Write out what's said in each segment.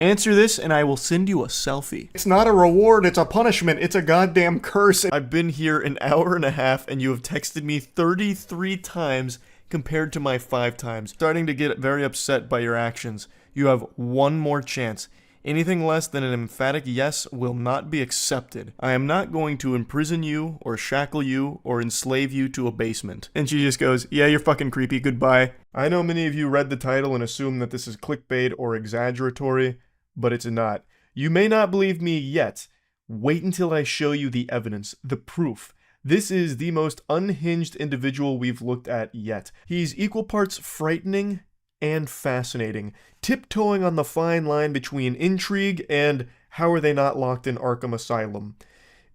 Answer this and I will send you a selfie. It's not a reward, it's a punishment, it's a goddamn curse. I've been here an hour and a half and you have texted me 33 times compared to my 5 times. Starting to get very upset by your actions. You have one more chance. Anything less than an emphatic yes will not be accepted. I am not going to imprison you, or shackle you, or enslave you to a basement. And she just goes, yeah, you're fucking creepy, goodbye. I know many of you read the title and assume that this is clickbait or exaggeratory, but it's not. You may not believe me yet. Wait until I show you the evidence, the proof. This is the most unhinged individual we've looked at yet. He's equal parts frightening and fascinating, tiptoeing on the fine line between intrigue and how are they not locked in Arkham Asylum.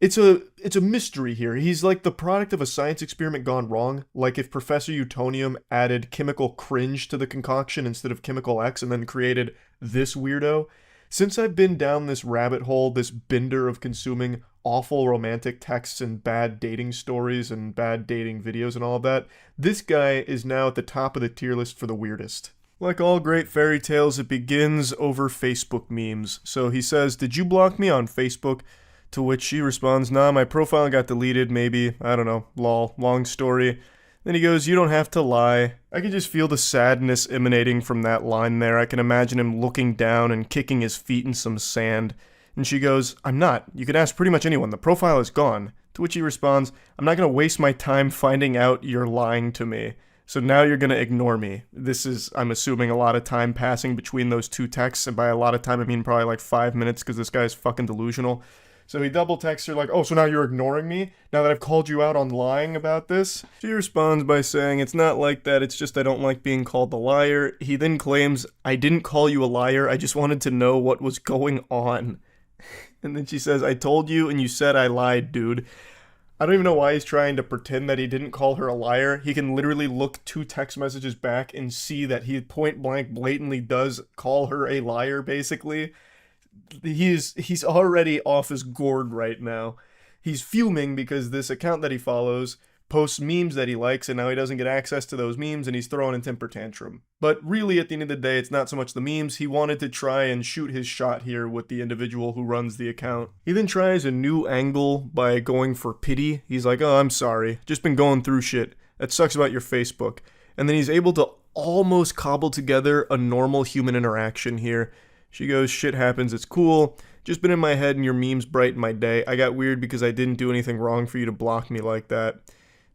It's a mystery here. He's like the product of a science experiment gone wrong, like if Professor Utonium added chemical Cringe to the concoction instead of chemical X and then created this weirdo. Since I've been down this rabbit hole, this bender of consuming awful romantic texts and bad dating stories and bad dating videos and all of that, this guy is now at the top of the tier list for the weirdest. Like all great fairy tales, it begins over Facebook memes. So he says, did you block me on Facebook? To which she responds, nah, my profile got deleted, maybe, I don't know, lol, long story. Then he goes, you don't have to lie. I can just feel the sadness emanating from that line there. I can imagine him looking down and kicking his feet in some sand. And she goes, I'm not. You can ask pretty much anyone. The profile is gone. To which he responds, I'm not going to waste my time finding out you're lying to me. So now you're going to ignore me. This is, I'm assuming, a lot of time passing between those two texts. And by a lot of time, I mean probably like 5 minutes because this guy's fucking delusional. So he double texts her like, oh, so now you're ignoring me? Now that I've called you out on lying about this? She responds by saying, it's not like that, it's just I don't like being called a liar. He then claims, I didn't call you a liar, I just wanted to know what was going on. And then she says, I told you and you said I lied, dude. I don't even know why he's trying to pretend that he didn't call her a liar. He can literally look 2 text messages back and see that he point blank blatantly does call her a liar, basically. He's already off his gourd right now. He's fuming because this account that he follows posts memes that he likes and now he doesn't get access to those memes and he's throwing a temper tantrum. But really at the end of the day, it's not so much the memes. He wanted to try and shoot his shot here with the individual who runs the account. He then tries a new angle by going for pity. He's like, oh, I'm sorry. Just been going through shit. That sucks about your Facebook. And then he's able to almost cobble together a normal human interaction here. She goes, shit happens, it's cool. Just been in my head and your memes brighten my day. I got weird because I didn't do anything wrong for you to block me like that.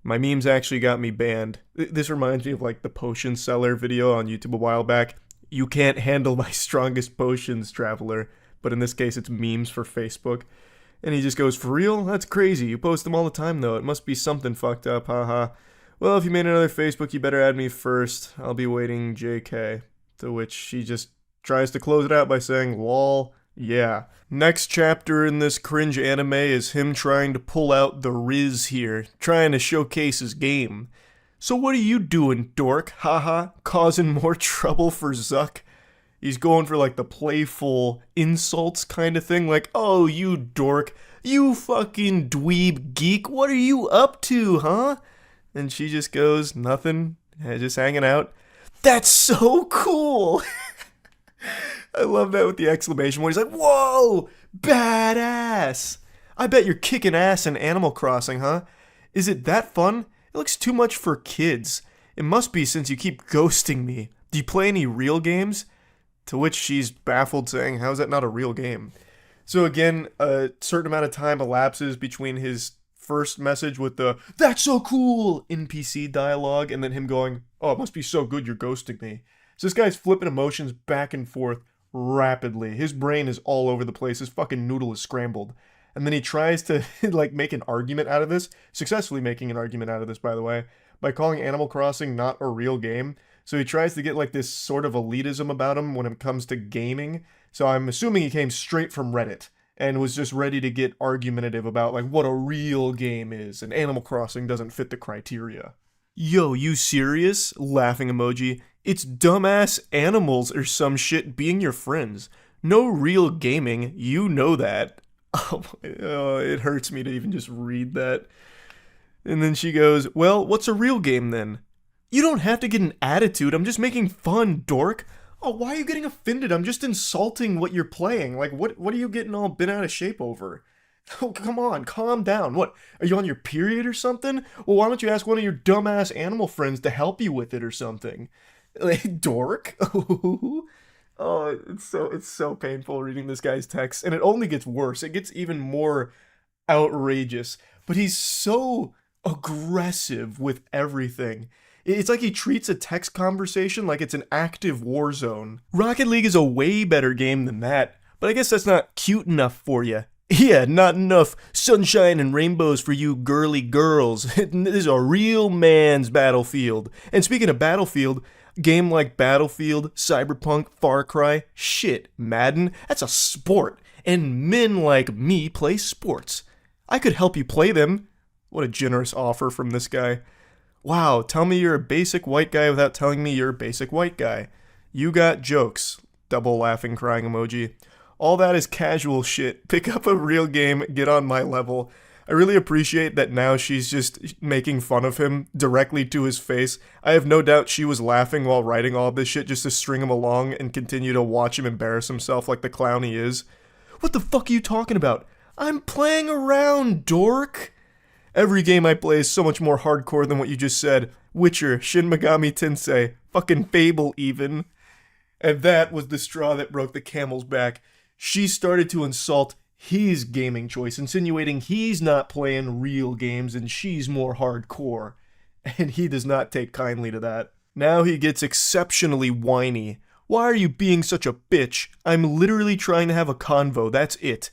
My memes actually got me banned. This reminds me of like the potion seller video on YouTube a while back. You can't handle my strongest potions, traveler. But in this case, it's memes for Facebook. And he just goes, for real? That's crazy. You post them all the time though. It must be something fucked up, haha. Well, if you made another Facebook, you better add me first. I'll be waiting, JK. To which she just tries to close it out by saying, lol, yeah. Next chapter in this cringe anime is him trying to pull out the Riz here, trying to showcase his game. So what are you doing, dork? Haha, causing more trouble for Zuck? He's going for like the playful insults kind of thing, like, oh, you dork, you fucking dweeb geek, what are you up to, huh? And she just goes, nothing, just hanging out. That's so cool! I love that with the exclamation point. He's like, whoa, badass. I bet you're kicking ass in Animal Crossing, huh? Is it that fun? It looks too much for kids. It must be since you keep ghosting me. Do you play any real games? To which she's baffled saying, how is that not a real game? So again, a certain amount of time elapses between his first message with the, that's so cool, NPC dialogue, and then him going, oh, it must be so good you're ghosting me. So this guy's flipping emotions back and forth rapidly. His brain is all over the place. His fucking noodle is scrambled. And then he tries to like make an argument out of this, successfully making an argument out of this, by the way, by calling Animal Crossing not a real game. So he tries to get like this sort of elitism about him when it comes to gaming. So I'm assuming he came straight from Reddit and was just ready to get argumentative about like what a real game is, and Animal Crossing doesn't fit the criteria. Yo, you serious? Laughing emoji. It's dumbass animals or some shit being your friends. No real gaming, you know that. Oh, it hurts me to even just read that. And then she goes, well, what's a real game then? You don't have to get an attitude, I'm just making fun, dork. Oh, why are you getting offended? I'm just insulting what you're playing. Like, what are you getting all bent out of shape over? Oh, come on, calm down. What, are you on your period or something? Well, why don't you ask one of your dumbass animal friends to help you with it or something? Like, dork. Oh, it's so painful reading this guy's text, and it only gets worse. It gets even more outrageous. But he's so aggressive with everything. It's like he treats a text conversation like it's an active war zone. Rocket League is a way better game than that, but I guess that's not cute enough for you. Yeah, not enough sunshine and rainbows for you girly girls. This is a real man's Battlefield. And speaking of Battlefield, game like Battlefield, Cyberpunk, Far Cry, shit, Madden, that's a sport. And men like me play sports. I could help you play them. What a generous offer from this guy. Wow, tell me you're a basic white guy without telling me you're a basic white guy. You got jokes. Double laughing crying emoji. All that is casual shit. Pick up a real game, get on my level. I really appreciate that now she's just making fun of him directly to his face. I have no doubt she was laughing while writing all this shit just to string him along and continue to watch him embarrass himself like the clown he is. What the fuck are you talking about? I'm playing around, dork. Every game I play is so much more hardcore than what you just said. Witcher, Shin Megami Tensei, fucking Fable even. And that was the straw that broke the camel's back. She started to insult his gaming choice, insinuating he's not playing real games and she's more hardcore. And he does not take kindly to that. Now he gets exceptionally whiny. Why are you being such a bitch? I'm literally trying to have a convo, that's it.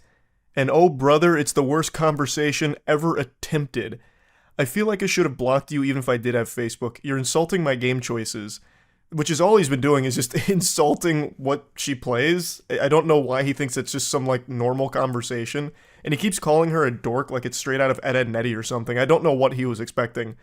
And oh brother, it's the worst conversation ever attempted. I feel like I should have blocked you even if I did have Facebook. You're insulting my game choices. Which is all he's been doing is just insulting what she plays. I don't know why he thinks it's just some like normal conversation. And he keeps calling her a dork like it's straight out of Ed, Edd n Eddy or something. I don't know what he was expecting.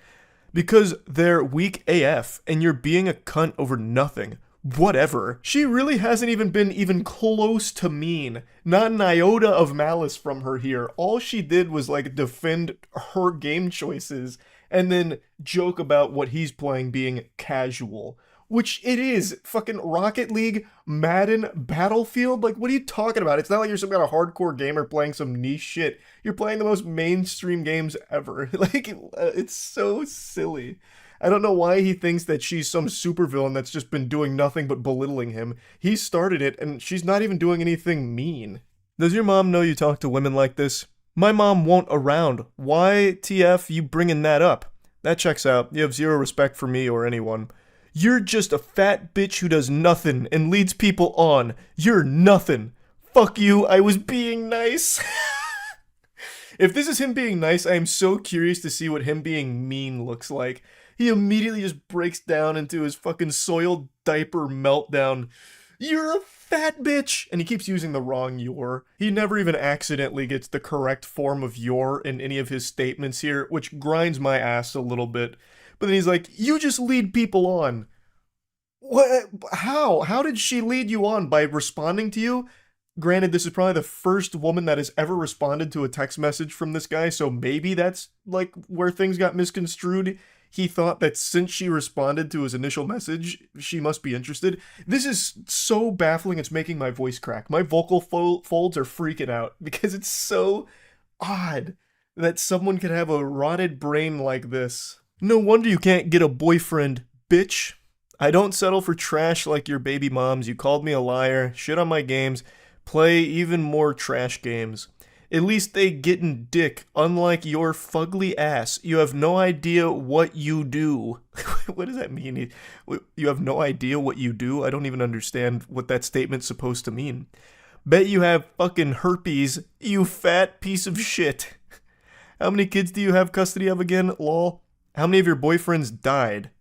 Because they're weak AF and you're being a cunt over nothing. Whatever. She really hasn't even been even close to mean. Not an iota of malice from her here. All she did was like defend her game choices and then joke about what he's playing being casual. Which it is. Fucking Rocket League, Madden, Battlefield. Like, what are you talking about? It's not like you're some kind of hardcore gamer playing some niche shit. You're playing the most mainstream games ever. Like, it's so silly. I don't know why he thinks that she's some supervillain that's just been doing nothing but belittling him. He started it, and she's not even doing anything mean. Does your mom know you talk to women like this? My mom won't around. Why, TF, you bringing that up? That checks out. You have zero respect for me or anyone. You're just a fat bitch who does nothing and leads people on. You're nothing. Fuck you, I was being nice. If this is him being nice, I am so curious to see what him being mean looks like. He immediately just breaks down into his fucking soiled diaper meltdown. You're a fat bitch! And he keeps using the wrong "you're." He never even accidentally gets the correct form of "you're" in any of his statements here, which grinds my ass a little bit. But then he's like, you just lead people on. What? How? How did she lead you on? By responding to you? Granted, this is probably the first woman that has ever responded to a text message from this guy, so maybe that's, like, where things got misconstrued. He thought that since she responded to his initial message, she must be interested. This is so baffling, it's making my voice crack. My vocal folds are freaking out, because it's so odd that someone could have a rotted brain like this. No wonder you can't get a boyfriend, bitch. I don't settle for trash like your baby moms. You called me a liar, shit on my games, play even more trash games. At least they gettin' dick, unlike your fugly ass. You have no idea what you do. What does that mean? You have no idea what you do? I don't even understand what that statement's supposed to mean. Bet you have fucking herpes, you fat piece of shit. How many kids do you have custody of again, lol? How many of your boyfriends died?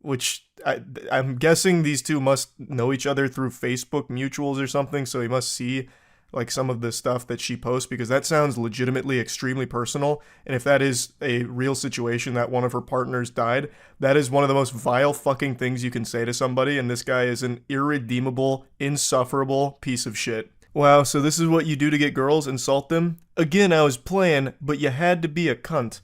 Which, I'm guessing these two must know each other through Facebook mutuals or something, so he must see, like, some of the stuff that she posts, because that sounds legitimately extremely personal, and if that is a real situation that one of her partners died, that is one of the most vile fucking things you can say to somebody, and this guy is an irredeemable, insufferable piece of shit. Wow, so this is what you do to get girls? Insult them? Again, I was playing, but you had to be a cunt.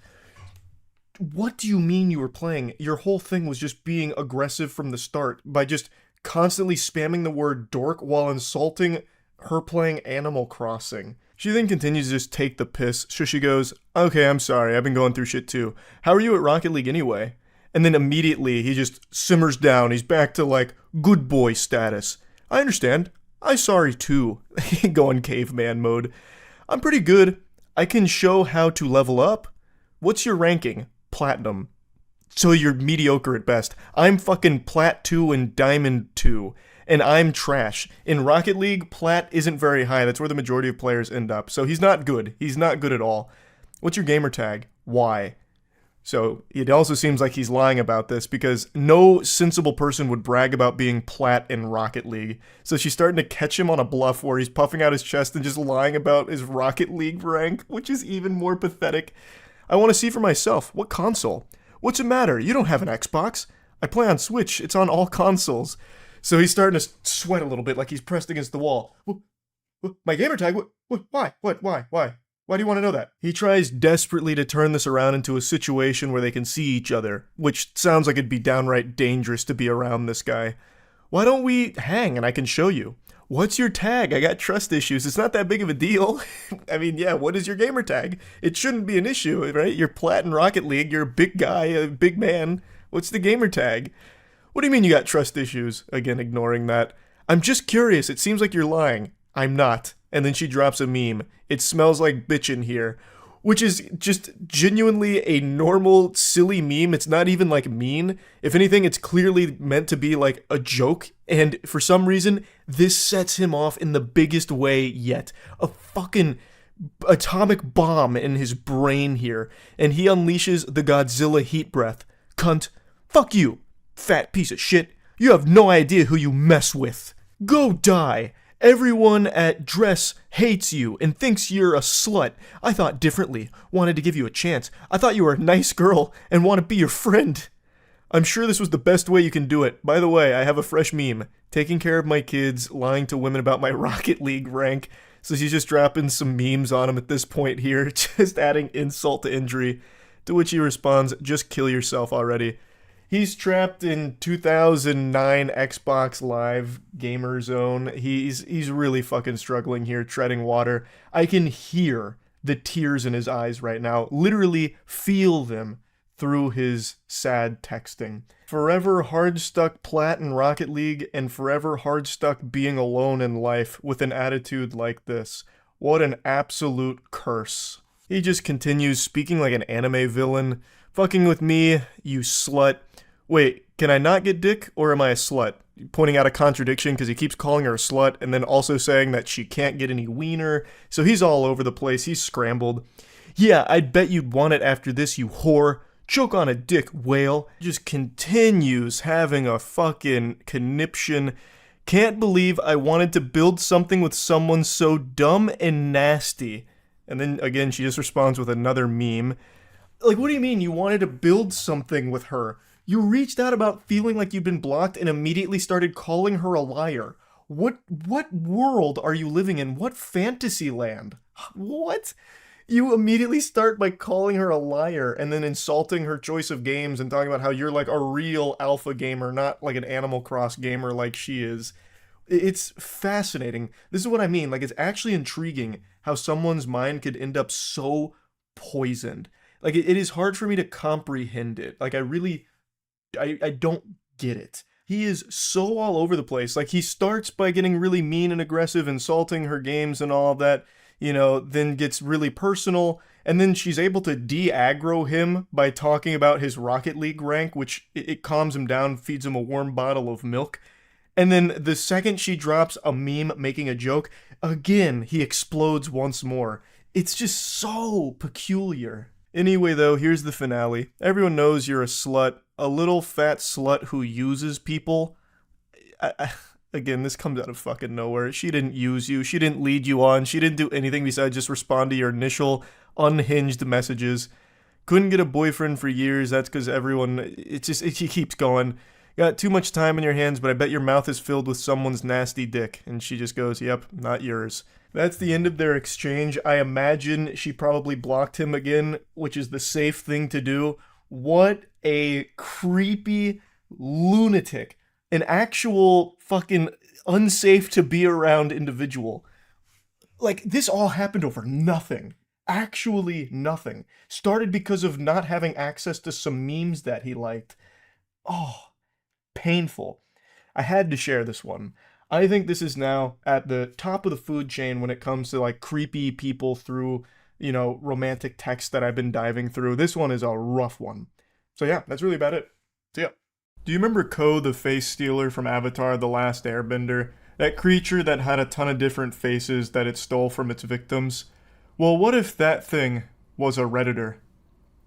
What do you mean you were playing? Your whole thing was just being aggressive from the start by just constantly spamming the word dork while insulting her playing Animal Crossing. She then continues to just take the piss, so she goes, okay, I'm sorry, I've been going through shit too. How are you at Rocket League anyway? And then immediately he just simmers down, he's back to like, good boy status. I understand, I'm sorry too. Going caveman mode. I'm pretty good, I can show how to level up. What's your ranking? Platinum. So you're mediocre at best. I'm fucking Plat 2 and Diamond 2. And I'm trash. In Rocket League, Plat isn't very high. That's where the majority of players end up. So he's not good. He's not good at all. What's your gamer tag? Why? So it also seems like he's lying about this because no sensible person would brag about being Plat in Rocket League. So she's starting to catch him on a bluff where he's puffing out his chest and just lying about his Rocket League rank, which is even more pathetic. I want to see for myself. What console? What's the matter? You don't have an Xbox. I play on Switch. It's on all consoles. So he's starting to sweat a little bit like he's pressed against the wall. My gamer tag? Why? Why? Why do you want to know that? He tries desperately to turn this around into a situation where they can see each other, which sounds like it'd be downright dangerous to be around this guy. Why don't we hang and I can show you? What's your tag? I got trust issues. It's not that big of a deal. I mean, yeah, what is your gamer tag? It shouldn't be an issue, right? You're Plat in Rocket League, you're a big guy, a big man. What's the gamer tag? What do you mean you got trust issues? Again, ignoring that. I'm just curious, it seems like you're lying. I'm not. And then she drops a meme. It smells like bitchin' here. Which is just genuinely a normal, silly meme. It's not even like mean. If anything, it's clearly meant to be like a joke. And for some reason, this sets him off in the biggest way yet. A fucking atomic bomb in his brain here. And he unleashes the Godzilla heat breath. Cunt. Fuck you. Fat piece of shit. You have no idea who you mess with. Go die. Everyone at Dress hates you and thinks you're a slut. I thought differently. Wanted to give you a chance. I thought you were a nice girl and want to be your friend. I'm sure this was the best way you can do it. By the way, I have a fresh meme. Taking care of my kids, lying to women about my Rocket League rank. So she's just dropping some memes on him at this point here, just adding insult to injury. To which he responds, just kill yourself already. He's trapped in 2009 Xbox Live gamer zone. He's really fucking struggling here, treading water. I can hear the tears in his eyes right now. Literally feel them through his sad texting. Forever hard stuck Plat in Rocket League and forever hard stuck being alone in life with an attitude like this. What an absolute curse. He just continues speaking like an anime villain. Fucking with me, you slut. Wait, can I not get dick, or am I a slut? Pointing out a contradiction because he keeps calling her a slut and then also saying that she can't get any wiener. So he's all over the place. He's scrambled. Yeah, I'd bet you'd want it after this, you whore. Choke on a dick, whale. Just continues having a fucking conniption. Can't believe I wanted to build something with someone so dumb and nasty. And then again, she just responds with another meme. Like, what do you mean you wanted to build something with her? You reached out about feeling like you'd been blocked and immediately started calling her a liar. What world are you living in? What fantasy land? What? You immediately start by calling her a liar and then insulting her choice of games and talking about how you're like a real alpha gamer, not like an Animal Cross gamer like she is. It's fascinating. This is what I mean. Like, it's actually intriguing how someone's mind could end up so poisoned. Like, it is hard for me to comprehend it. Like, I don't get it. He is so all over the place. Like, he starts by getting really mean and aggressive, insulting her games and all of that, you know, then gets really personal, and then she's able to de-aggro him by talking about his Rocket League rank, which it calms him down, feeds him a warm bottle of milk. And then the second she drops a meme making a joke, again, he explodes once more. It's just so peculiar. Anyway, though, here's the finale. Everyone knows you're a slut. A little fat slut who uses people. Again, this comes out of fucking nowhere. She didn't use you. She didn't lead you on. She didn't do anything besides just respond to your initial unhinged messages. Couldn't get a boyfriend for years. That's because everyone... She keeps going. Got too much time in your hands, but I bet your mouth is filled with someone's nasty dick. And she just goes, yep, not yours. That's the end of their exchange. I imagine she probably blocked him again, which is the safe thing to do. What a creepy lunatic. An actual fucking unsafe to be around individual. Like, this all happened over nothing. Actually nothing. Started because of not having access to some memes that he liked. Oh, painful. I had to share this one. I think this is now at the top of the food chain when it comes to like creepy people through, romantic texts that I've been diving through. This one is a rough one. So yeah, that's really about it. So yeah. Do you remember Ko, the face stealer from Avatar: The Last Airbender? That creature that had a ton of different faces that it stole from its victims? Well, what if that thing was a Redditor?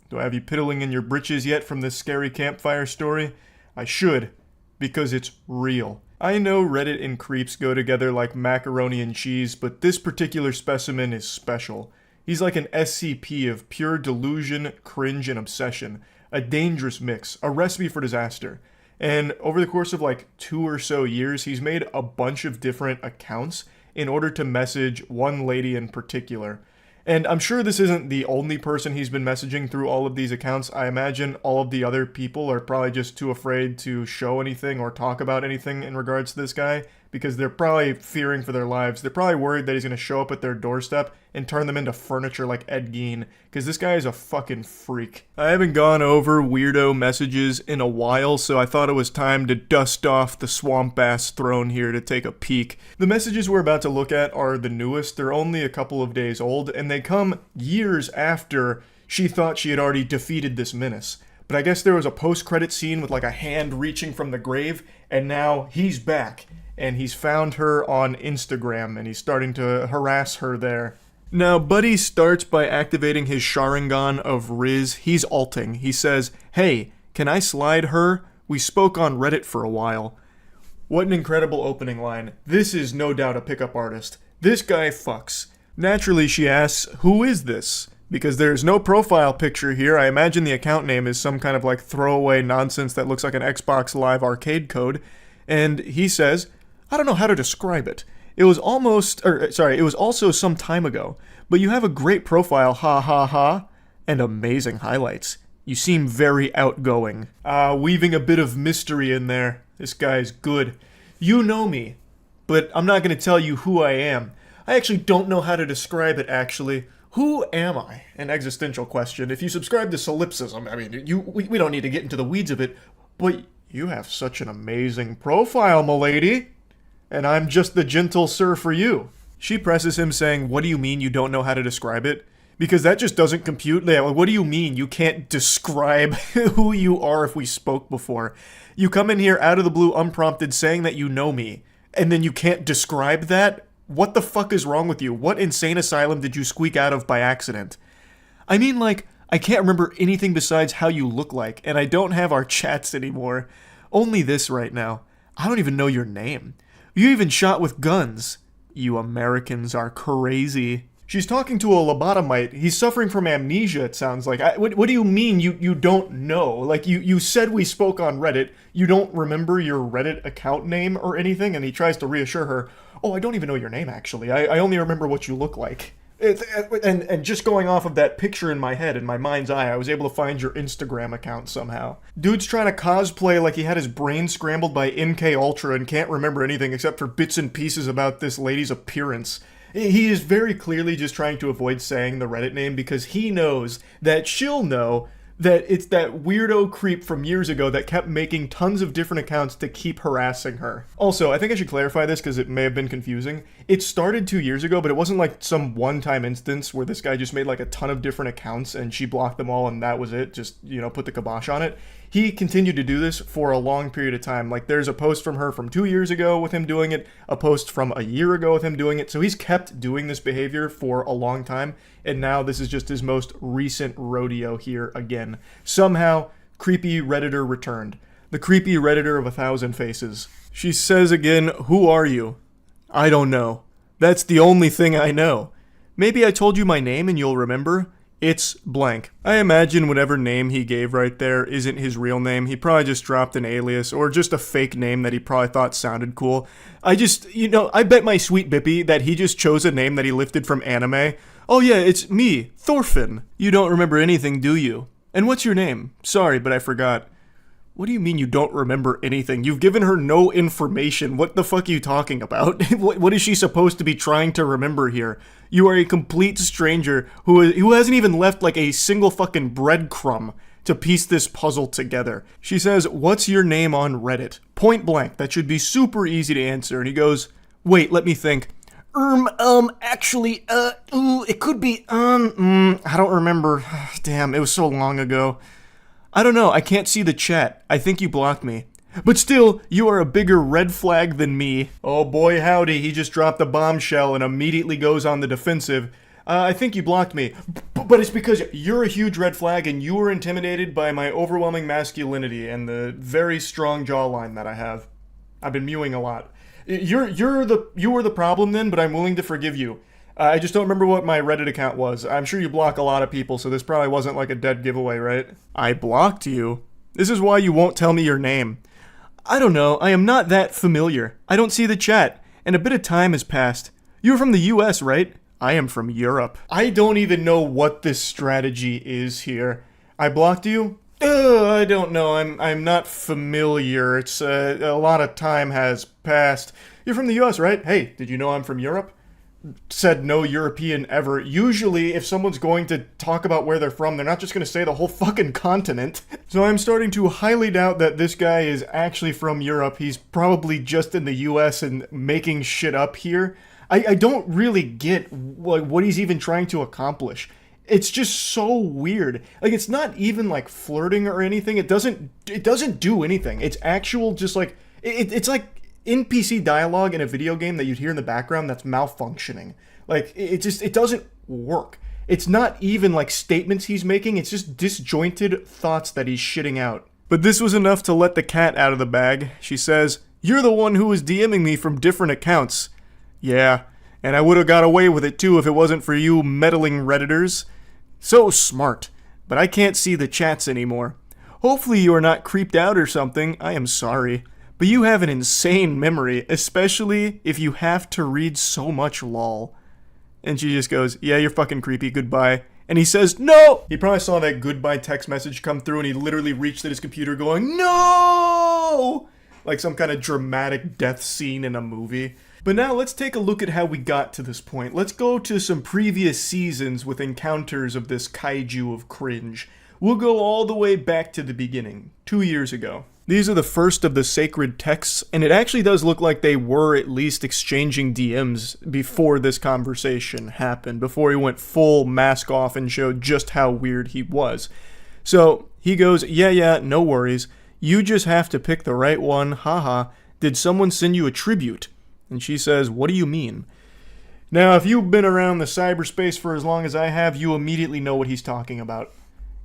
Do I have you piddling in your britches yet from this scary campfire story? I should, because it's real. I know Reddit and creeps go together like macaroni and cheese, but this particular specimen is special. He's like an SCP of pure delusion, cringe, and obsession. A dangerous mix, a recipe for disaster. And over the course of like 2 or so years, he's made a bunch of different accounts in order to message one lady in particular. And I'm sure this isn't the only person he's been messaging through all of these accounts. I imagine all of the other people are probably just too afraid to show anything or talk about anything in regards to this guy, because they're probably fearing for their lives. They're probably worried that he's going to show up at their doorstep and turn them into furniture like Ed Gein, because this guy is a fucking freak. I haven't gone over weirdo messages in a while, so I thought it was time to dust off the swamp ass throne here to take a peek. The messages we're about to look at are the newest. They're only a couple of days old, and they come years after she thought she had already defeated this menace. But I guess there was a post-credit scene with like a hand reaching from the grave, and now he's back. And he's found her on Instagram, and he's starting to harass her there. Now, Buddy starts by activating his Sharingan of Riz. He's alting. He says, "Hey, can I slide her? We spoke on Reddit for a while." What an incredible opening line. This is no doubt a pickup artist. This guy fucks. Naturally, she asks, "Who is this?" Because there's no profile picture here. I imagine the account name is some kind of like throwaway nonsense that looks like an Xbox Live arcade code. And he says, "I don't know how to describe it. It was also some time ago, but you have a great profile, ha ha ha, and amazing highlights. You seem very outgoing." Weaving a bit of mystery in there. This guy's good. "You know me, but I'm not going to tell you who I am. I actually don't know how to describe it, actually. Who am I?" An existential question. If you subscribe to solipsism, I mean, we don't need to get into the weeds of it, but you have such an amazing profile, m'lady. And I'm just the gentle sir for you. She presses him saying, "What do you mean you don't know how to describe it?" Because that just doesn't compute. What do you mean you can't describe who you are if we spoke before? You come in here out of the blue unprompted saying that you know me, and then you can't describe that? What the fuck is wrong with you? What insane asylum did you squeak out of by accident? I mean, like, I can't remember anything besides how you look like, and I don't have our chats anymore. Only this right now. I don't even know your name. You even shot with guns. You Americans are crazy. She's talking to a lobotomite. He's suffering from amnesia, it sounds like. What do you mean you don't know? Like, you said we spoke on Reddit. You don't remember your Reddit account name or anything? And he tries to reassure her, "Oh, I don't even know your name, actually. I only remember what you look like." And just going off of that picture in my head, in my mind's eye, I was able to find your Instagram account somehow. Dude's trying to cosplay like he had his brain scrambled by MK Ultra and can't remember anything except for bits and pieces about this lady's appearance. He is very clearly just trying to avoid saying the Reddit name because he knows that she'll know that it's that weirdo creep from years ago that kept making tons of different accounts to keep harassing her. Also, I think I should clarify this because it may have been confusing. It started 2 years ago, but it wasn't like some one-time instance where this guy just made like a ton of different accounts and she blocked them all and that was it, just, put the kibosh on it. He continued to do this for a long period of time. Like, there's a post from her from 2 years ago with him doing it, a post from a year ago with him doing it. So he's kept doing this behavior for a long time, and now this is just his most recent rodeo here again. Somehow, creepy Redditor returned. The creepy Redditor of 1,000 faces. She says again, "Who are you?" "I don't know. That's the only thing I know. Maybe I told you my name and you'll remember. It's blank." I imagine whatever name he gave right there isn't his real name. He probably just dropped an alias or just a fake name that he probably thought sounded cool. I bet my sweet Bippy that he just chose a name that he lifted from anime. "Oh yeah, it's me, Thorfinn. You don't remember anything, do you? And what's your name? Sorry, but I forgot." What do you mean you don't remember anything? You've given her no information. What the fuck are you talking about? What is she supposed to be trying to remember here? You are a complete stranger who hasn't even left like a single fucking breadcrumb to piece this puzzle together. She says, "What's your name on Reddit?" Point blank. That should be super easy to answer. And he goes, "Wait, let me think. Actually, it could be, I don't remember. Damn, it was so long ago. I don't know, I can't see the chat. I think you blocked me. But still, you are a bigger red flag than me." Oh boy howdy, he just dropped a bombshell and immediately goes on the defensive. "I think you blocked me. But it's because you're a huge red flag and you were intimidated by my overwhelming masculinity and the very strong jawline that I have. I've been mewing a lot. You were the problem then, but I'm willing to forgive you. I just don't remember what my Reddit account was. I'm sure you block a lot of people, so this probably wasn't like a dead giveaway, right?" "I blocked you? This is why you won't tell me your name." "I don't know, I am not that familiar. I don't see the chat, and a bit of time has passed. You're from the US, right?" "I am from Europe." I don't even know what this strategy is here. "I blocked you?" I don't know. I'm not familiar. It's a lot of time has passed. "You're from the US, right? Hey, did you know I'm from Europe?" Said no European ever. Usually, if someone's going to talk about where they're from, they're not just going to say the whole fucking continent. So I'm starting to highly doubt that this guy is actually from Europe. He's probably just in the US and making shit up here. I don't really get what he's even trying to accomplish. It's just so weird. Like, it's not even like flirting or anything. It doesn't do anything. It's actual just like it's like NPC dialogue in a video game that you'd hear in the background that's malfunctioning. Like, it doesn't work. It's not even like statements he's making, it's just disjointed thoughts that he's shitting out. But this was enough to let the cat out of the bag. She says, "You're the one who was DMing me from different accounts." "Yeah, and I would have got away with it too if it wasn't for you meddling Redditors. So smart, but I can't see the chats anymore. Hopefully you are not creeped out or something. I am sorry. But you have an insane memory, especially if you have to read so much lol." And she just goes, "Yeah, you're fucking creepy, goodbye." And he says, "No!" He probably saw that goodbye text message come through and he literally reached at his computer going, "No!" Like some kind of dramatic death scene in a movie. But now let's take a look at how we got to this point. Let's go to some previous seasons with encounters of this kaiju of cringe. We'll go all the way back to the beginning, 2 years ago. These are the first of the sacred texts, and it actually does look like they were at least exchanging DMs before this conversation happened, before he went full mask off and showed just how weird he was. So he goes, yeah, no worries. You just have to pick the right one, haha. Did someone send you a tribute?" And she says, "What do you mean?" Now, if you've been around the cyberspace for as long as I have, you immediately know what he's talking about.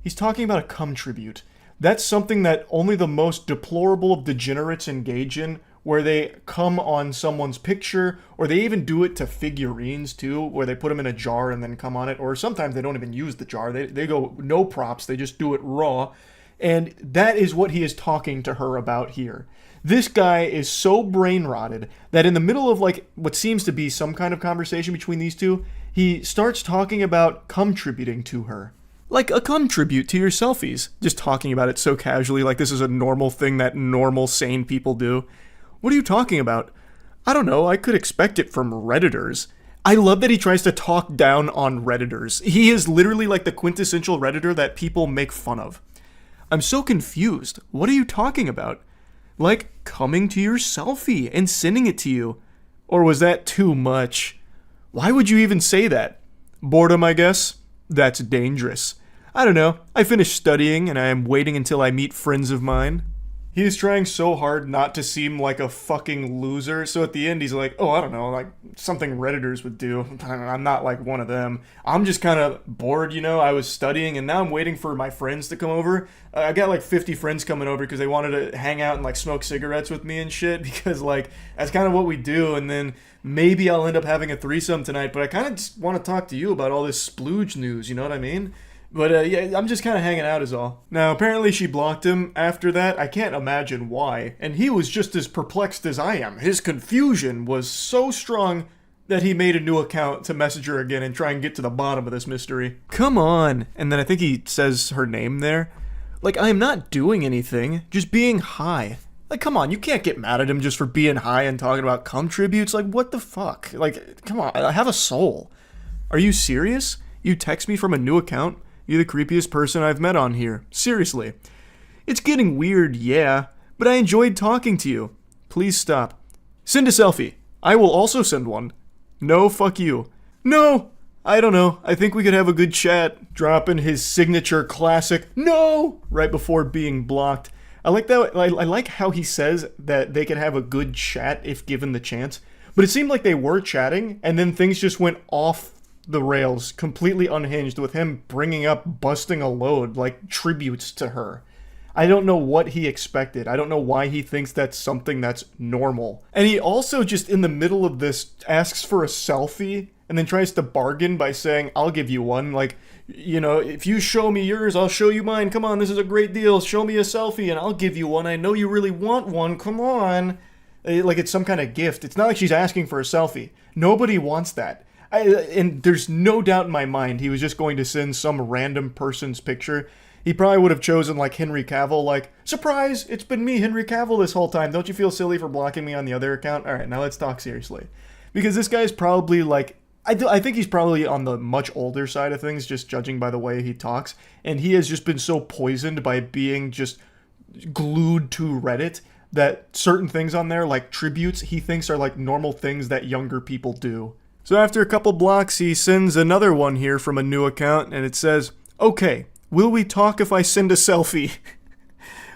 He's talking about a cum tribute. That's something that only the most deplorable of degenerates engage in, where they come on someone's picture, or they even do it to figurines too, where they put them in a jar and then come on it, or sometimes they don't even use the jar. They go no props, they just do it raw. And that is what he is talking to her about here. This guy is so brain rotted that in the middle of like what seems to be some kind of conversation between these two, he starts talking about cum tributing to her. Like a cum tribute to your selfies. Just talking about it so casually, like this is a normal thing that normal, sane people do. What are you talking about? I don't know, I could expect it from Redditors. I love that he tries to talk down on Redditors. He is literally like the quintessential Redditor that people make fun of. I'm so confused. What are you talking about? Like coming to your selfie and sending it to you. Or was that too much? Why would you even say that? Boredom, I guess? That's dangerous. I don't know. I finished studying and I am waiting until I meet friends of mine. He is trying so hard not to seem like a fucking loser, so at the end he's like, oh, I don't know, like something Redditors would do. I'm not like one of them. I'm just kind of bored, I was studying and now I'm waiting for my friends to come over. I got like 50 friends coming over because they wanted to hang out and like smoke cigarettes with me and shit because like that's kind of what we do, and then maybe I'll end up having a threesome tonight, but I kind of just want to talk to you about all this splooge news, you know what I mean? But yeah, I'm just kind of hanging out is all. Now, apparently she blocked him after that. I can't imagine why. And he was just as perplexed as I am. His confusion was so strong that he made a new account to message her again and try and get to the bottom of this mystery. Come on. And then I think he says her name there. Like, I am not doing anything, just being high. Like, come on, you can't get mad at him just for being high and talking about cum tributes. Like, what the fuck? Like, come on, I have a soul. Are you serious? You text me from a new account? You're the creepiest person I've met on here. Seriously. It's getting weird, yeah, but I enjoyed talking to you. Please stop. Send a selfie. I will also send one. No, fuck you. No! I don't know. I think we could have a good chat. Dropping his signature classic, no! Right before being blocked. I like that. I like how he says that they could have a good chat if given the chance. But it seemed like they were chatting, and then things just went off the rails, completely unhinged, with him bringing up busting a load, like tributes to her. I don't know what he expected. I don't know why he thinks that's something that's normal. And he also just in the middle of this asks for a selfie and then tries to bargain by saying, I'll give you one. Like, you know, if you show me yours, I'll show you mine. Come on, this is a great deal. Show me a selfie and I'll give you one. I know you really want one. Come on. Like it's some kind of gift. It's not like she's asking for a selfie. Nobody wants that. And there's no doubt in my mind he was just going to send some random person's picture. He probably would have chosen like Henry Cavill, like, surprise, it's been me, Henry Cavill, this whole time. Don't you feel silly for blocking me on the other account? All right, now let's talk seriously. Because this guy's probably like, I think he's probably on the much older side of things, just judging by the way he talks. And he has just been so poisoned by being just glued to Reddit that certain things on there, like tributes, he thinks are like normal things that younger people do. So after a couple blocks, he sends another one here from a new account, and it says, okay, will we talk if I send a selfie?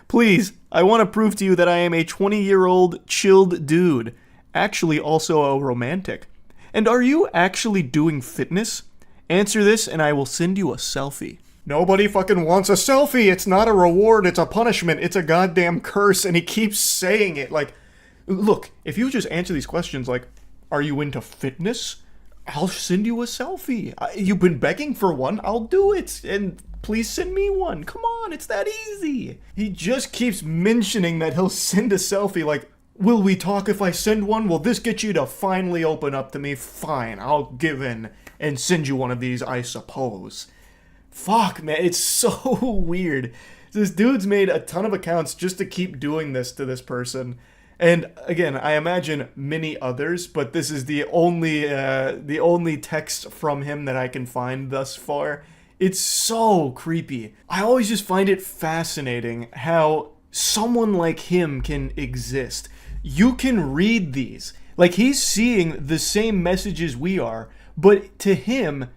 Please, I want to prove to you that I am a 20-year-old chilled dude, actually also a romantic. And are you actually doing fitness? Answer this and I will send you a selfie. Nobody fucking wants a selfie. It's not a reward. It's a punishment. It's a goddamn curse. And he keeps saying it. Like, look, if you just answer these questions like, are you into fitness? I'll send you a selfie. You've been begging for one. I'll do it. And please send me one. Come on, it's that easy. He just keeps mentioning that he'll send a selfie like, will we talk if I send one? Will this get you to finally open up to me? Fine, I'll give in and send you one of these, I suppose. Fuck, man, it's so weird. This dude's made a ton of accounts just to keep doing this to this person. And again, I imagine many others, but this is the only text from him that I can find thus far. It's so creepy. I always just find it fascinating how someone like him can exist. You can read these. Like, he's seeing the same messages we are, but to him,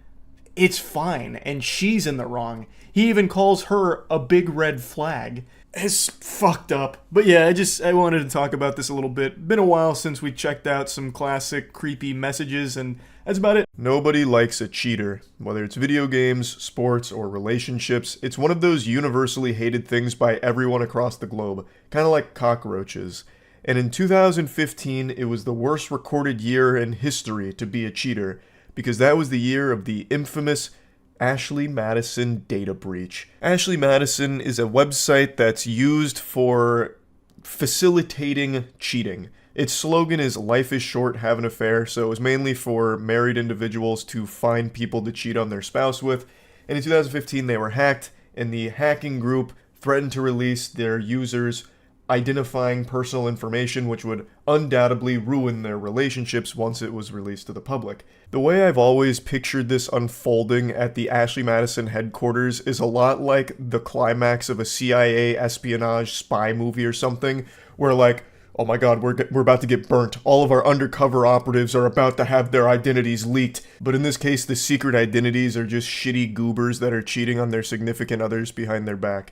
it's fine, and she's in the wrong. He even calls her a big red flag. It's fucked up. But yeah, I wanted to talk about this a little bit. Been a while since we checked out some classic creepy messages, and that's about it. Nobody likes a cheater. Whether it's video games, sports, or relationships, it's one of those universally hated things by everyone across the globe. Kind of like cockroaches. And in 2015, it was the worst recorded year in history to be a cheater, because that was the year of the infamous Ashley Madison data breach. Ashley Madison is a website that's used for facilitating cheating. Its slogan is "Life is short, have an affair," so it was mainly for married individuals to find people to cheat on their spouse with. And in 2015, they were hacked, and the hacking group threatened to release their users' identifying personal information, which would undoubtedly ruin their relationships once it was released to the public. The way I've always pictured this unfolding at the Ashley Madison headquarters is a lot like the climax of a CIA espionage spy movie or something, where like, oh my god, we're about to get burnt. All of our undercover operatives are about to have their identities leaked. But in this case, the secret identities are just shitty goobers that are cheating on their significant others behind their back.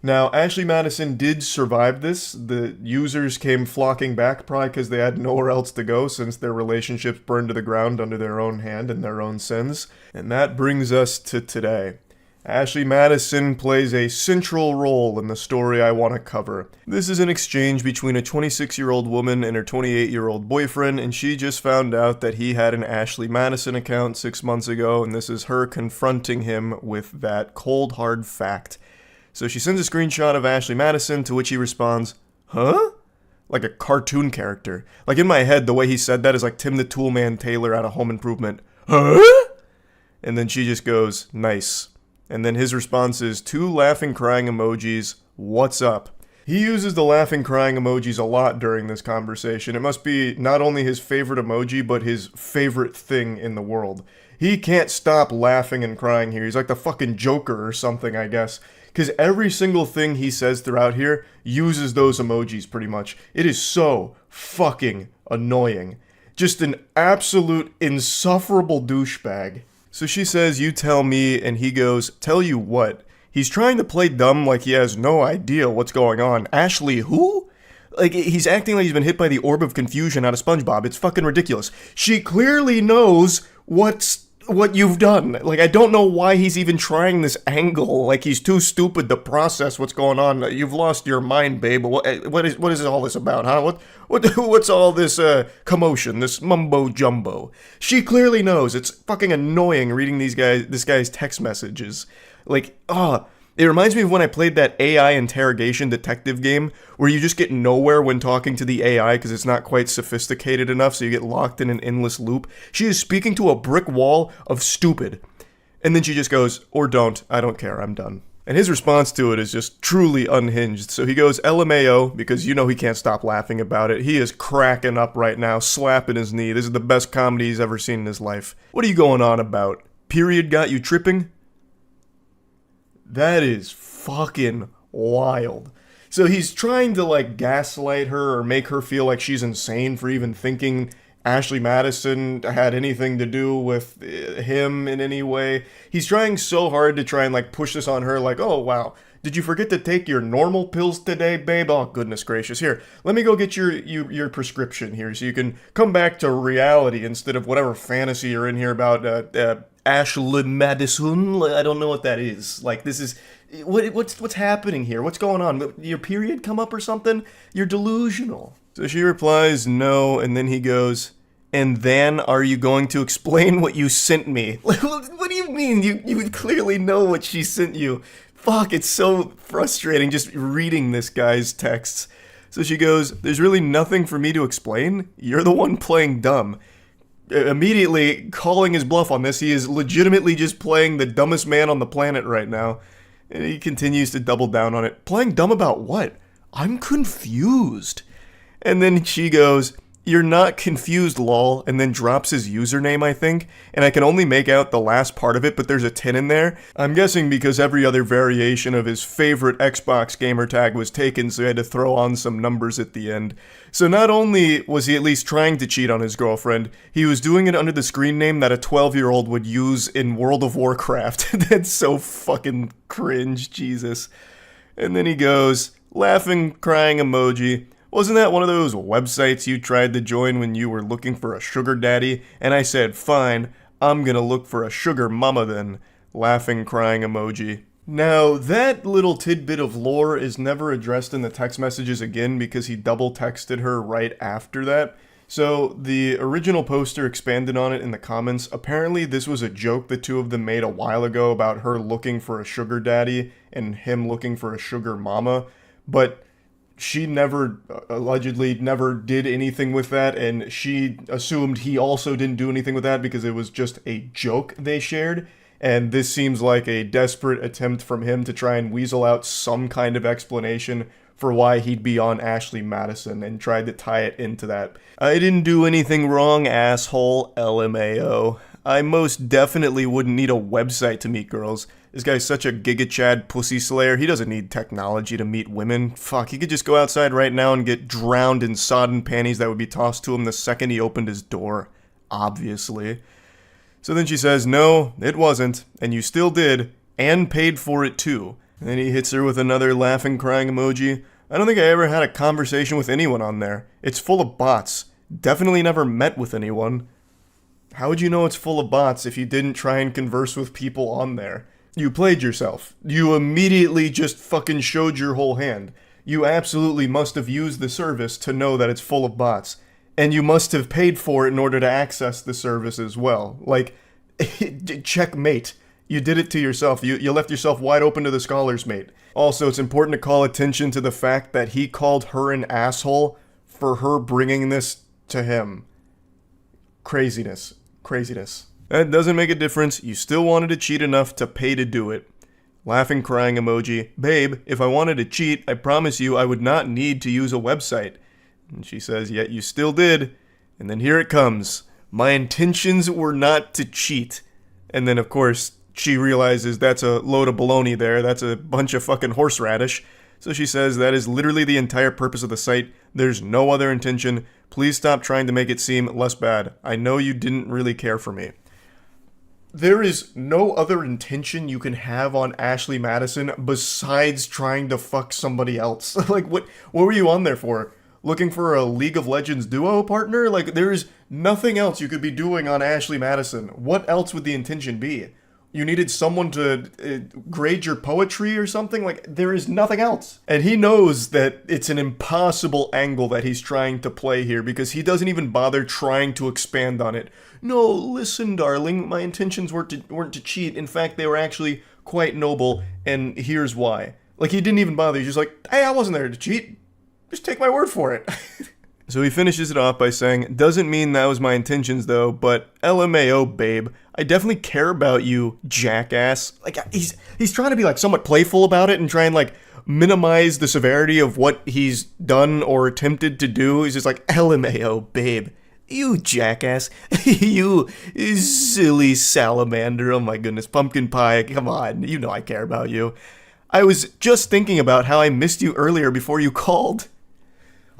Now, Ashley Madison did survive this. The users came flocking back, probably because they had nowhere else to go since their relationships burned to the ground under their own hand and their own sins. And that brings us to today. Ashley Madison plays a central role in the story I want to cover. This is an exchange between a 26-year-old woman and her 28-year-old boyfriend, and she just found out that he had an Ashley Madison account 6 months ago, and this is her confronting him with that cold, hard fact. So she sends a screenshot of Ashley Madison, to which he responds, huh? Like a cartoon character. Like in my head, the way he said that is like Tim the Toolman Taylor out of Home Improvement. Huh? And then she just goes, nice. And then his response is 2 laughing crying emojis. What's up? He uses the laughing crying emojis a lot during this conversation. It must be not only his favorite emoji, but his favorite thing in the world. He can't stop laughing and crying here. He's like the fucking Joker or something, I guess. Because every single thing he says throughout here uses those emojis pretty much. It is so fucking annoying. Just an absolute insufferable douchebag. So she says, you tell me, and he goes, tell you what? He's trying to play dumb like he has no idea what's going on. Ashley, who? Like, he's acting like he's been hit by the orb of confusion out of SpongeBob. It's fucking ridiculous. She clearly knows what you've done. Like, I don't know why he's even trying this angle. Like, he's too stupid to process what's going on. You've lost your mind, babe. What is all this about, huh? What's all this commotion, this mumbo jumbo? She clearly knows. It's fucking annoying reading this guy's text messages. Like, it reminds me of when I played that AI interrogation detective game where you just get nowhere when talking to the AI because it's not quite sophisticated enough, so you get locked in an endless loop. She is speaking to a brick wall of stupid. And then she just goes, or don't, I don't care, I'm done. And his response to it is just truly unhinged. So he goes, LMAO, because you know he can't stop laughing about it. He is cracking up right now, slapping his knee. This is the best comedy he's ever seen in his life. What are you going on about? Period got you tripping? That is fucking wild. So he's trying to like gaslight her or make her feel like she's insane for even thinking Ashley Madison had anything to do with him in any way. He's trying so hard to try and like push this on her like, oh wow, did you forget to take your normal pills today, babe? Oh goodness gracious. Here, let me go get your prescription here so you can come back to reality instead of whatever fantasy you're in here about Ashley Madison. I don't know what that is. Like, this is what's happening here? What's going on? Your period come up or something? You're delusional. So she replies no, and then he goes, and then are you going to explain what you sent me? Like, what do you mean? You clearly know what she sent you. Fuck, it's so frustrating just reading this guy's texts. So she goes, there's really nothing for me to explain. You're the one playing dumb. Immediately calling his bluff on this. He is legitimately just playing the dumbest man on the planet right now. And he continues to double down on it. Playing dumb about what? I'm confused. And then she goes, you're not confused, lol, and then drops his username, I think, and I can only make out the last part of it, but there's a 10 in there. I'm guessing because every other variation of his favorite Xbox gamer tag was taken, so he had to throw on some numbers at the end. So not only was he at least trying to cheat on his girlfriend, he was doing it under the screen name that a 12-year-old would use in World of Warcraft. That's so fucking cringe, Jesus. And then he goes, laughing, crying emoji. Wasn't that one of those websites you tried to join when you were looking for a sugar daddy? And I said, fine, I'm gonna look for a sugar mama then. Laughing, crying emoji. Now, that little tidbit of lore is never addressed in the text messages again because he double texted her right after that. So, the original poster expanded on it in the comments. Apparently, this was a joke the two of them made a while ago about her looking for a sugar daddy and him looking for a sugar mama. But she allegedly never did anything with that, and she assumed he also didn't do anything with that because it was just a joke they shared. And this seems like a desperate attempt from him to try and weasel out some kind of explanation for why he'd be on Ashley Madison and tried to tie it into that. I didn't do anything wrong, asshole, LMAO. I most definitely wouldn't need a website to meet girls. This guy's such a giga-chad pussy slayer. He doesn't need technology to meet women. Fuck, he could just go outside right now and get drowned in sodden panties that would be tossed to him the second he opened his door. Obviously. So then she says, no, it wasn't, and you still did, and paid for it too. And then he hits her with another laughing, crying emoji. I don't think I ever had a conversation with anyone on there. It's full of bots. Definitely never met with anyone. How would you know it's full of bots if you didn't try and converse with people on there? You played yourself. You immediately just fucking showed your whole hand. You absolutely must have used the service to know that it's full of bots. And you must have paid for it in order to access the service as well. Like, checkmate. You did it to yourself. You left yourself wide open to the scholars, mate. Also, it's important to call attention to the fact that he called her an asshole for her bringing this to him. Craziness. Craziness. That doesn't make a difference. You still wanted to cheat enough to pay to do it. Laughing crying emoji. Babe, if I wanted to cheat, I promise you I would not need to use a website. And she says, yet you still did. And then here it comes. My intentions were not to cheat. And then, of course, she realizes that's a load of baloney there. That's a bunch of fucking horseradish. So she says that is literally the entire purpose of the site. There's no other intention. Please stop trying to make it seem less bad. I know you didn't really care for me. There is no other intention you can have on Ashley Madison besides trying to fuck somebody else. Like, what were you on there for? Looking for a League of Legends duo partner? Like, there is nothing else you could be doing on Ashley Madison. What else would the intention be? You needed someone to grade your poetry or something? Like, there is nothing else. And he knows that it's an impossible angle that he's trying to play here because he doesn't even bother trying to expand on it. No, listen, darling, my intentions weren't to cheat. In fact, they were actually quite noble, and here's why. Like, he didn't even bother. He's just like, hey, I wasn't there to cheat. Just take my word for it. So he finishes it off by saying, doesn't mean that was my intentions though, but LMAO, babe. I definitely care about you, jackass. Like, he's trying to be like somewhat playful about it and try and like minimize the severity of what he's done or attempted to do. He's just like, LMAO, babe. You jackass. You silly salamander. Oh my goodness, pumpkin pie. Come on, you know I care about you. I was just thinking about how I missed you earlier before you called.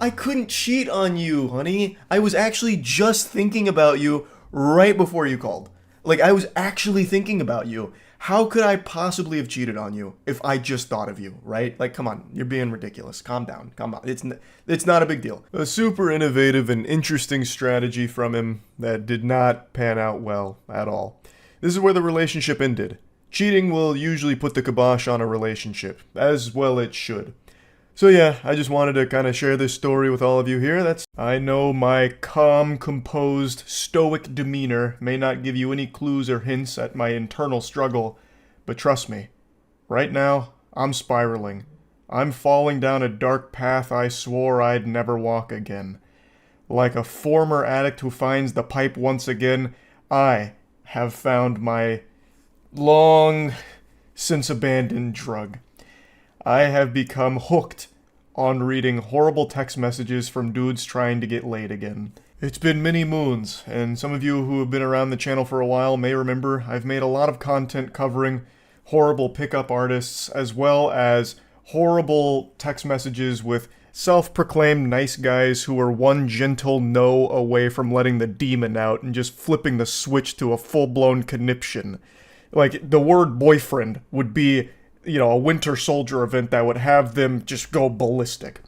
I couldn't cheat on you, honey. I was actually just thinking about you right before you called. Like, I was actually thinking about you. How could I possibly have cheated on you if I just thought of you, right? Like, come on, you're being ridiculous. Calm down, calm down. It's not a big deal. A super innovative and interesting strategy from him that did not pan out well at all. This is where the relationship ended. Cheating will usually put the kibosh on a relationship, as well it should. So yeah, I just wanted to kind of share this story with all of you here. I know my calm, composed, stoic demeanor may not give you any clues or hints at my internal struggle, but trust me, right now, I'm spiraling. I'm falling down a dark path I swore I'd never walk again. Like a former addict who finds the pipe once again, I have found my long since abandoned drug. I have become hooked on reading horrible text messages from dudes trying to get laid again. It's been many moons, and some of you who have been around the channel for a while may remember I've made a lot of content covering horrible pickup artists, as well as horrible text messages with self-proclaimed nice guys who are one gentle no away from letting the demon out and just flipping the switch to a full-blown conniption. Like, the word boyfriend would be, a Winter Soldier event that would have them just go ballistic.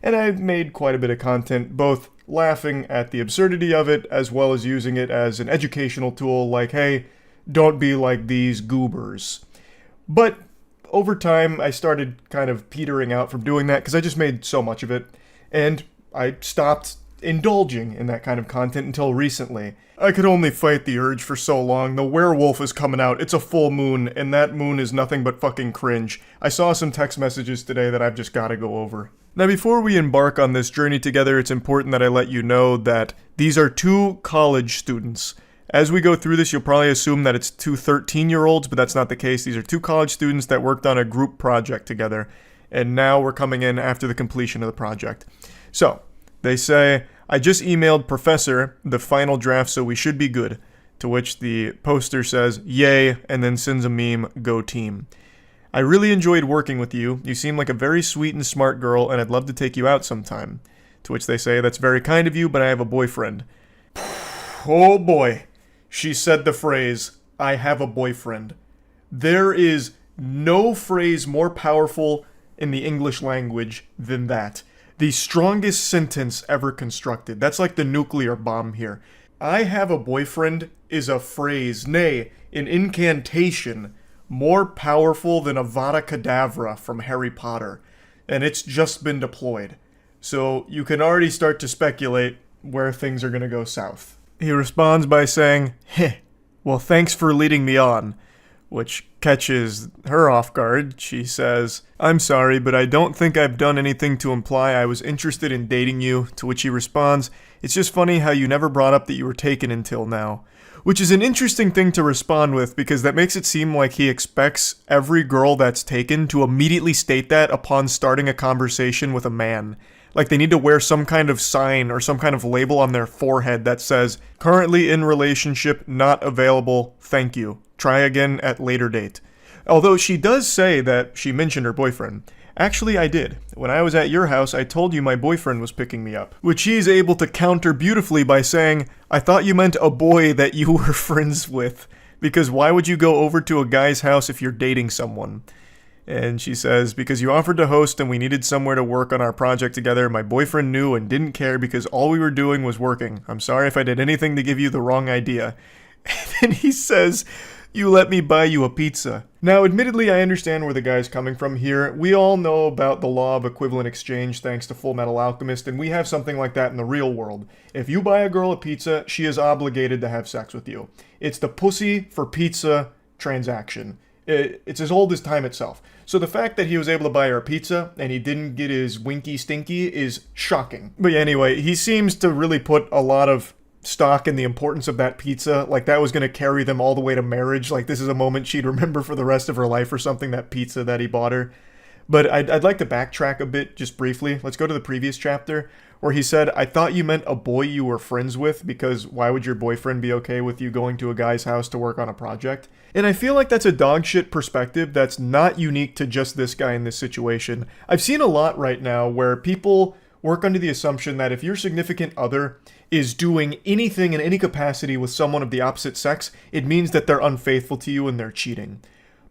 And I've made quite a bit of content, both laughing at the absurdity of it, as well as using it as an educational tool, like, hey, don't be like these goobers. But over time, I started kind of petering out from doing that, because I just made so much of it, and I stopped indulging in that kind of content until recently. I could only fight the urge for so long. The werewolf is coming out. It's a full moon, and that moon is nothing but fucking cringe. I saw some text messages today that I've just gotta go over. Now, before we embark on this journey together, it's important that I let you know that these are two college students. As we go through this, you'll probably assume that it's two 13-year-olds, but that's not the case. These are two college students that worked on a group project together, and now we're coming in after the completion of the project. So, they say, I just emailed Professor the final draft, so we should be good. To which the poster says, yay, and then sends a meme, go team. I really enjoyed working with you. You seem like a very sweet and smart girl, and I'd love to take you out sometime. To which they say, that's very kind of you, but I have a boyfriend. Oh boy. She said the phrase, I have a boyfriend. There is no phrase more powerful in the English language than that. The strongest sentence ever constructed. That's like the nuclear bomb here. I have a boyfriend is a phrase, nay, an incantation, more powerful than Avada Kedavra from Harry Potter. And it's just been deployed. So you can already start to speculate where things are going to go south. He responds by saying, heh, well thanks for leading me on. Which catches her off guard. She says, I'm sorry, but I don't think I've done anything to imply I was interested in dating you, to which he responds, it's just funny how you never brought up that you were taken until now. Which is an interesting thing to respond with, because that makes it seem like he expects every girl that's taken to immediately state that upon starting a conversation with a man. Like they need to wear some kind of sign or some kind of label on their forehead that says, currently in relationship, not available, thank you. Try again at later date. Although she does say that she mentioned her boyfriend. Actually, I did. When I was at your house, I told you my boyfriend was picking me up. Which he's able to counter beautifully by saying, I thought you meant a boy that you were friends with. Because why would you go over to a guy's house if you're dating someone? And she says, because you offered to host and we needed somewhere to work on our project together, my boyfriend knew and didn't care because all we were doing was working. I'm sorry if I did anything to give you the wrong idea. And then he says, you let me buy you a pizza. Now, admittedly, I understand where the guy's coming from here. We all know about the law of equivalent exchange thanks to Full Metal Alchemist, and we have something like that in the real world. If you buy a girl a pizza, she is obligated to have sex with you. It's the pussy for pizza transaction. It's as old as time itself. So the fact that he was able to buy her a pizza and he didn't get his winky stinky is shocking. But yeah, anyway, he seems to really put a lot of stock in the importance of that pizza, like that was going to carry them all the way to marriage, like this is a moment she'd remember for the rest of her life or something, that pizza that he bought her. But I'd like to backtrack a bit just briefly. Let's go to the previous chapter where he said, I thought you meant a boy you were friends with, because why would your boyfriend be okay with you going to a guy's house to work on a project? And I feel like that's a dogshit perspective that's not unique to just this guy in this situation. I've seen a lot right now where people work under the assumption that if your significant other is doing anything in any capacity with someone of the opposite sex, it means that they're unfaithful to you and they're cheating.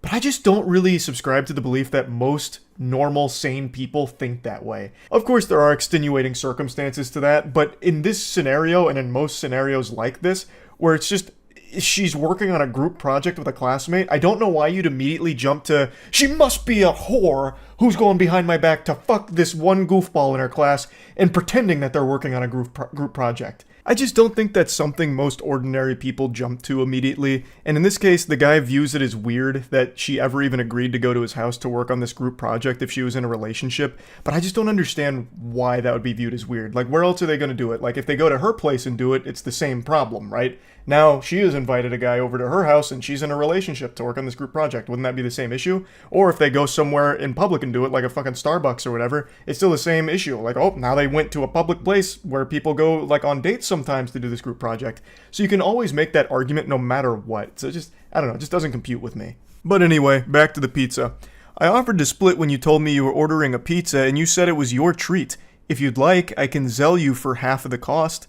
But I just don't really subscribe to the belief that most normal, sane people think that way. Of course, there are extenuating circumstances to that, but in this scenario, and in most scenarios like this, where it's just she's working on a group project with a classmate, I don't know why you'd immediately jump to, she must be a whore who's going behind my back to fuck this one goofball in her class and pretending that they're working on a group project. I just don't think that's something most ordinary people jump to immediately, and in this case, the guy views it as weird that she ever even agreed to go to his house to work on this group project if she was in a relationship, but I just don't understand why that would be viewed as weird. Like, where else are they going to do it? Like, if they go to her place and do it, it's the same problem, right? Now, she has invited a guy over to her house and she's in a relationship to work on this group project. Wouldn't that be the same issue? Or if they go somewhere in public and do it, like a fucking Starbucks or whatever, it's still the same issue. Like, oh, now they went to a public place where people go, like, on dates sometimes to do this group project. So you can always make that argument no matter what. So just, I don't know, it just doesn't compute with me. But anyway, back to the pizza. I offered to split when you told me you were ordering a pizza and you said it was your treat. If you'd like, I can Zelle you for half of the cost.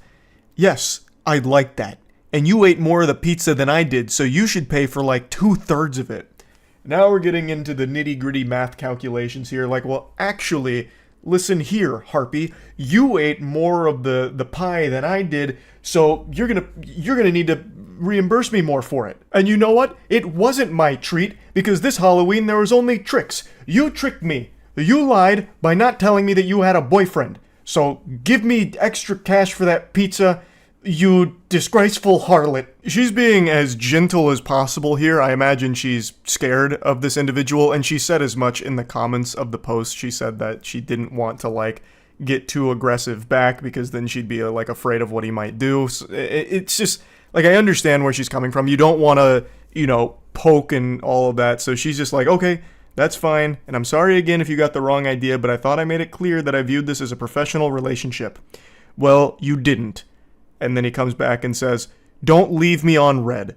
Yes, I'd like that. And you ate more of the pizza than I did, so you should pay for like 2/3 of it. Now we're getting into the nitty-gritty math calculations here. Like, well, actually, listen here, Harpy. You ate more of the pie than I did, so you're gonna need to reimburse me more for it. And you know what? It wasn't my treat, because this Halloween there was only tricks. You tricked me. You lied by not telling me that you had a boyfriend. So give me extra cash for that pizza, you disgraceful harlot. She's being as gentle as possible here. I imagine she's scared of this individual, and she said as much in the comments of the post. She said that she didn't want to, like, get too aggressive back because then she'd be, like, afraid of what he might do. So it's just, like, I understand where she's coming from. You don't want to, you know, poke and all of that. So she's just like, okay, that's fine. And I'm sorry again if you got the wrong idea, but I thought I made it clear that I viewed this as a professional relationship. Well, you didn't. And then he comes back and says, don't leave me on red.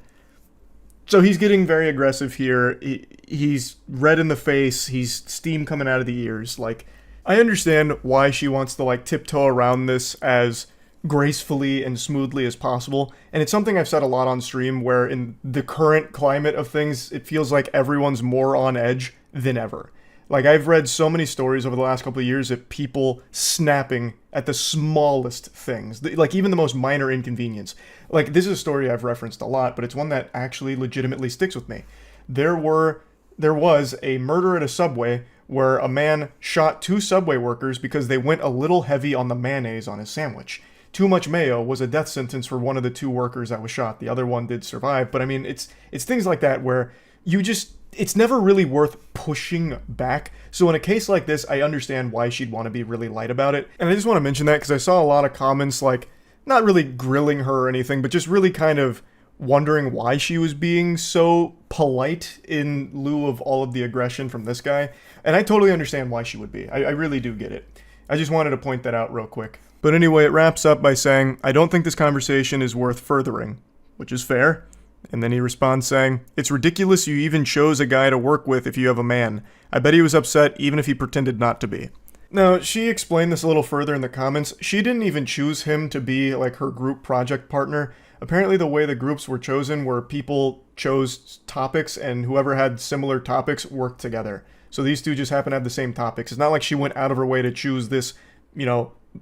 So he's getting very aggressive here. He's red in the face. He's steam coming out of the ears. Like, I understand why she wants to, like, tiptoe around this as gracefully and smoothly as possible. And it's something I've said a lot on stream, where in the current climate of things, it feels like everyone's more on edge than ever. Like, I've read so many stories over the last couple of years of people snapping at the smallest things, like even the most minor inconvenience. Like, this is a story I've referenced a lot, but it's one that actually legitimately sticks with me. There was a murder at a Subway where a man shot 2 Subway workers because they went a little heavy on the mayonnaise on his sandwich. Too much mayo was a death sentence for one of the 2 workers that was shot. The other one did survive, but I mean, it's things like that where you just, it's never really worth pushing back. So in a case like this, I understand why she'd want to be really light about it. And I just want to mention that because I saw a lot of comments, like, not really grilling her or anything, but just really kind of wondering why she was being so polite in lieu of all of the aggression from this guy. And I totally understand why she would be. I really do get it. I just wanted to point that out real quick. But anyway, it wraps up by saying, I don't think this conversation is worth furthering, which is fair. And then he responds saying, it's ridiculous you even chose a guy to work with if you have a man. I bet he was upset even if he pretended not to be. Now, she explained this a little further in the comments. She didn't even choose him to be like her group project partner. Apparently the way the groups were chosen were people chose topics and whoever had similar topics worked together. So these two just happen to have the same topics. It's not like she went out of her way to choose this,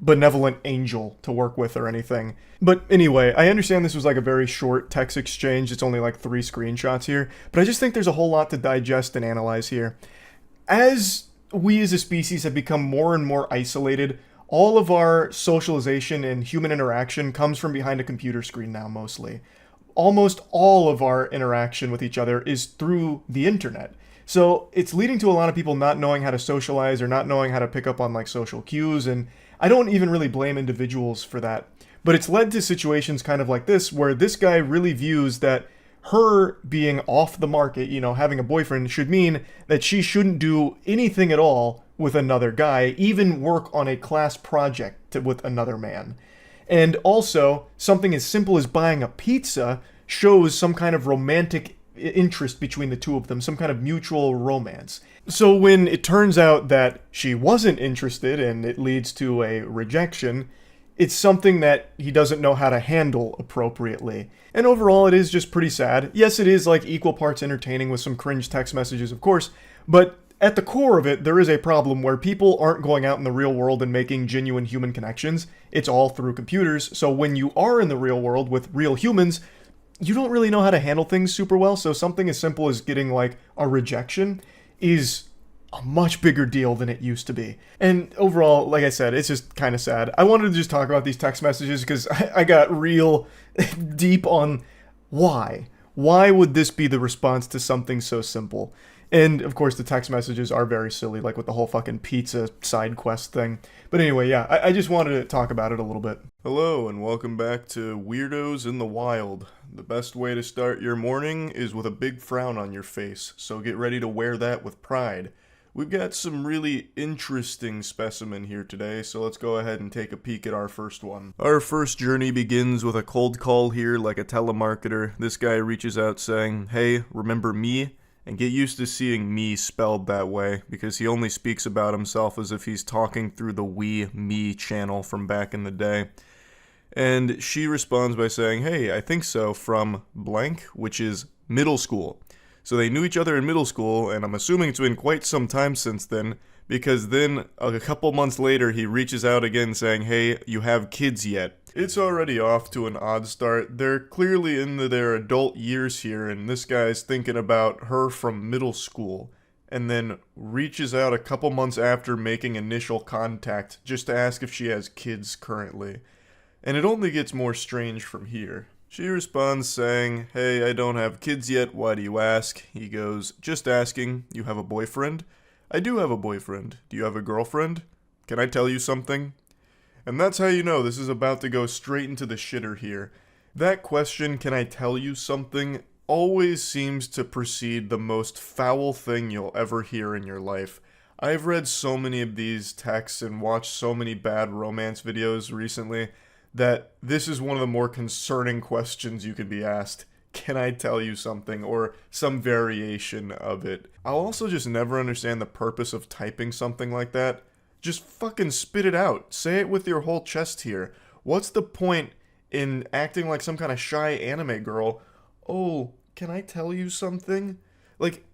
benevolent angel to work with or anything. But anyway, I understand this was like a very short text exchange. It's only like 3 screenshots here. But I just think there's a whole lot to digest and analyze here. As we as a species have become more and more isolated, all of our socialization and human interaction comes from behind a computer screen now, mostly. Almost all of our interaction with each other is through the internet. So it's leading to a lot of people not knowing how to socialize or not knowing how to pick up on like social cues, and I don't even really blame individuals for that. But it's led to situations kind of like this, where this guy really views that her being off the market, having a boyfriend, should mean that she shouldn't do anything at all with another guy, even work on a class project with another man. And also, something as simple as buying a pizza shows some kind of romantic interest between the two of them, some kind of mutual romance. So when it turns out that she wasn't interested and it leads to a rejection, it's something that he doesn't know how to handle appropriately. And overall, it is just pretty sad. Yes, it is like equal parts entertaining with some cringe text messages, of course, but at the core of it, there is a problem where people aren't going out in the real world and making genuine human connections. It's all through computers. So when you are in the real world with real humans, you don't really know how to handle things super well. So something as simple as getting like a rejection is a much bigger deal than it used to be. And overall, like I said, it's just kind of sad. I wanted to just talk about these text messages because I got real deep on why. Why would this be the response to something so simple? And of course, the text messages are very silly, like with the whole fucking pizza side quest thing. But anyway, yeah, I just wanted to talk about it a little bit. Hello, and welcome back to Weirdos in the Wild. The best way to start your morning is with a big frown on your face, so get ready to wear that with pride. We've got some really interesting specimen here today, so let's go ahead and take a peek at our first one. Our first journey begins with a cold call here like a telemarketer. This guy reaches out saying, hey, remember me? And get used to seeing me spelled that way, because he only speaks about himself as if he's talking through the We Me channel from back in the day. And she responds by saying, hey, I think so, from blank, which is middle school. So they knew each other in middle school, and I'm assuming it's been quite some time since then, because then a couple months later he reaches out again saying, hey, you have kids yet? It's already off to an odd start. They're clearly into their adult years here, and this guy's thinking about her from middle school, and then reaches out a couple months after making initial contact just to ask if she has kids currently. And it only gets more strange from here. She responds saying, hey, I don't have kids yet, why do you ask? He goes, just asking, you have a boyfriend? I do have a boyfriend. Do you have a girlfriend? Can I tell you something? And that's how you know this is about to go straight into the shitter here. That question, can I tell you something, always seems to precede the most foul thing you'll ever hear in your life. I've read so many of these texts and watched so many bad romance videos recently that this is one of the more concerning questions you could be asked. Can I tell you something? Or some variation of it. I'll also just never understand the purpose of typing something like that. Just fucking spit it out. Say it with your whole chest here. What's the point in acting like some kind of shy anime girl? Oh, can I tell you something? Like,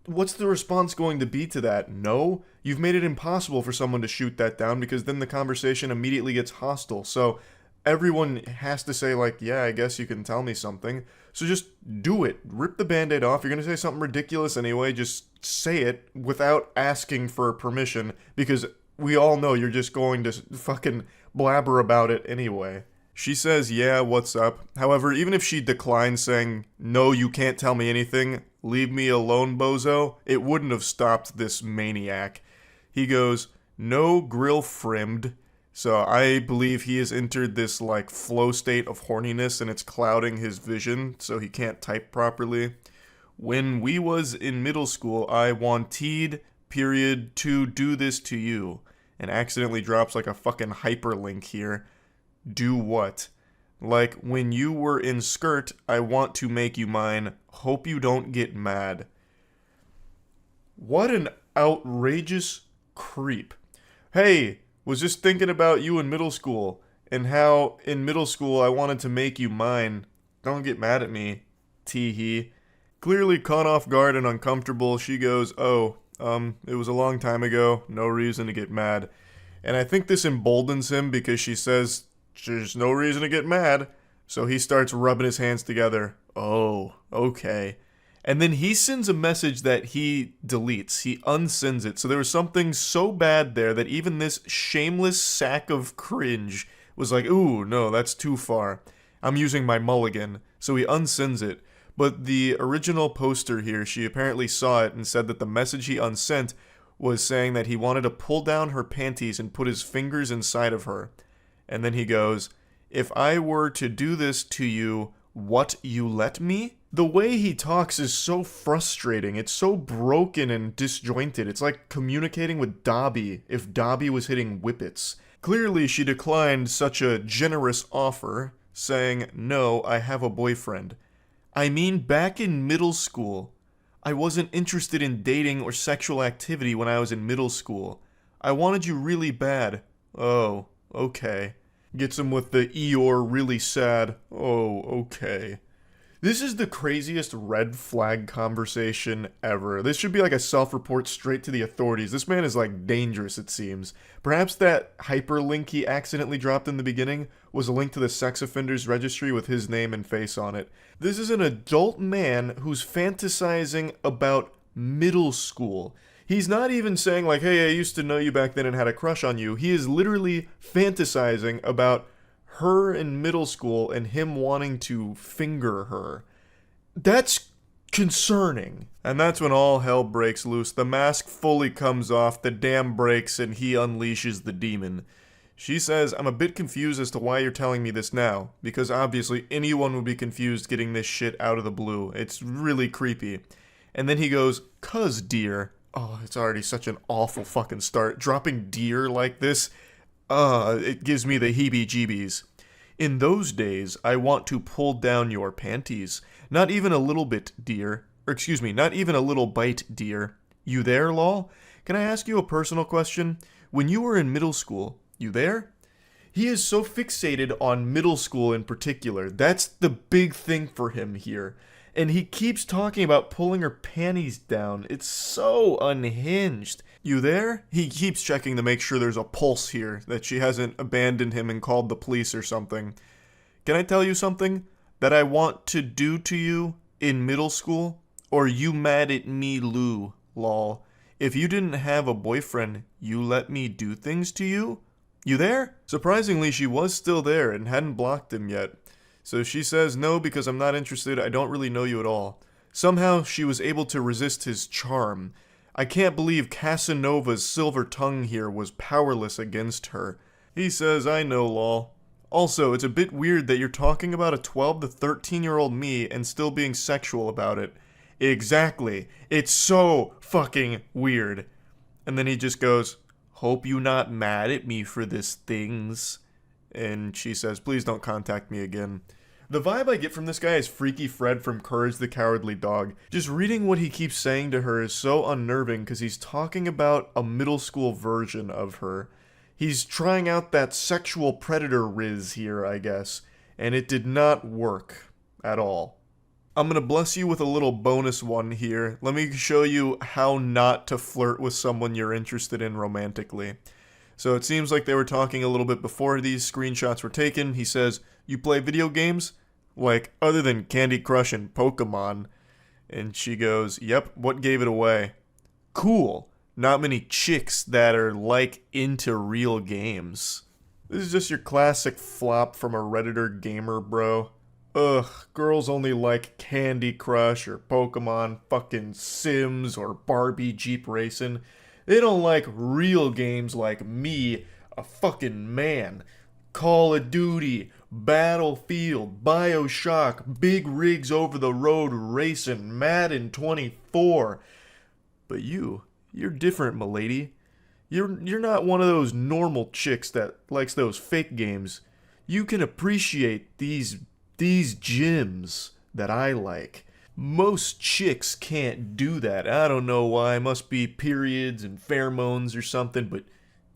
what's the response going to be to that? No? You've made it impossible for someone to shoot that down because then the conversation immediately gets hostile. So everyone has to say like, yeah, I guess you can tell me something. So just do it. Rip the band-aid off. You're going to say something ridiculous anyway. Just say it without asking for permission because we all know you're just going to fucking blabber about it anyway. She says, yeah, what's up? However, even if she declines saying, no, you can't tell me anything, leave me alone, bozo, it wouldn't have stopped this maniac. He goes, no grill frimmed, So I believe he has entered this like flow state of horniness and it's clouding his vision so he can't type properly. When we was in middle school, I wanted period to do this to you, and accidentally drops like a fucking hyperlink here. Do what? Like, when you were in skirt, I want to make you mine. Hope you don't get mad. What an outrageous creep. Hey, was just thinking about you in middle school, and how in middle school I wanted to make you mine. Don't get mad at me, tee-hee. Clearly caught off guard and uncomfortable, she goes, it was a long time ago, no reason to get mad. And I think this emboldens him because she says, there's no reason to get mad. So he starts rubbing his hands together. Oh, okay. And then he sends a message that he deletes. He unsends it. So there was something so bad there that even this shameless sack of cringe was like, ooh, no, that's too far. I'm using my mulligan. So he unsends it. But the original poster here, she apparently saw it and said that the message he unsent was saying that he wanted to pull down her panties and put his fingers inside of her. And then he goes, if I were to do this to you, what, you let me? The way he talks is so frustrating. It's so broken and disjointed. It's like communicating with Dobby if Dobby was hitting whippets. Clearly she declined such a generous offer, saying, no, I have a boyfriend. I mean, back in middle school, I wasn't interested in dating or sexual activity when I was in middle school. I wanted you really bad. Oh, okay. Gets him with the Eeyore really sad. Oh, okay. This is the craziest red flag conversation ever. This should be like a self-report straight to the authorities. This man is like dangerous, it seems. Perhaps that hyperlink he accidentally dropped in the beginning was a link to the sex offenders registry with his name and face on it. This is an adult man who's fantasizing about middle school. He's not even saying like, hey, I used to know you back then and had a crush on you. He is literally fantasizing about her in middle school and him wanting to finger her. That's concerning. And that's when all hell breaks loose. The mask fully comes off, the dam breaks, and he unleashes the demon. She says, I'm a bit confused as to why you're telling me this now, because obviously anyone would be confused getting this shit out of the blue. It's really creepy. And then he goes, 'cause dear. Oh, it's already such an awful fucking start. Dropping dear like this, it gives me the heebie-jeebies. In those days, I want to pull down your panties. Not even a little bit, dear. Or excuse me, not even a little bite, dear. You there, lol? Can I ask you a personal question? When you were in middle school, you there? He is so fixated on middle school in particular. That's the big thing for him here. And he keeps talking about pulling her panties down. It's so unhinged. You there? He keeps checking to make sure there's a pulse here, that she hasn't abandoned him and called the police or something. Can I tell you something that I want to do to you in middle school? Or you mad at me, Lou, lol. If you didn't have a boyfriend, you let me do things to you? You there? Surprisingly, she was still there and hadn't blocked him yet. So she says, no, because I'm not interested, I don't really know you at all. Somehow she was able to resist his charm. I can't believe Casanova's silver tongue here was powerless against her. He says, I know, lol. Also, it's a bit weird that you're talking about a 12 to 13-year-old me and still being sexual about it. Exactly. It's so fucking weird. And then he just goes, hope you not mad at me for this things. And she says, please don't contact me again. The vibe I get from this guy is Freaky Fred from Courage the Cowardly Dog. Just reading what he keeps saying to her is so unnerving because he's talking about a middle school version of her. He's trying out that sexual predator riz here, I guess, and it did not work at all. I'm gonna bless you with a little bonus one here. Let me show you how not to flirt with someone you're interested in romantically. So it seems like they were talking a little bit before these screenshots were taken. He says, you play video games? Like, other than Candy Crush and Pokemon. And she goes, yep, what gave it away? Cool. Not many chicks that are, like, into real games. This is just your classic flop from a Redditor gamer, bro. Ugh, girls only like Candy Crush or Pokemon, fucking Sims or Barbie Jeep Racing. They don't like real games like me, a fucking man. Call of Duty, Battlefield, Bioshock, big rigs over the road racing, Madden 24. But you're different, m'lady. You're not one of those normal chicks that likes those fake games. You can appreciate these gems that I like. Most chicks can't do that. I don't know why. Must be periods and pheromones or something, but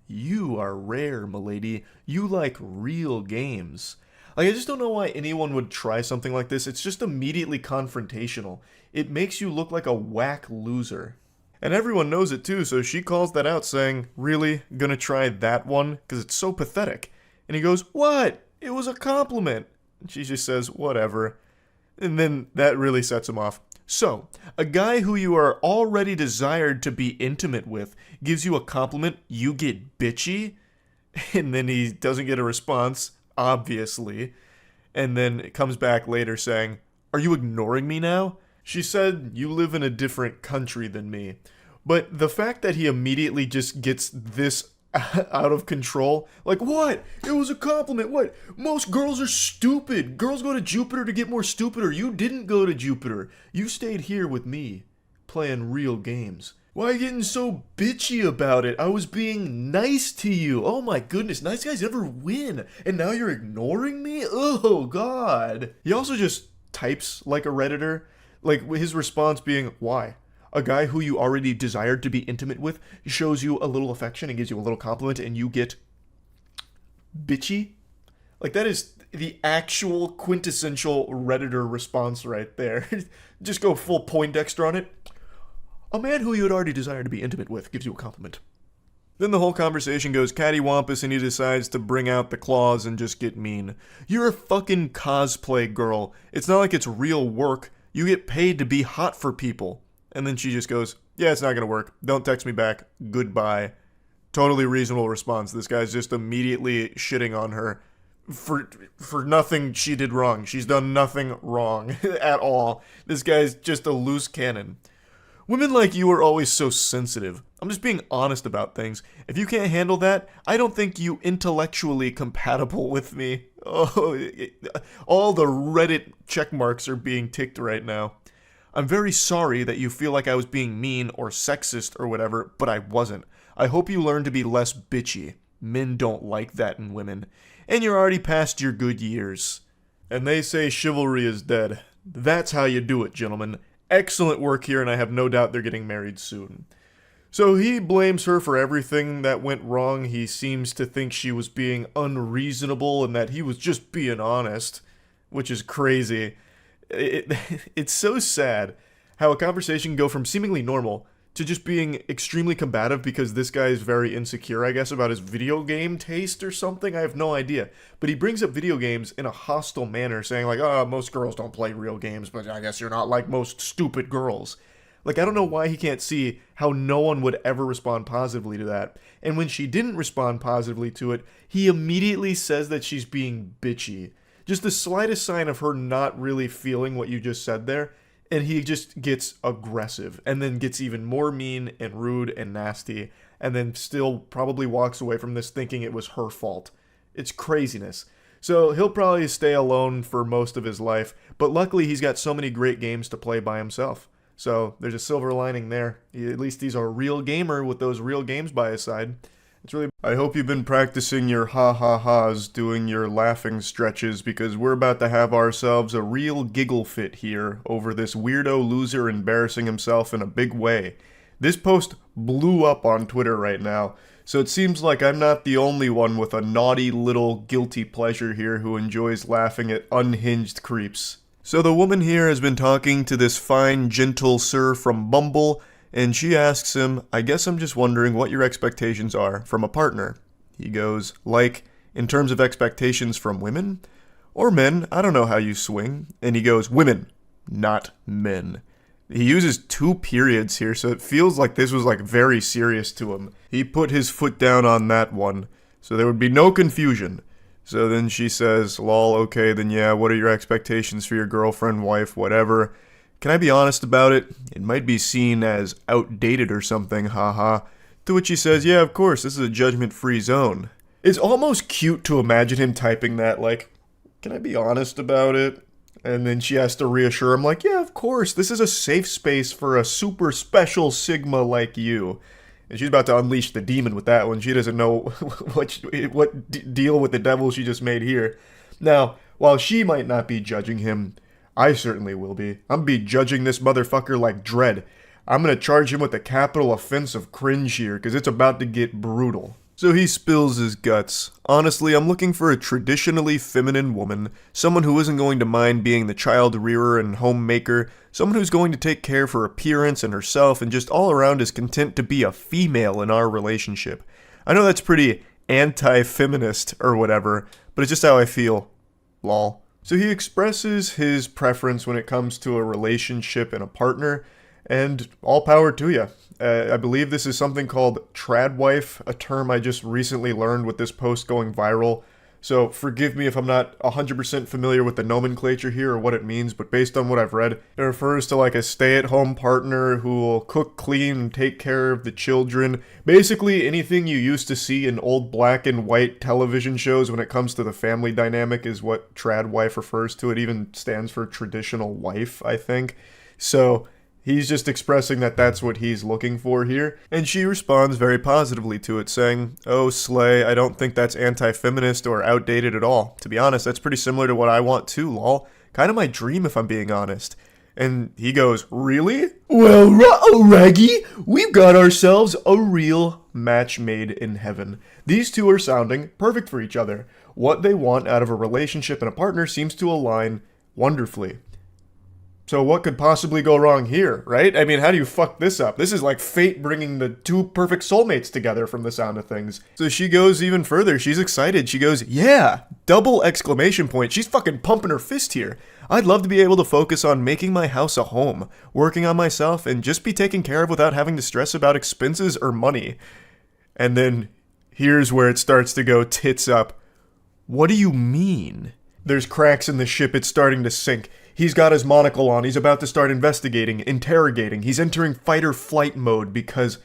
you are rare, m'lady. You like real games. Like, I just don't know why anyone would try something like this. It's just immediately confrontational. It makes you look like a whack loser. And everyone knows it too, so she calls that out saying, really? Gonna try that one? Because it's so pathetic. And he goes, what? It was a compliment. And she just says, whatever. And then that really sets him off. So, a guy who you are already desired to be intimate with gives you a compliment, you get bitchy, and then he doesn't get a response, obviously, and then it comes back later saying, are you ignoring me now? She said, you live in a different country than me. But the fact that he immediately just gets this out of control, like, what? It was a compliment. What? Most girls are stupid. Girls go to Jupiter to get more stupider. You didn't go to Jupiter. You stayed here with me, playing real games. Why are you getting so bitchy about it? I was being nice to you. Oh my goodness, nice guys never win. And now you're ignoring me? Oh god. He also just types like a Redditor, like his response being, why? A guy who you already desired to be intimate with shows you a little affection and gives you a little compliment and you get bitchy? Like, that is the actual quintessential Redditor response right there. Just go full Poindexter on it. A man who you had already desired to be intimate with gives you a compliment. Then the whole conversation goes cattywampus and he decides to bring out the claws and just get mean. You're a fucking cosplay girl. It's not like it's real work. You get paid to be hot for people. And then she just goes, yeah, it's not going to work. Don't text me back. Goodbye. Totally reasonable response. This guy's just immediately shitting on her for nothing she did wrong. She's done nothing wrong at all. This guy's just a loose cannon. Women like you are always so sensitive. I'm just being honest about things. If you can't handle that, I don't think you intellectually compatible with me. Oh, all the Reddit check marks are being ticked right now. I'm very sorry that you feel like I was being mean or sexist or whatever, but I wasn't. I hope you learn to be less bitchy. Men don't like that in women. And you're already past your good years. And they say chivalry is dead. That's how you do it, gentlemen. Excellent work here, and I have no doubt they're getting married soon. So he blames her for everything that went wrong. He seems to think she was being unreasonable and that he was just being honest, which is crazy. It's so sad how a conversation can go from seemingly normal to just being extremely combative because this guy is very insecure, I guess, about his video game taste or something. I have no idea. But he brings up video games in a hostile manner, saying like, oh, most girls don't play real games, but I guess you're not like most stupid girls. Like, I don't know why he can't see how no one would ever respond positively to that. And when she didn't respond positively to it, he immediately says that she's being bitchy. Just the slightest sign of her not really feeling what you just said there, and he just gets aggressive, and then gets even more mean and rude and nasty, and then still probably walks away from this thinking it was her fault. It's craziness. So he'll probably stay alone for most of his life, but luckily he's got so many great games to play by himself. So there's a silver lining there. At least he's a real gamer with those real games by his side. It's really. I hope you've been practicing your ha-ha-has, doing your laughing stretches, because we're about to have ourselves a real giggle fit here over this weirdo loser embarrassing himself in a big way. This post blew up on Twitter right now, so it seems like I'm not the only one with a naughty little guilty pleasure here who enjoys laughing at unhinged creeps. So the woman here has been talking to this fine, gentle sir from Bumble, and she asks him, I guess I'm just wondering what your expectations are from a partner. He goes, like, in terms of expectations from women? Or men, I don't know how you swing. And he goes, women, not men. He uses 2 periods here, so it feels like this was like very serious to him. He put his foot down on that one, so there would be no confusion. So then she says, lol, okay, then yeah, what are your expectations for your girlfriend, wife, whatever? Can I be honest about it? It might be seen as outdated or something, haha. To which he says, yeah, of course, this is a judgment-free zone. It's almost cute to imagine him typing that, like, can I be honest about it? And then she has to reassure him, like, yeah, of course, this is a safe space for a super special Sigma like you. And she's about to unleash the demon with that one. She doesn't know what deal with the devil she just made here. Now, while she might not be judging him, I certainly will be. I'm be judging this motherfucker like Dredd. I'm gonna charge him with the capital offense of cringe here, because it's about to get brutal. So he spills his guts. Honestly, I'm looking for a traditionally feminine woman, someone who isn't going to mind being the child rearer and homemaker, someone who's going to take care of her appearance and herself and just all around is content to be a female in our relationship. I know that's pretty anti-feminist or whatever, but it's just how I feel. Lol. So he expresses his preference when it comes to a relationship and a partner, and all power to you. I believe this is something called tradwife, a term I just recently learned with this post going viral. So forgive me if I'm not 100% familiar with the nomenclature here or what it means, but based on what I've read, it refers to like a stay-at-home partner who will cook, clean, and take care of the children. Basically anything you used to see in old black and white television shows when it comes to the family dynamic is what tradwife refers to. It even stands for traditional wife, I think. So he's just expressing that that's what he's looking for here, and she responds very positively to it, saying, oh, slay, I don't think that's anti-feminist or outdated at all. To be honest, that's pretty similar to what I want too, lol. Kind of my dream if I'm being honest. And he goes, really? Well, ruh-oh, Raggy, we've got ourselves a real match made in heaven. These two are sounding perfect for each other. What they want out of a relationship and a partner seems to align wonderfully. So what could possibly go wrong here, right? I mean, how do you fuck this up? This is like fate bringing the two perfect soulmates together from the sound of things. So she goes even further. She's excited. She goes, yeah, double exclamation point. She's fucking pumping her fist here. I'd love to be able to focus on making my house a home, working on myself, and just be taken care of without having to stress about expenses or money. And then here's where it starts to go tits up. What do you mean? There's cracks in the ship. It's starting to sink. He's got his monocle on. He's about to start investigating, interrogating. He's entering fight-or-flight mode because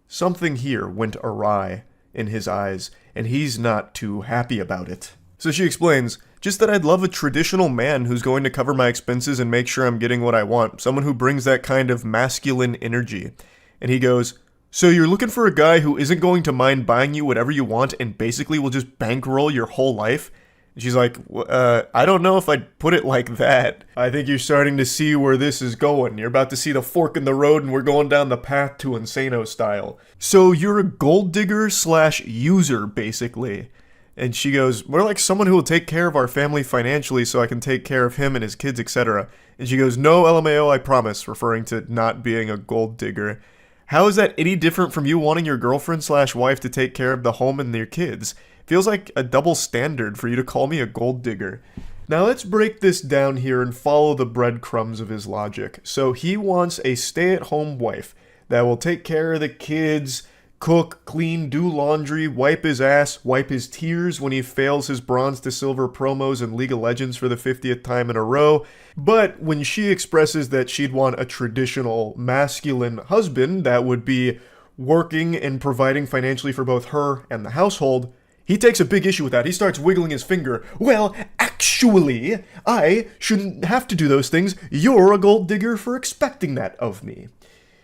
something here went awry in his eyes, and he's not too happy about it. So she explains, just that I'd love a traditional man who's going to cover my expenses and make sure I'm getting what I want. Someone who brings that kind of masculine energy. And he goes, so you're looking for a guy who isn't going to mind buying you whatever you want and basically will just bankroll your whole life? She's like, I don't know if I'd put it like that. I think you're starting to see where this is going. You're about to see the fork in the road and we're going down the path to Insano style. So you're a gold digger / user, basically. And she goes, we're like someone who will take care of our family financially so I can take care of him and his kids, etc. And she goes, no, LMAO, I promise, referring to not being a gold digger. How is that any different from you wanting your girlfriend / wife to take care of the home and their kids? Feels like a double standard for you to call me a gold digger. Now let's break this down here and follow the breadcrumbs of his logic. So he wants a stay-at-home wife that will take care of the kids, cook, clean, do laundry, wipe his ass, wipe his tears when he fails his bronze to silver promos in League of Legends for the 50th time in a row. But when she expresses that she'd want a traditional masculine husband that would be working and providing financially for both her and the household, he takes a big issue with that. He starts wiggling his finger. Well, actually, I shouldn't have to do those things. You're a gold digger for expecting that of me.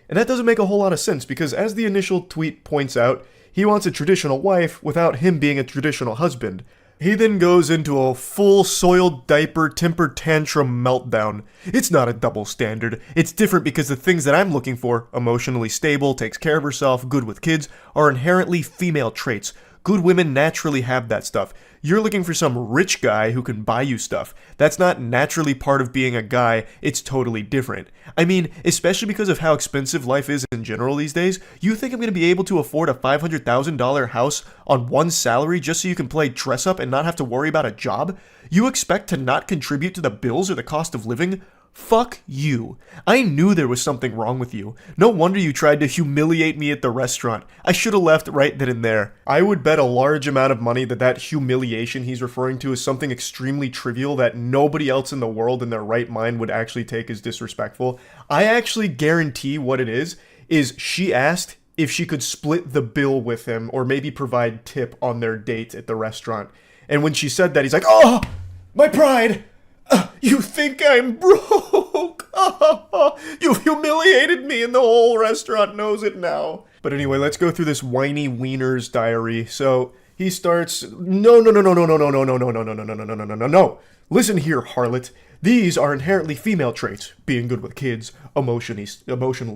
And that doesn't make a whole lot of sense because as the initial tweet points out, he wants a traditional wife without him being a traditional husband. He then goes into a full soiled diaper temper tantrum meltdown. It's not a double standard. It's different because the things that I'm looking for, emotionally stable, takes care of herself, good with kids, are inherently female traits. Good women naturally have that stuff. You're looking for some rich guy who can buy you stuff. That's not naturally part of being a guy, it's totally different. I mean, especially because of how expensive life is in general these days, you think I'm going to be able to afford a $500,000 house on one salary just so you can play dress up and not have to worry about a job? You expect to not contribute to the bills or the cost of living? Fuck you. I knew there was something wrong with you. No wonder you tried to humiliate me at the restaurant. I should have left right then and there. I would bet a large amount of money that that humiliation he's referring to is something extremely trivial that nobody else in the world in their right mind would actually take as disrespectful. I actually guarantee what it is she asked if she could split the bill with him or maybe provide tip on their date at the restaurant. And when she said that, he's like, "Oh, my pride! You think I'm broke? You've humiliated me and the whole restaurant knows it now." But anyway, let's go through this whiny wiener's diary. So he starts, no. Listen here, harlot. These are inherently female traits. Being good with kids, emotionally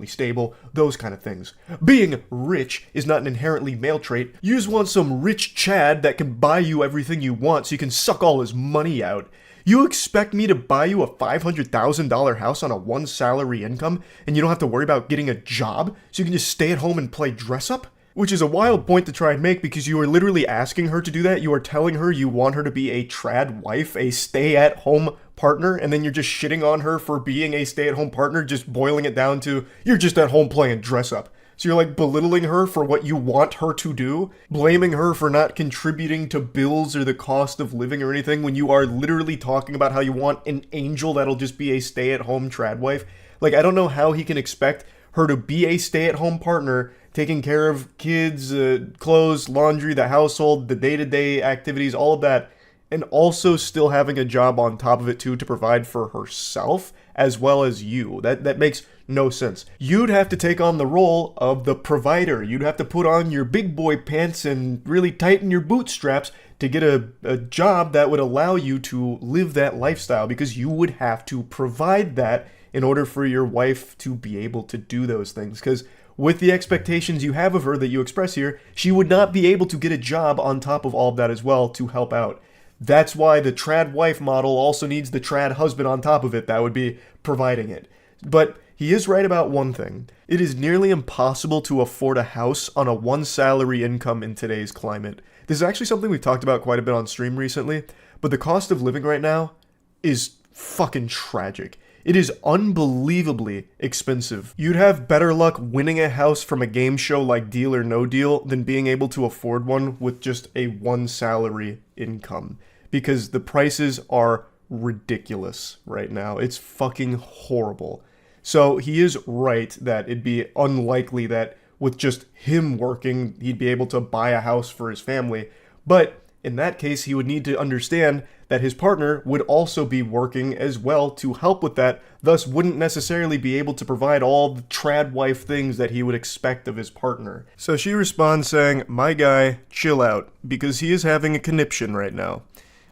stable, those kind of things. Being rich is not an inherently male trait. You just want some rich Chad that can buy you everything you want so you can suck all his money out. You expect me to buy you a $500,000 house on a one salary income and you don't have to worry about getting a job so you can just stay at home and play dress up? Which is a wild point to try and make because you are literally asking her to do that. You are telling her you want her to be a trad wife, a stay-at-home partner, and then you're just shitting on her for being a stay-at-home partner, just boiling it down to, you're just at home playing dress up. So you're like belittling her for what you want her to do, blaming her for not contributing to bills or the cost of living or anything when you are literally talking about how you want an angel that'll just be a stay-at-home trad wife. Like, I don't know how he can expect her to be a stay-at-home partner, taking care of kids, clothes, laundry, the household, the day-to-day activities, all of that, and also still having a job on top of it too to provide for herself as well as you. That makes no sense. You'd have to take on the role of the provider. You'd have to put on your big boy pants and really tighten your bootstraps to get a job that would allow you to live that lifestyle, because you would have to provide that in order for your wife to be able to do those things. Because with the expectations you have of her that you express here, she would not be able to get a job on top of all of that as well to help out. That's why the trad wife model also needs the trad husband on top of it that would be providing it. But he is right about one thing. It is nearly impossible to afford a house on a one salary income in today's climate. This is actually something we've talked about quite a bit on stream recently, but the cost of living right now is fucking tragic. It is unbelievably expensive. You'd have better luck winning a house from a game show like Deal or No Deal than being able to afford one with just a one salary income, because the prices are ridiculous right now. It's fucking horrible. So he is right that it'd be unlikely that with just him working, he'd be able to buy a house for his family. But in that case, he would need to understand that his partner would also be working as well to help with that, thus wouldn't necessarily be able to provide all the trad wife things that he would expect of his partner. So she responds saying, "My guy, chill out, because he is having a conniption right now.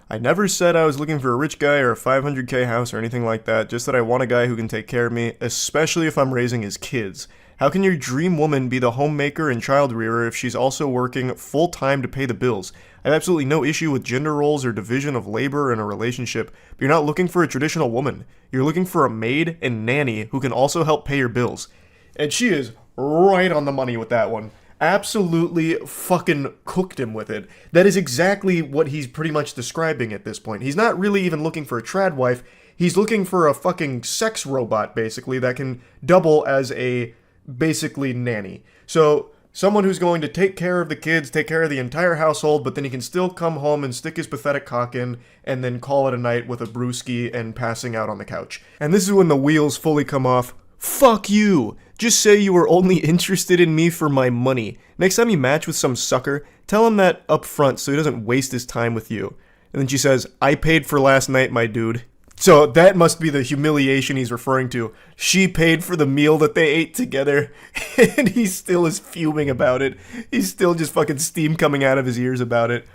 I never said I was looking for a rich guy or a 500k house or anything like that, just that I want a guy who can take care of me, especially if I'm raising his kids. How can your dream woman be the homemaker and child rearer if she's also working full-time to pay the bills? I have absolutely no issue with gender roles or division of labor in a relationship, but you're not looking for a traditional woman. You're looking for a maid and nanny who can also help pay your bills." And she is right on the money with that one. Absolutely fucking cooked him with it. That is exactly what he's pretty much describing at this point. He's not really even looking for a trad wife. He's looking for a fucking sex robot, basically, that can double as a basically nanny. So someone who's going to take care of the kids, take care of the entire household, but then he can still come home and stick his pathetic cock in and then call it a night with a brewski and passing out on the couch. And this is when the wheels fully come off. Fuck you! Just say you were only interested in me for my money. Next time you match with some sucker, tell him that up front so he doesn't waste his time with you. And then she says, "I paid for last night, my dude." So that must be the humiliation he's referring to. She paid for the meal that they ate together, and he still is fuming about it. He's still just fucking steam coming out of his ears about it.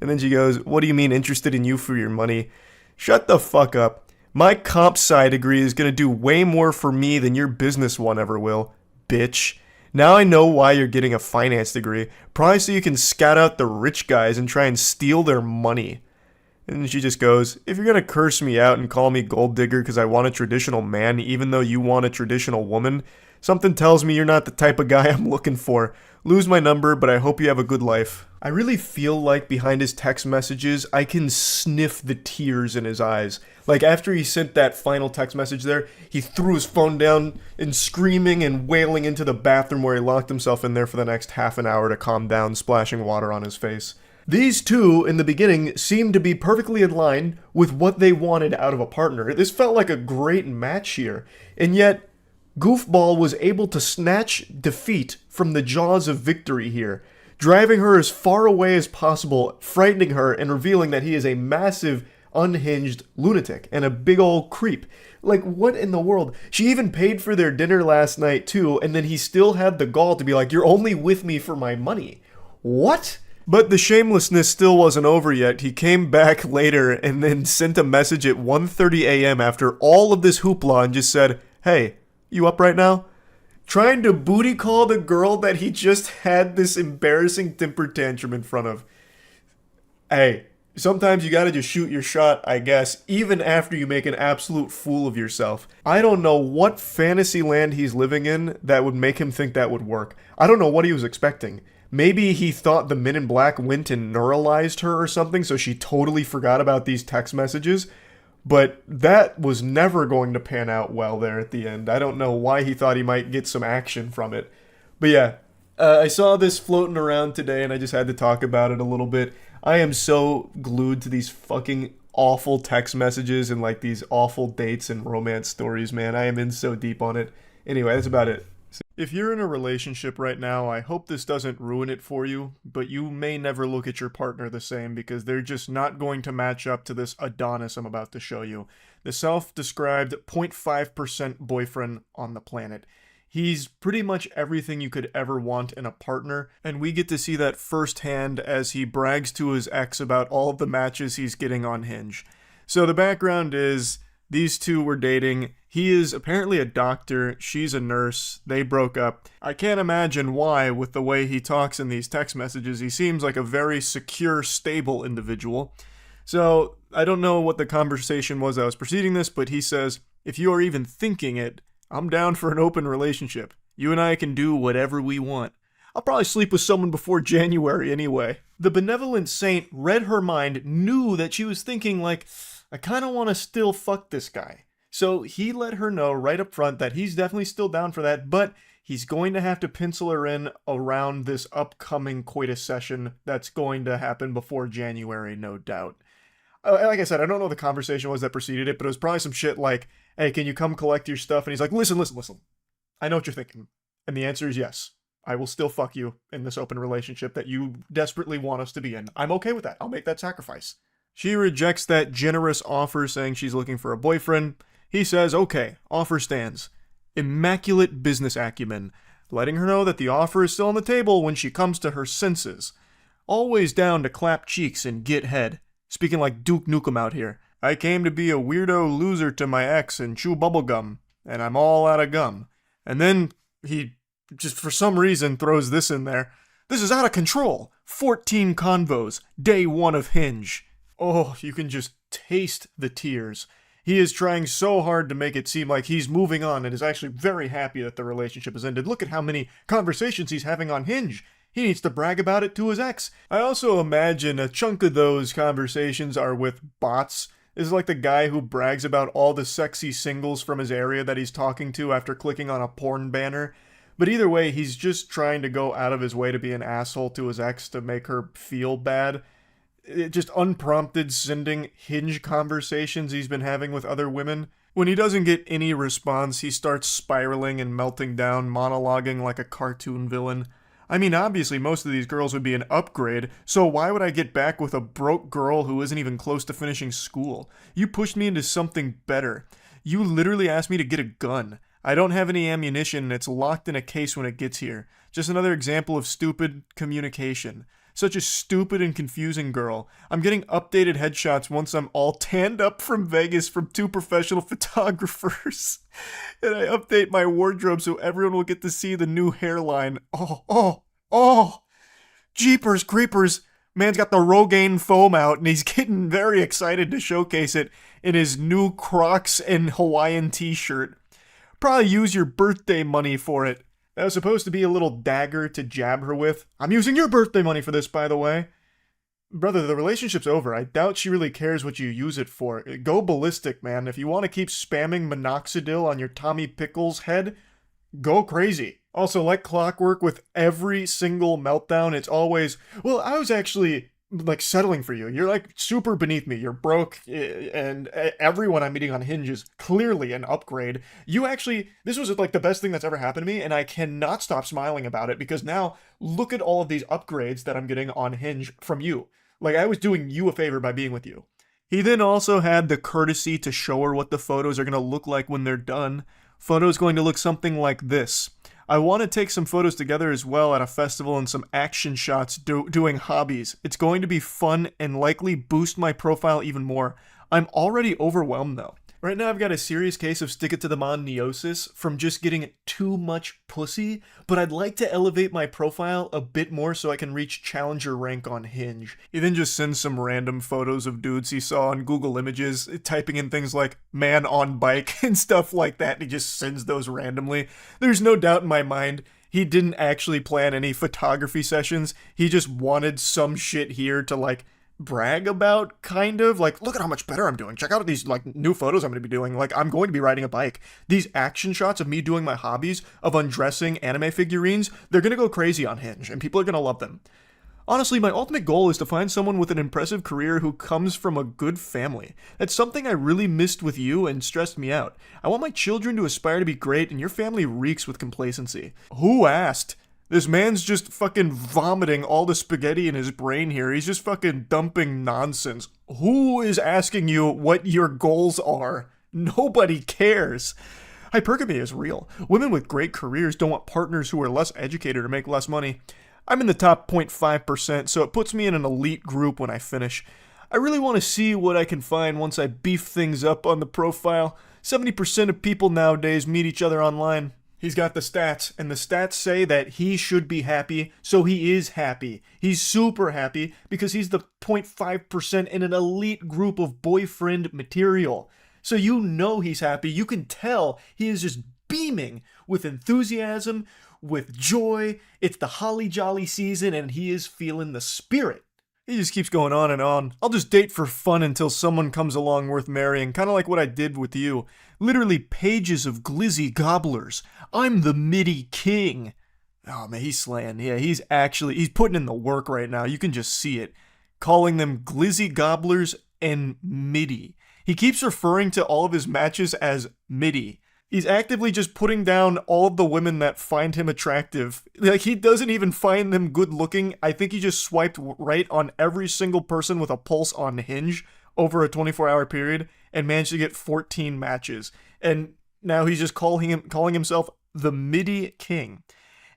And then she goes, "What do you mean interested in you for your money? Shut the fuck up. My comp sci degree is gonna do way more for me than your business one ever will, bitch. Now I know why you're getting a finance degree. Probably so you can scout out the rich guys and try and steal their money." And then she just goes, "If you're gonna curse me out and call me gold digger because I want a traditional man even though you want a traditional woman, something tells me you're not the type of guy I'm looking for. Lose my number, but I hope you have a good life." I really feel like behind his text messages, I can sniff the tears in his eyes. Like after he sent that final text message there, he threw his phone down and screaming and wailing into the bathroom where he locked himself in there for the next half an hour to calm down, splashing water on his face. These two, in the beginning, seemed to be perfectly in line with what they wanted out of a partner. This felt like a great match here. And yet, Goofball was able to snatch defeat from the jaws of victory here, driving her as far away as possible, frightening her, and revealing that he is a massive, unhinged lunatic and a big old creep. Like, what in the world? She even paid for their dinner last night, too, and then he still had the gall to be like, you're only with me for my money. What? But the shamelessness still wasn't over yet. He came back later and then sent a message at 1:30 a.m. after all of this hoopla and just said, hey, you up right now? Trying to booty call the girl that he just had this embarrassing temper tantrum in front of. Hey, sometimes you gotta just shoot your shot, I guess, even after you make an absolute fool of yourself. I don't know what fantasy land he's living in that would make him think that would work. I don't know what he was expecting. Maybe he thought the Men in Black went and neuralized her or something, so she totally forgot about these text messages. But that was never going to pan out well there at the end. I don't know why he thought he might get some action from it. But yeah, I saw this floating around today and I just had to talk about it a little bit. I am so glued to these fucking awful text messages and like these awful dates and romance stories, man. I am in so deep on it. Anyway, that's about it. If you're in a relationship right now, I hope this doesn't ruin it for you, but you may never look at your partner the same because they're just not going to match up to this Adonis I'm about to show you. The self-described 0.5% boyfriend on the planet. He's pretty much everything you could ever want in a partner, and we get to see that firsthand as he brags to his ex about all of the matches he's getting on Hinge. So the background is, these two were dating. He is apparently a doctor, she's a nurse, they broke up. I can't imagine why with the way he talks in these text messages. He seems like a very secure, stable individual. So I don't know what the conversation was that was preceding this, but he says, if you are even thinking it, I'm down for an open relationship. You and I can do whatever we want. I'll probably sleep with someone before January anyway. The benevolent saint read her mind, knew that she was thinking like, I kind of want to still fuck this guy. So he let her know right up front that he's definitely still down for that, but he's going to have to pencil her in around this upcoming coitus session that's going to happen before January, no doubt. Like I said, I don't know what the conversation was that preceded it, but it was probably some shit like, hey, can you come collect your stuff? And he's like, listen. I know what you're thinking. And the answer is yes. I will still fuck you in this open relationship that you desperately want us to be in. I'm okay with that. I'll make that sacrifice. She rejects that generous offer, saying she's looking for a boyfriend. He says, okay, offer stands. Immaculate business acumen, letting her know that the offer is still on the table when she comes to her senses. Always down to clap cheeks and get head. Speaking like Duke Nukem out here. I came to be a weirdo loser to my ex and chew bubblegum, and I'm all out of gum. And then he just for some reason throws this in there. This is out of control. 14 convos, day 1 of Hinge. Oh, you can just taste the tears. He is trying so hard to make it seem like he's moving on and is actually very happy that the relationship has ended. Look at how many conversations he's having on Hinge. He needs to brag about it to his ex. I also imagine a chunk of those conversations are with bots. This is like the guy who brags about all the sexy singles from his area that he's talking to after clicking on a porn banner. But either way, he's just trying to go out of his way to be an asshole to his ex to make her feel bad. It just unprompted sending Hinge conversations he's been having with other women. When he doesn't get any response, he starts spiraling and melting down, monologuing like a cartoon villain. I mean, obviously most of these girls would be an upgrade, so why would I get back with a broke girl who isn't even close to finishing school? You pushed me into something better. You literally asked me to get a gun. I don't have any ammunition and it's locked in a case when it gets here. Just another example of stupid communication. Such a stupid and confusing girl. I'm getting updated headshots once I'm all tanned up from Vegas from 2 professional photographers. And I update my wardrobe so everyone will get to see the new hairline. Oh. Jeepers creepers. Man's got the Rogaine foam out and he's getting very excited to showcase it in his new Crocs and Hawaiian t-shirt. Probably use your birthday money for it. That was supposed to be a little dagger to jab her with. I'm using your birthday money for this, by the way. Brother, the relationship's over. I doubt she really cares what you use it for. Go ballistic, man. If you want to keep spamming minoxidil on your Tommy Pickles head, go crazy. Also, like clockwork with every single meltdown, it's always, well, I was actually like settling for you. You're like super beneath me. You're broke, and everyone I'm meeting on Hinge is clearly an upgrade. You actually, this was like the best thing that's ever happened to me, and I cannot stop smiling about it because now look at all of these upgrades that I'm getting on Hinge from you. Like I was doing you a favor by being with you. He then also had the courtesy to show her what the photos are going to look like when they're done. Photos going to look something like this. I want to take some photos together as well at a festival and some action shots doing hobbies. It's going to be fun and likely boost my profile even more. I'm already overwhelmed though. Right now I've got a serious case of stick it to the moniosis from just getting too much pussy, but I'd like to elevate my profile a bit more so I can reach challenger rank on Hinge. He then just sends some random photos of dudes he saw on Google Images, typing in things like man on bike and stuff like that, and he just sends those randomly. There's no doubt in my mind he didn't actually plan any photography sessions. He just wanted some shit here to like brag about, kind of like, look at how much better I'm doing. Check out these like new photos I'm going to be doing. Like I'm going to be riding a bike. These action shots of me doing my hobbies of undressing anime figurines, they're going to go crazy on Hinge and people are going to love them. Honestly, my ultimate goal is to find someone with an impressive career who comes from a good family. That's something I really missed with you and stressed me out. I want my children to aspire to be great, and your family reeks with complacency. Who asked? This man's just fucking vomiting all the spaghetti in his brain here. He's just fucking dumping nonsense. Who is asking you what your goals are? Nobody cares. Hypergamy is real. Women with great careers don't want partners who are less educated or make less money. I'm in the top 0.5%, so it puts me in an elite group when I finish. I really want to see what I can find once I beef things up on the profile. 70% of people nowadays meet each other online. He's got the stats, and the stats say that he should be happy, so he is happy. He's super happy because he's the 0.5% in an elite group of boyfriend material. So you know he's happy. You can tell he is just beaming with enthusiasm, with joy. It's the holly jolly season, and he is feeling the spirit. He just keeps going on and on. I'll just date for fun until someone comes along worth marrying, kind of like what I did with you. Literally pages of glizzy gobblers. I'm the MIDI king. Oh man, he's slaying. Yeah, he's putting in the work right now. You can just see it. Calling them glizzy gobblers and MIDI. He keeps referring to all of his matches as MIDI. He's actively just putting down all of the women that find him attractive. Like, he doesn't even find them good looking. I think he just swiped right on every single person with a pulse on Hinge over a 24-hour period and managed to get 14 matches. And now he's just calling himself the MIDI king.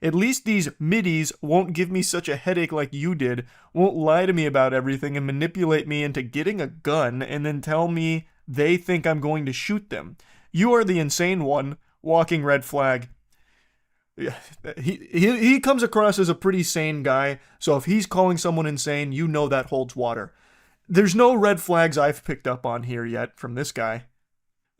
At least these middies won't give me such a headache like you did, won't lie to me about everything and manipulate me into getting a gun and then tell me they think I'm going to shoot them. You are the insane one, walking red flag. He comes across as a pretty sane guy, so if he's calling someone insane, you know that holds water. There's no red flags I've picked up on here yet from this guy.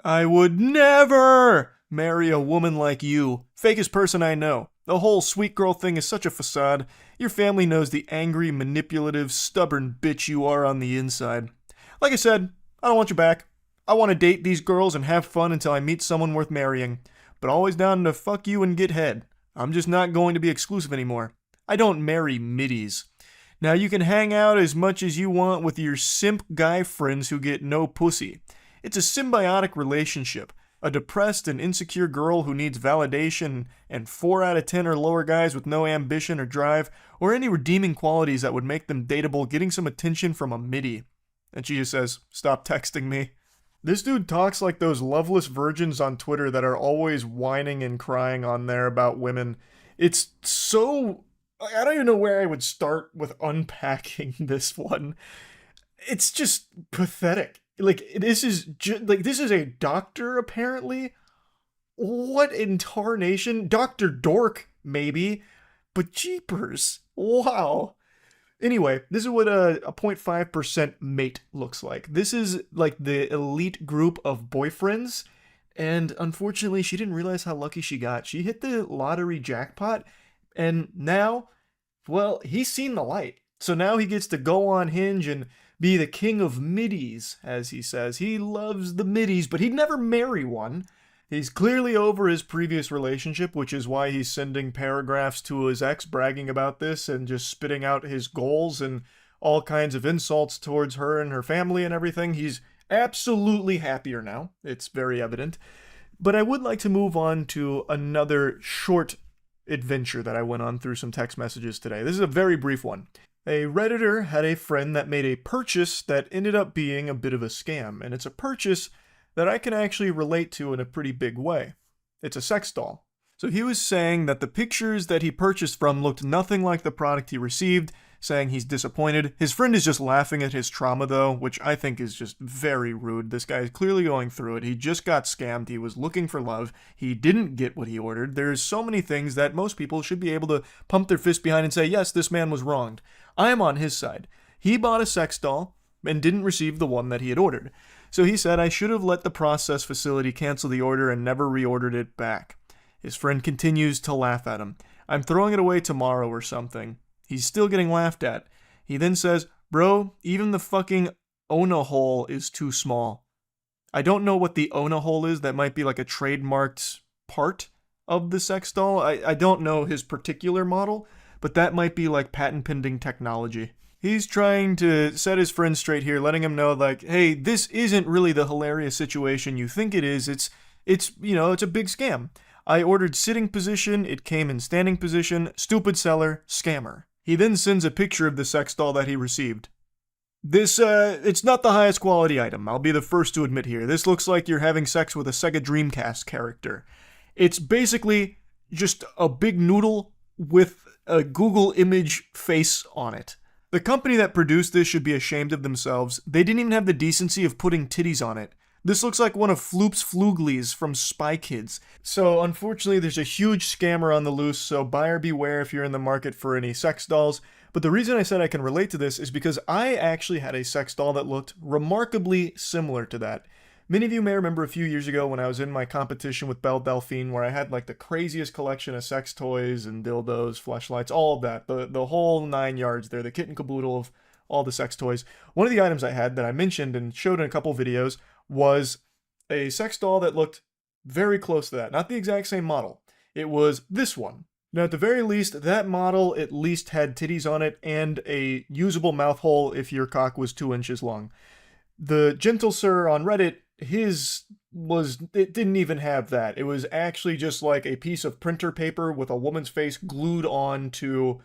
I would never marry a woman like you. Fakest person I know. The whole sweet girl thing is such a facade. Your family knows the angry, manipulative, stubborn bitch you are on the inside. Like I said, I don't want you back. I want to date these girls and have fun until I meet someone worth marrying. But always down to fuck you and get head. I'm just not going to be exclusive anymore. I don't marry middies. Now you can hang out as much as you want with your simp guy friends who get no pussy. It's a symbiotic relationship. A depressed and insecure girl who needs validation and 4 out of 10 or lower guys with no ambition or drive or any redeeming qualities that would make them dateable getting some attention from a middy. And she just says, stop texting me. This dude talks like those loveless virgins on Twitter that are always whining and crying on there about women. It's so... I don't even know where I would start with unpacking this one. It's just pathetic. Like, this is a doctor, apparently? What in tarnation? Dr. Dork, maybe? But jeepers. Wow. Anyway, this is what a 0.5% mate looks like. This is like the elite group of boyfriends, and unfortunately she didn't realize how lucky she got. She hit the lottery jackpot, and now, well, he's seen the light. So now he gets to go on Hinge and be the king of middies, as he says. He loves the middies, but he'd never marry one. He's clearly over his previous relationship, which is why he's sending paragraphs to his ex bragging about this and just spitting out his goals and all kinds of insults towards her and her family and everything. He's absolutely happier now. It's very evident. But I would like to move on to another short adventure that I went on through some text messages today. This is a very brief one. A Redditor had a friend that made a purchase that ended up being a bit of a scam, and it's a purchase that I can actually relate to in a pretty big way. It's a sex doll. So he was saying that the pictures that he purchased from looked nothing like the product he received, saying he's disappointed. His friend is just laughing at his trauma though, which I think is just very rude. This guy is clearly going through it. He just got scammed. He was looking for love. He didn't get what he ordered. There's so many things that most people should be able to pump their fist behind and say, yes, this man was wronged. I am on his side. He bought a sex doll and didn't receive the one that he had ordered. So he said, I should have let the process facility cancel the order and never reordered it back. His friend continues to laugh at him. I'm throwing it away tomorrow or something. He's still getting laughed at. He then says, bro, even the fucking Ona hole is too small. I don't know what the Ona hole is. That might be like a trademarked part of the sex doll. I don't know his particular model, but that might be like patent pending technology. He's trying to set his friend straight here, letting him know like, hey, this isn't really the hilarious situation you think it is. It's a big scam. I ordered sitting position, it came in standing position, stupid seller, scammer. He then sends a picture of the sex doll that he received. This, it's not the highest quality item, I'll be the first to admit here. This looks like you're having sex with a Sega Dreamcast character. It's basically just a big noodle with a Google image face on it. The company that produced this should be ashamed of themselves. They didn't even have the decency of putting titties on it. This looks like one of Floop's Fluglies from Spy Kids. So unfortunately there's a huge scammer on the loose, so buyer beware if you're in the market for any sex dolls. But the reason I said I can relate to this is because I actually had a sex doll that looked remarkably similar to that. Many of you may remember a few years ago when I was in my competition with Belle Delphine where I had like the craziest collection of sex toys and dildos, fleshlights, all of that. The whole 9 yards there, the kit and caboodle of all the sex toys. One of the items I had that I mentioned and showed in a couple videos was a sex doll that looked very close to that. Not the exact same model. It was this one. Now, at the very least, that model at least had titties on it and a usable mouth hole if your cock was 2 inches long. The gentle sir on Reddit, it didn't even have that. It was actually just like a piece of printer paper with a woman's face glued on to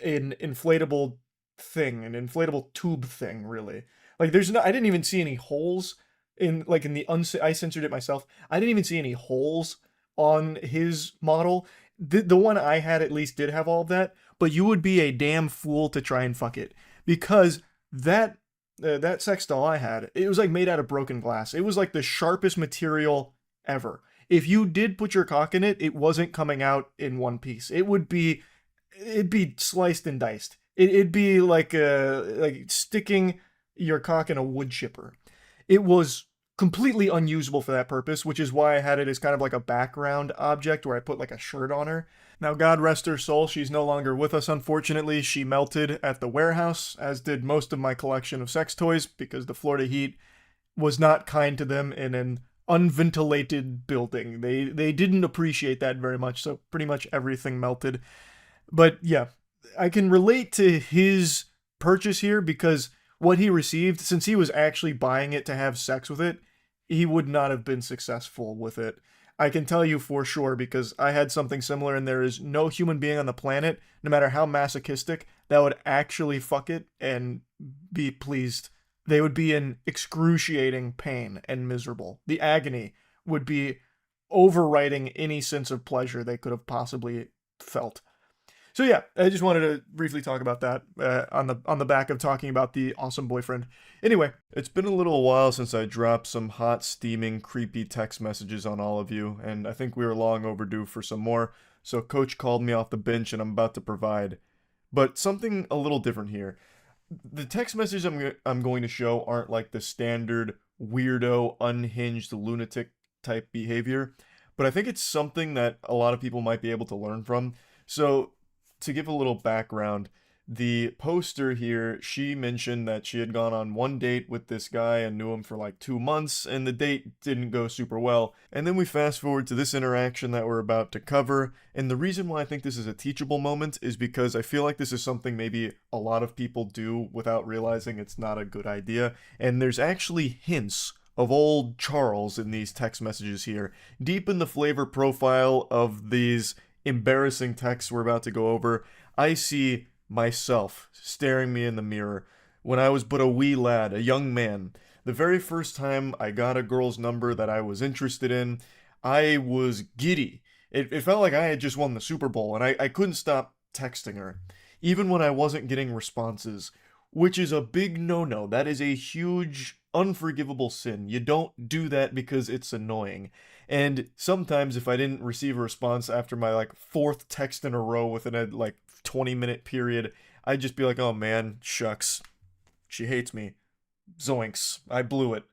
an inflatable thing, an inflatable tube thing, really. Like, I didn't even see any holes I censored it myself. I didn't even see any holes on his model. The one I had at least did have all of that, but you would be a damn fool to try and fuck it. Because that sex doll I had, it was like made out of broken glass. It was like the sharpest material ever. If you did put your cock in it, it wasn't coming out in one piece. It'd be sliced and diced. It'd be like sticking your cock in a wood chipper. It was completely unusable for that purpose, which is why I had it as kind of like a background object where I put like a shirt on her. Now, God rest her soul, she's no longer with us, unfortunately. She melted at the warehouse, as did most of my collection of sex toys, because the Florida heat was not kind to them in an unventilated building. They didn't appreciate that very much, so pretty much everything melted. But yeah, I can relate to his purchase here because what he received, since he was actually buying it to have sex with it, he would not have been successful with it. I can tell you for sure because I had something similar and there is no human being on the planet, no matter how masochistic, that would actually fuck it and be pleased. They would be in excruciating pain and miserable. The agony would be overriding any sense of pleasure they could have possibly felt. So yeah, I just wanted to briefly talk about that on the back of talking about the awesome boyfriend. Anyway, it's been a little while since I dropped some hot, steaming, creepy text messages on all of you, and I think we were long overdue for some more, so Coach called me off the bench and I'm about to provide. But something a little different here. The text messages I'm going to show aren't like the standard weirdo, unhinged, lunatic type behavior, but I think it's something that a lot of people might be able to learn from. So, to give a little background, The poster here, she mentioned that she had gone on one date with this guy and knew him for like 2 months, and the date didn't go super well. And then we fast forward to this interaction that we're about to cover, and the reason why I think this is a teachable moment is because I feel like this is something maybe a lot of people do without realizing it's not a good idea, and there's actually hints of old Charles in these text messages here, deep in the flavor profile of these embarrassing texts we're about to go over. I see myself staring me in the mirror when I was but a wee lad, a young man. The very first time I got a girl's number that I was interested in, I was giddy. It felt like I had just won the Super Bowl, and I couldn't stop texting her, even when I wasn't getting responses, which is a big no-no. That is a huge, unforgivable sin. You don't do that because it's annoying. And sometimes if I didn't receive a response after my like fourth text in a row within a like 20-minute period, I'd just be like, oh man, shucks, she hates me. Zoinks, I blew it.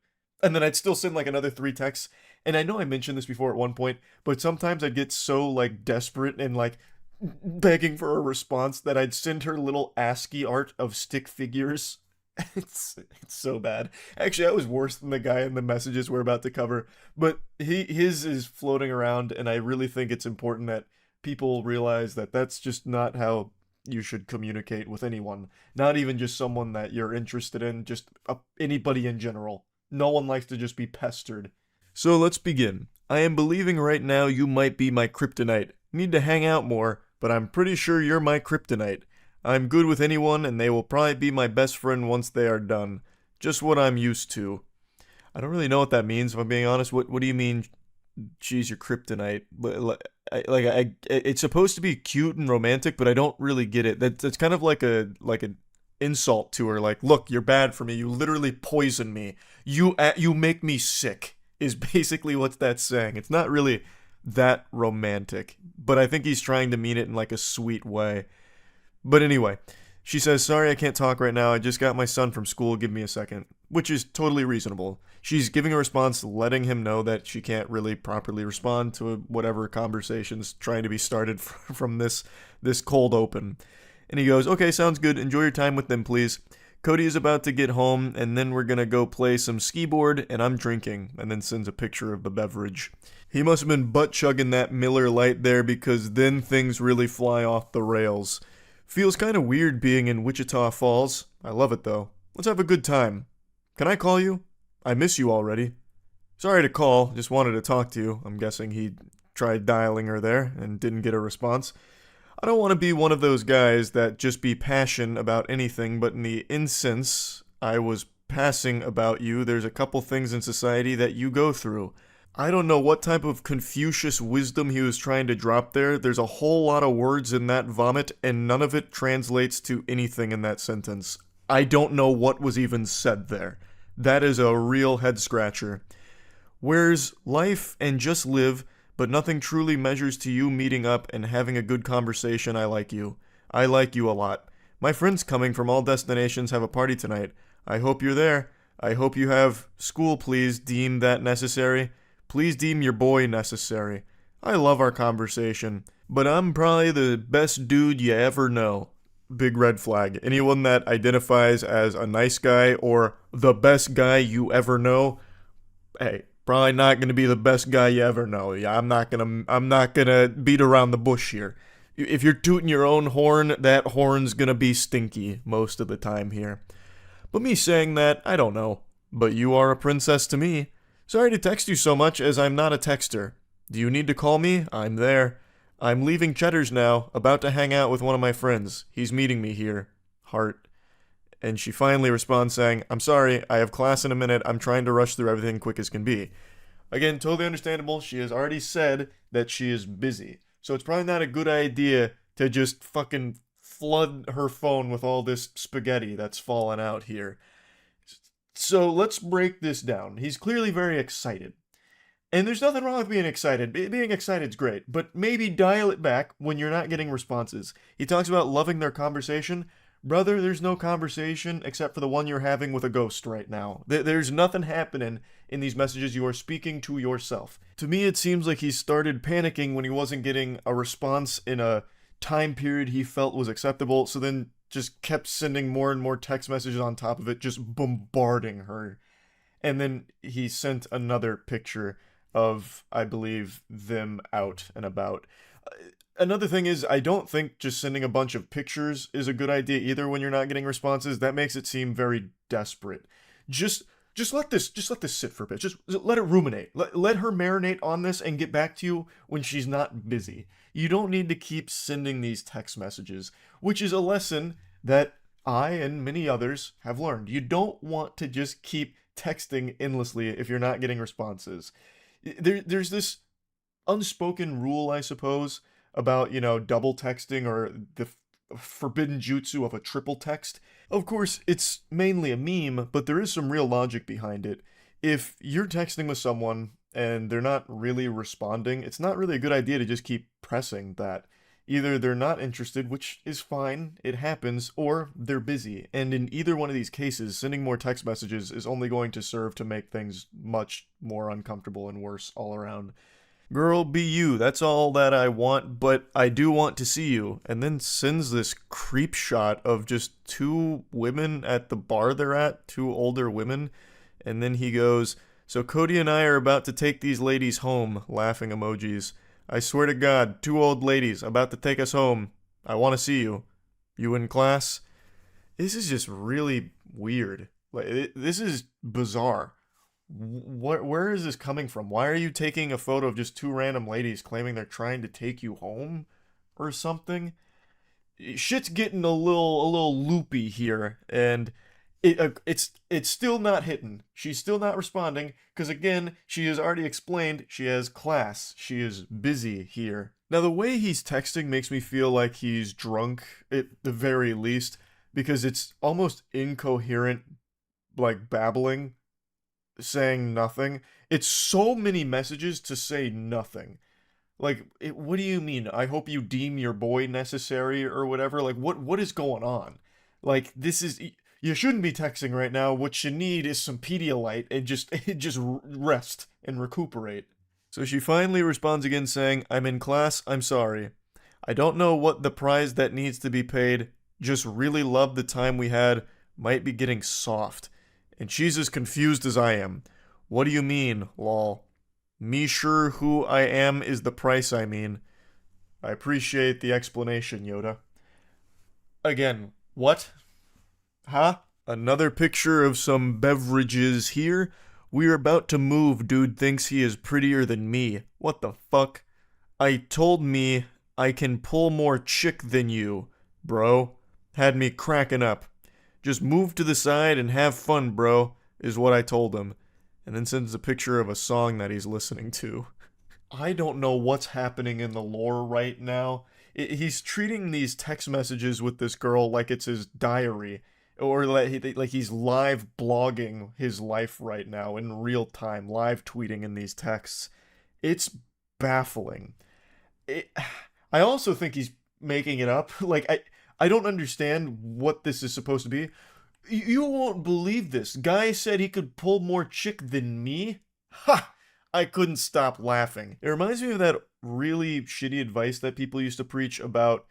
And then I'd still send like another 3 texts. And I know I mentioned this before at one point, but sometimes I'd get so like desperate and like begging for a response that I'd send her little ASCII art of stick figures. It's so bad. Actually, I was worse than the guy in the messages we're about to cover, but his is floating around, and I really think it's important that people realize that that's just not how you should communicate with anyone. Not even just someone that you're interested in, just anybody in general. No one likes to just be pestered. So let's begin. I am believing right now you might be my kryptonite. Need to hang out more, but I'm pretty sure you're my kryptonite. I'm good with anyone, and they will probably be my best friend once they are done. Just what I'm used to. I don't really know what that means, if I'm being honest. What do you mean, she's your kryptonite? It's supposed to be cute and romantic, but I don't really get it. That's kind of like an insult to her. Like, look, you're bad for me. You literally poison me. You make me sick, is basically what that's saying. It's not really that romantic, but I think he's trying to mean it in like a sweet way. But anyway, she says, sorry I can't talk right now, I just got my son from school, give me a second. Which is totally reasonable. She's giving a response letting him know that she can't really properly respond to whatever conversation's trying to be started from this cold open. And he goes, okay, sounds good, enjoy your time with them please. Cody is about to get home, and then we're gonna go play some skee board, and I'm drinking, and then sends a picture of the beverage. He must have been butt-chugging that Miller Lite there, because then things really fly off the rails. Feels kind of weird being in Wichita Falls. I love it though. Let's have a good time. Can I call you? I miss you already. Sorry to call, just wanted to talk to you. I'm guessing he tried dialing her there and didn't get a response. I don't want to be one of those guys that just be passionate about anything, but in the instance I was passing about you, there's a couple things in society that you go through. I don't know what type of Confucius wisdom he was trying to drop there. There's a whole lot of words in that vomit, and none of it translates to anything in that sentence. I don't know what was even said there. That is a real head-scratcher. Where's life and just live, but nothing truly measures to you meeting up and having a good conversation. I like you. I like you a lot. My friends coming from all destinations have a party tonight. I hope you're there. I hope you have school, please deem that necessary. Please deem your boy necessary. I love our conversation, but I'm probably the best dude you ever know. Big red flag. Anyone that identifies as a nice guy or the best guy you ever know, hey, probably not going to be the best guy you ever know. Yeah, I'm not gonna beat around the bush here. If you're tooting your own horn, that horn's gonna be stinky most of the time here. But me saying that, I don't know. But you are a princess to me. Sorry to text you so much, as I'm not a texter. Do you need to call me? I'm there. I'm leaving Cheddar's now, about to hang out with one of my friends. He's meeting me here. Heart. And she finally responds saying, I'm sorry, I have class in a minute, I'm trying to rush through everything quick as can be. Again, totally understandable, she has already said that she is busy. So it's probably not a good idea to just fucking flood her phone with all this spaghetti that's fallen out here. So let's break this down. He's clearly very excited. And there's nothing wrong with being excited. Being excited's great, but maybe dial it back when you're not getting responses. He talks about loving their conversation. Brother, there's no conversation except for the one you're having with a ghost right now. There's nothing happening in these messages. You are speaking to yourself. To me, it seems like he started panicking when he wasn't getting a response in a time period he felt was acceptable, so then just kept sending more and more text messages on top of it, just bombarding her. And then he sent another picture of, I believe, them out and about. Another thing is, I don't think just sending a bunch of pictures is a good idea either when you're not getting responses. That makes it seem very desperate. Just let this sit for a bit. Just let it ruminate. Let her marinate on this and get back to you when she's not busy. You don't need to keep sending these text messages, which is a lesson that I and many others have learned. You don't want to just keep texting endlessly if you're not getting responses. There's this unspoken rule, I suppose, about, double texting or the forbidden jutsu of a triple text. Of course, it's mainly a meme, but there is some real logic behind it. If you're texting with someone and they're not really responding, it's not really a good idea to just keep pressing that. Either they're not interested, which is fine, it happens, or they're busy. And in either one of these cases, sending more text messages is only going to serve to make things much more uncomfortable and worse all around. Girl, be you, that's all that I want, but I do want to see you. And then sends this creep shot of just two women at the bar they're at, two older women. And then he goes, "So Cody and I are about to take these ladies home," laughing emojis. "I swear to God, two old ladies about to take us home. I want to see you. You in class?" This is just really weird. This is bizarre. Where is this coming from? Why are you taking a photo of just two random ladies claiming they're trying to take you home or something? Shit's getting a little loopy here, and it's still not hitting. She's still not responding because, again, she has already explained she has class. She is busy here. Now, the way he's texting makes me feel like he's drunk at the very least, because it's almost incoherent, like babbling, saying nothing. It's so many messages to say nothing. Like, what do you mean? I hope you deem your boy necessary or whatever. Like, what is going on? Like, this is... You shouldn't be texting right now. What you need is some Pedialyte and just rest and recuperate. So she finally responds again saying, "I'm in class, I'm sorry. I don't know what the prize that needs to be paid. Just really love the time we had. Might be getting soft." And she's as confused as I am. "What do you mean, lol?" "Me sure who I am is the price I mean." I appreciate the explanation, Yoda. Again, what? Huh? Another picture of some beverages here. "We're about to move. Dude thinks he is prettier than me. What the fuck? I told me I can pull more chick than you, bro." Had me cracking up. "Just move to the side and have fun, bro," is what I told him. And then sends a picture of a song that he's listening to. I don't know what's happening in the lore right now. He's treating these text messages with this girl like it's his diary. Or like he's live blogging his life right now in real time, live tweeting in these texts. It's baffling. I also think he's making it up. Like, I don't understand what this is supposed to be. "You won't believe this. Guy said he could pull more chick than me." Ha! I couldn't stop laughing. It reminds me of that really shitty advice that people used to preach about,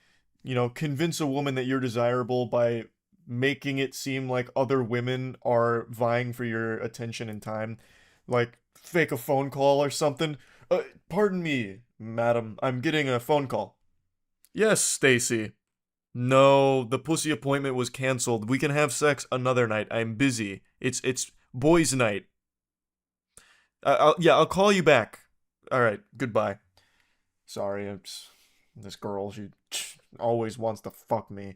convince a woman that you're desirable by making it seem like other women are vying for your attention and time. Like, fake a phone call or something. Pardon me, madam, I'm getting a phone call." "Yes, Stacy." "No, the pussy appointment was canceled. We can have sex another night. I'm busy. It's boys' night." I'll call you back." "Alright, goodbye." Sorry, this girl, she always wants to fuck me.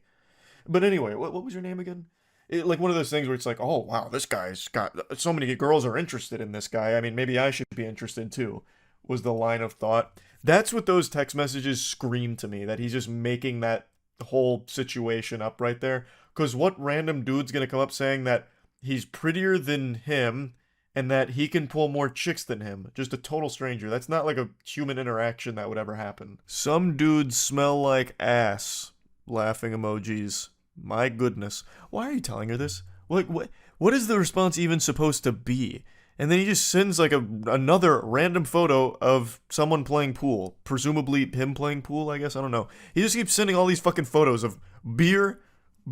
But anyway, what was your name again? Like one of those things where it's like, oh wow, this guy's got so many girls are interested in this guy. I mean, maybe I should be interested too, was the line of thought. That's what those text messages scream to me, that he's just making that whole situation up right there. Because what random dude's gonna come up saying that he's prettier than him and that he can pull more chicks than him? Just a total stranger. That's not like a human interaction that would ever happen. "Some dudes smell like ass." Laughing emojis. My goodness. Why are you telling her this? Like, what is the response even supposed to be? And then he just sends like another random photo of someone playing pool. Presumably him playing pool, I guess. I don't know. He just keeps sending all these fucking photos of beer,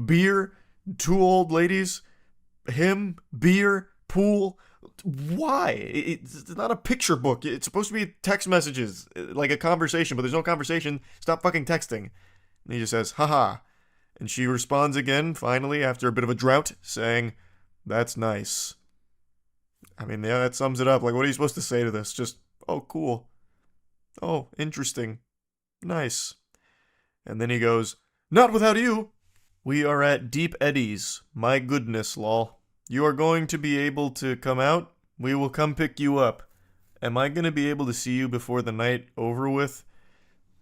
beer, two old ladies, him, beer, pool. Why? It's not a picture book. It's supposed to be text messages, like a conversation, but there's no conversation. Stop fucking texting. And he just says, haha. And she responds again, finally, after a bit of a drought, saying, that's nice. I mean, yeah, that sums it up. Like, what are you supposed to say to this? Just, oh, cool. Oh, interesting. Nice. And then he goes, not without you. We are at Deep Eddies. My goodness, lol. You are going to be able to come out? We will come pick you up. Am I going to be able to see you before the night over with?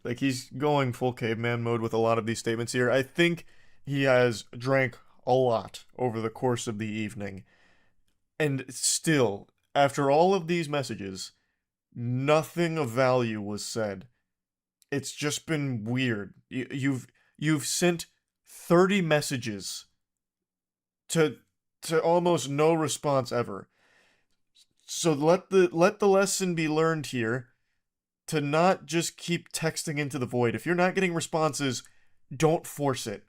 Like, he's going full caveman mode with a lot of these statements here. I think he has drank a lot over the course of the evening. And still, after all of these messages, nothing of value was said. It's just been weird. You've sent 30 messages to almost no response ever. So let the lesson be learned here to not just keep texting into the void. If you're not getting responses, don't force it.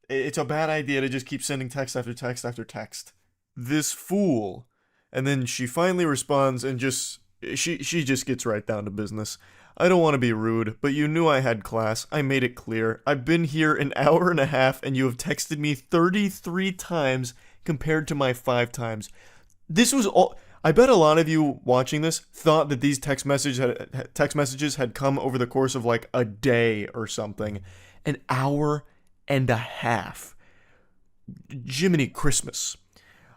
It's a bad idea to just keep sending text after text after text. This fool. And then she finally responds and she just gets right down to business. I don't want to be rude, but you knew I had class. I made it clear. I've been here an hour and a half and you have texted me 33 times compared to my 5 times. This was all... I bet a lot of you watching this thought that these text messages had come over the course of like a day or something. An hour and a half. Jiminy Christmas.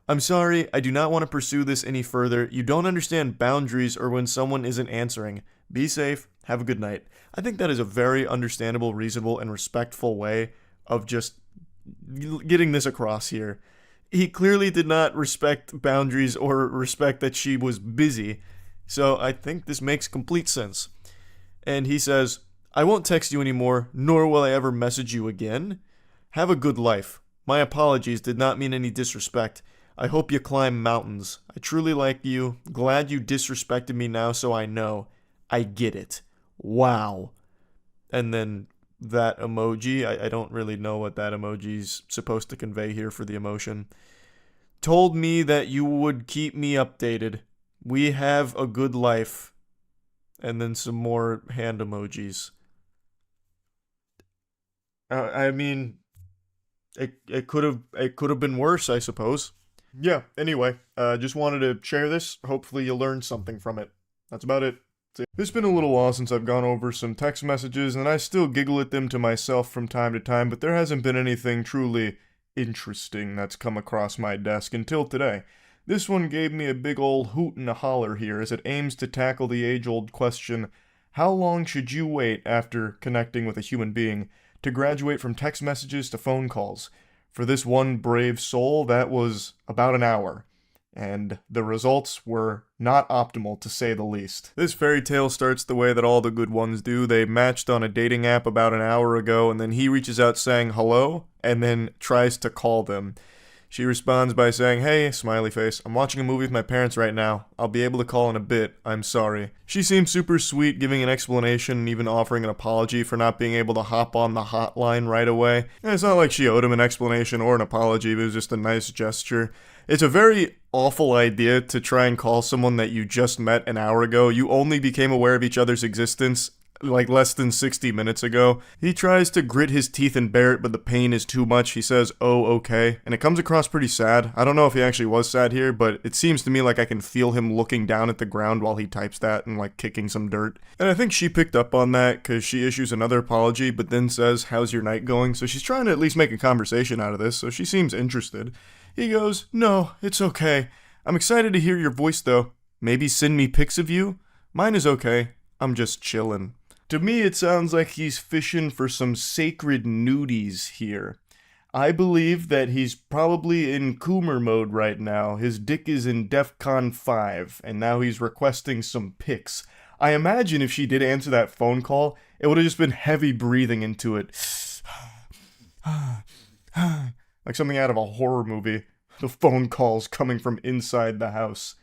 I'm sorry, I do not want to pursue this any further. You don't understand boundaries or when someone isn't answering. Be safe. Have a good night. I think that is a very understandable, reasonable, and respectful way of just getting this across here. He clearly did not respect boundaries or respect that she was busy, so I think this makes complete sense. And he says, I won't text you anymore, nor will I ever message you again. Have a good life. My apologies did not mean any disrespect. I hope you climb mountains. I truly like you. Glad you disrespected me now so I know. I get it. Wow. And then that emoji, I don't really know what that emoji's supposed to convey here for the emotion. Told me that you would keep me updated. We have a good life. And then some more hand emojis. I mean, it could have been worse, I suppose. Yeah, anyway, just wanted to share this. Hopefully you learned something from it. That's about it. It's been a little while since I've gone over some text messages, and I still giggle at them to myself from time to time, but there hasn't been anything truly interesting that's come across my desk until today. This one gave me a big ol' hoot and a holler here as it aims to tackle the age-old question, how long should you wait after connecting with a human being to graduate from text messages to phone calls? For this one brave soul, that was about an hour. And the results were not optimal, to say the least. This fairy tale starts the way that all the good ones do. They matched on a dating app about an hour ago, and then he reaches out saying hello, and then tries to call them. She responds by saying, hey, smiley face, I'm watching a movie with my parents right now. I'll be able to call in a bit. I'm sorry. She seems super sweet, giving an explanation and even offering an apology for not being able to hop on the hotline right away. And it's not like she owed him an explanation or an apology, it was just a nice gesture. It's a very awful idea to try and call someone that you just met an hour ago. You only became aware of each other's existence like less than 60 minutes ago. He tries to grit his teeth and bear it, but the pain is too much. He says, oh, okay. And it comes across pretty sad. I don't know if he actually was sad here, but it seems to me like I can feel him looking down at the ground while he types that and like kicking some dirt. And I think she picked up on that because she issues another apology, but then says, how's your night going? So she's trying to at least make a conversation out of this, so she seems interested. He goes, no, it's okay. I'm excited to hear your voice though. Maybe send me pics of you? Mine is okay. I'm just chillin'. To me, it sounds like he's fishing for some sacred nudies here. I believe that he's probably in Coomer mode right now. His dick is in DEFCON 5, and now he's requesting some pics. I imagine if she did answer that phone call, it would have just been heavy breathing into it. Like something out of a horror movie. The phone calls coming from inside the house.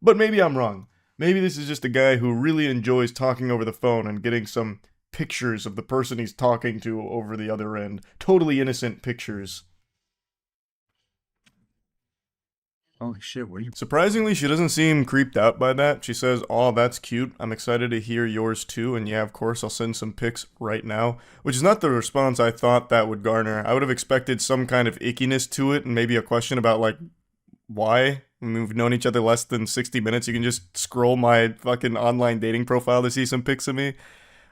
But maybe I'm wrong. Maybe this is just a guy who really enjoys talking over the phone and getting some pictures of the person he's talking to over the other end. Totally innocent pictures. Holy shit, what are you... Surprisingly, she doesn't seem creeped out by that. She says, "Oh, that's cute. I'm excited to hear yours too. And yeah, of course, I'll send some pics right now." Which is not the response I thought that would garner. I would have expected some kind of ickiness to it and maybe a question about, like, why? I mean, we've known each other less than 60 minutes. You can just scroll my fucking online dating profile to see some pics of me.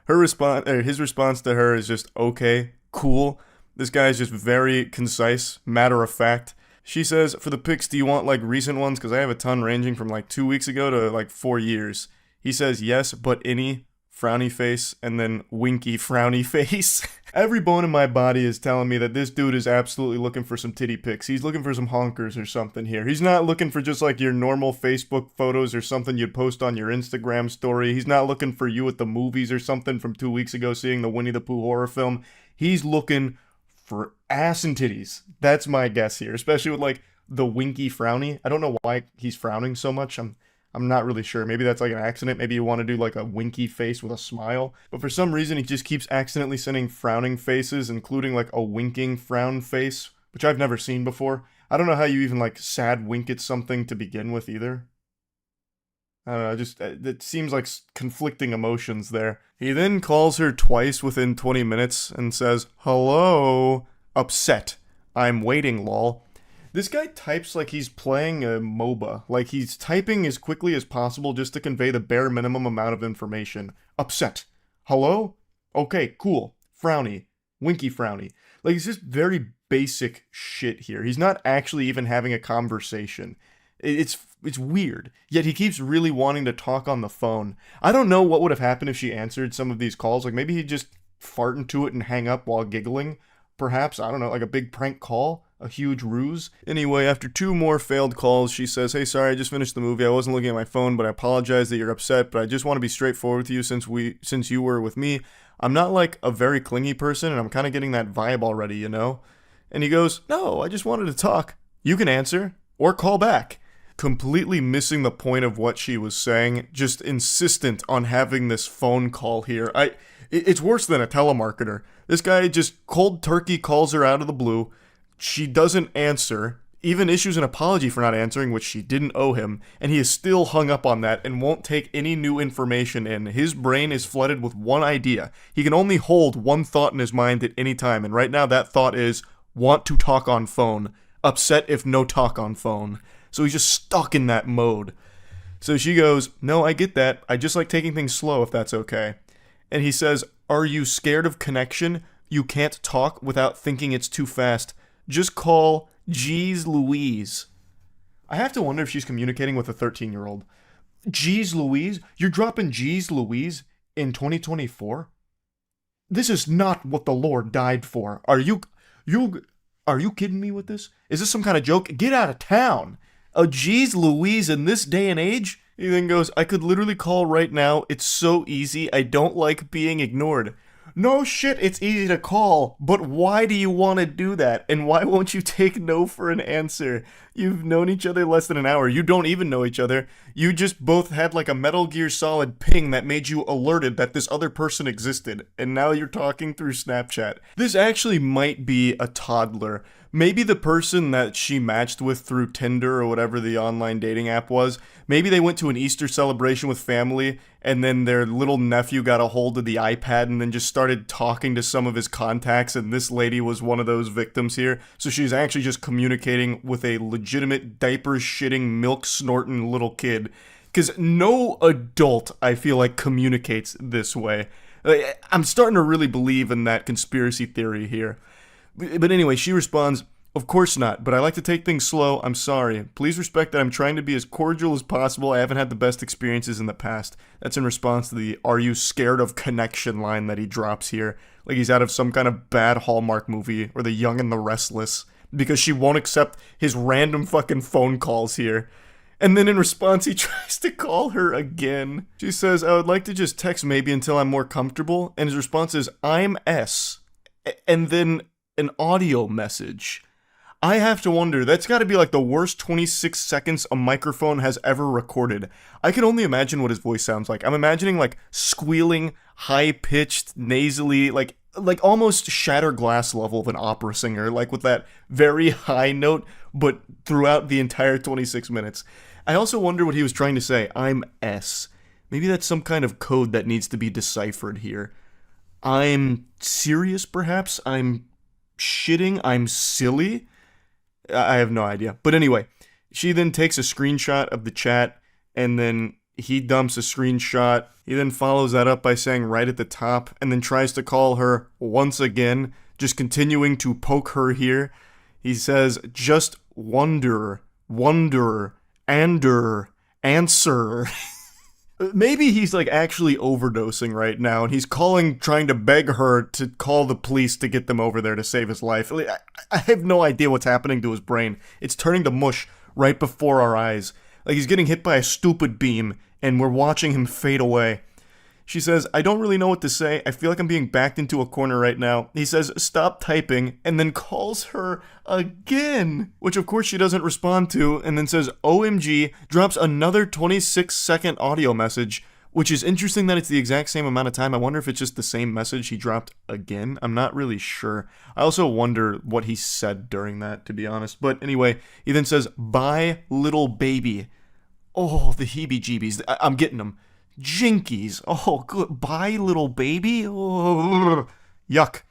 His response to her is just, okay, cool. This guy is just very concise, matter of fact. She says, "For the pics, do you want like recent ones? Because I have a ton ranging from like 2 weeks ago to like 4 years. He says, "Yes, but any," frowny face, and then winky frowny face. Every bone in my body is telling me that this dude is absolutely looking for some titty pics. He's looking for some honkers or something here. He's not looking for just like your normal Facebook photos or something you'd post on your Instagram story. He's not looking for you at the movies or something from 2 weeks ago seeing the Winnie the Pooh horror film. He's looking for ass and titties. That's my guess here, especially with like the winky frowny. I don't know why he's frowning so much. I'm not really sure. Maybe that's like an accident. Maybe you want to do like a winky face with a smile. But for some reason, he just keeps accidentally sending frowning faces, including like a winking frown face, which I've never seen before. I don't know how you even like sad wink at something to begin with either. I don't know, just, it seems like conflicting emotions there. He then calls her twice within 20 minutes and says, "Hello, upset. I'm waiting, lol." This guy types like he's playing a MOBA. Like he's typing as quickly as possible just to convey the bare minimum amount of information. Upset. Hello? Okay, cool. Frowny. Winky frowny. Like it's just very basic shit here. He's not actually even having a conversation. It's weird. Yet he keeps really wanting to talk on the phone. I don't know what would have happened if she answered some of these calls. Like maybe he'd just fart into it and hang up while giggling. Perhaps, I don't know, like a big prank call? A huge ruse? Anyway, after 2 more failed calls, she says, "Hey, sorry, I just finished the movie. I wasn't looking at my phone, but I apologize that you're upset, but I just want to be straightforward with you since you were with me. I'm not like a very clingy person, and I'm kind of getting that vibe already, you know?" And he goes, "No, I just wanted to talk. You can answer, or call back." Completely missing the point of what she was saying, just insistent on having this phone call here. It's worse than a telemarketer. This guy just cold turkey calls her out of the blue. She doesn't answer, even issues an apology for not answering, which she didn't owe him, and he is still hung up on that and won't take any new information in. His brain is flooded with one idea. He can only hold one thought in his mind at any time, and right now that thought is, want to talk on phone. Upset if no talk on phone. So he's just stuck in that mode. So she goes, "No, I get that. I just like taking things slow if that's okay." And he says, "Are you scared of connection? You can't talk without thinking it's too fast. Just call Jeez Louise." I have to wonder if she's communicating with a 13-year-old. Jeez Louise? You're dropping Jeez Louise in 2024? This is not what the Lord died for. Are you kidding me with this? Is this some kind of joke? Get out of town. A Jeez Louise in this day and age? He then goes, "I could literally call right now. It's so easy. I don't like being ignored." No shit, it's easy to call, but why do you want to do that? And why won't you take no for an answer? You've known each other less than an hour. You don't even know each other. You just both had like a Metal Gear Solid ping that made you alerted that this other person existed, and now you're talking through Snapchat. This actually might be a toddler. Maybe the person that she matched with through Tinder or whatever the online dating app was, maybe they went to an Easter celebration with family, and then their little nephew got a hold of the iPad and then just started talking to some of his contacts, and this lady was one of those victims here. So she's actually just communicating with a legitimate diaper-shitting, milk-snorting little kid. Because no adult, I feel like, communicates this way. I'm starting to really believe in that conspiracy theory here. But anyway, she responds, "Of course not, but I like to take things slow. I'm sorry. Please respect that I'm trying to be as cordial as possible. I haven't had the best experiences in the past." That's in response to the "Are you scared of connection" line that he drops here. Like he's out of some kind of bad Hallmark movie, or The Young and the Restless. Because she won't accept his random fucking phone calls here. And then in response, he tries to call her again. She says, "I would like to just text maybe until I'm more comfortable." And his response is, "I'm S." And then an audio message. I have to wonder, that's got to be like the worst 26 seconds a microphone has ever recorded. I can only imagine what his voice sounds like. I'm imagining like squealing, high-pitched, nasally, like like almost shatter glass level of an opera singer, like with that very high note, but throughout the entire 26 minutes. I also wonder what he was trying to say. I'm S. Maybe that's some kind of code that needs to be deciphered here. I'm serious, perhaps? I'm shitting? I'm silly? I have no idea. But anyway, she then takes a screenshot of the chat, and then he dumps a screenshot. He then follows that up by saying right at the top, and then tries to call her once again, just continuing to poke her here. He says, just wonder, answer. Maybe he's like actually overdosing right now, and he's trying to beg her to call the police to get them over there to save his life. I have no idea what's happening to his brain. It's turning to mush right before our eyes. Like he's getting hit by a stupid beam, and we're watching him fade away. She says, I don't really know what to say. I feel like I'm being backed into a corner right now. He says, stop typing, and then calls her again, which of course she doesn't respond to, and then says, OMG, drops another 26-second audio message, which is interesting that it's the exact same amount of time. I wonder if it's just the same message he dropped again. I'm not really sure. I also wonder what he said during that, to be honest. But anyway, he then says, bye, little baby. Oh, the heebie-jeebies. I'm getting them. Jinkies. Oh, good. Bye, little baby. Oh, yuck.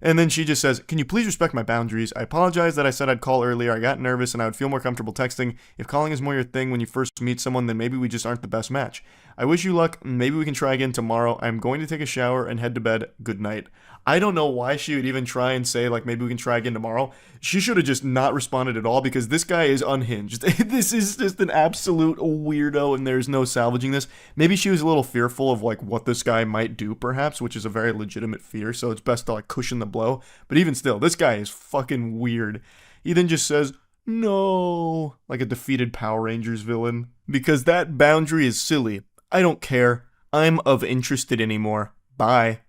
And then she just says, can you please respect my boundaries? I apologize that I said I'd call earlier. I got nervous and I would feel more comfortable texting. If calling is more your thing when you first meet someone, then maybe we just aren't the best match. I wish you luck. Maybe we can try again tomorrow. I'm going to take a shower and head to bed. Good night. I don't know why she would even try and say, like, maybe we can try again tomorrow. She should have just not responded at all, because this guy is unhinged. This is just an absolute weirdo, and there's no salvaging this. Maybe she was a little fearful of, like, what this guy might do, perhaps, which is a very legitimate fear, so it's best to, like, cushion the blow. But even still, this guy is fucking weird. He then just says, no, like a defeated Power Rangers villain. Because that boundary is silly. I don't care. I'm of interested anymore. Bye.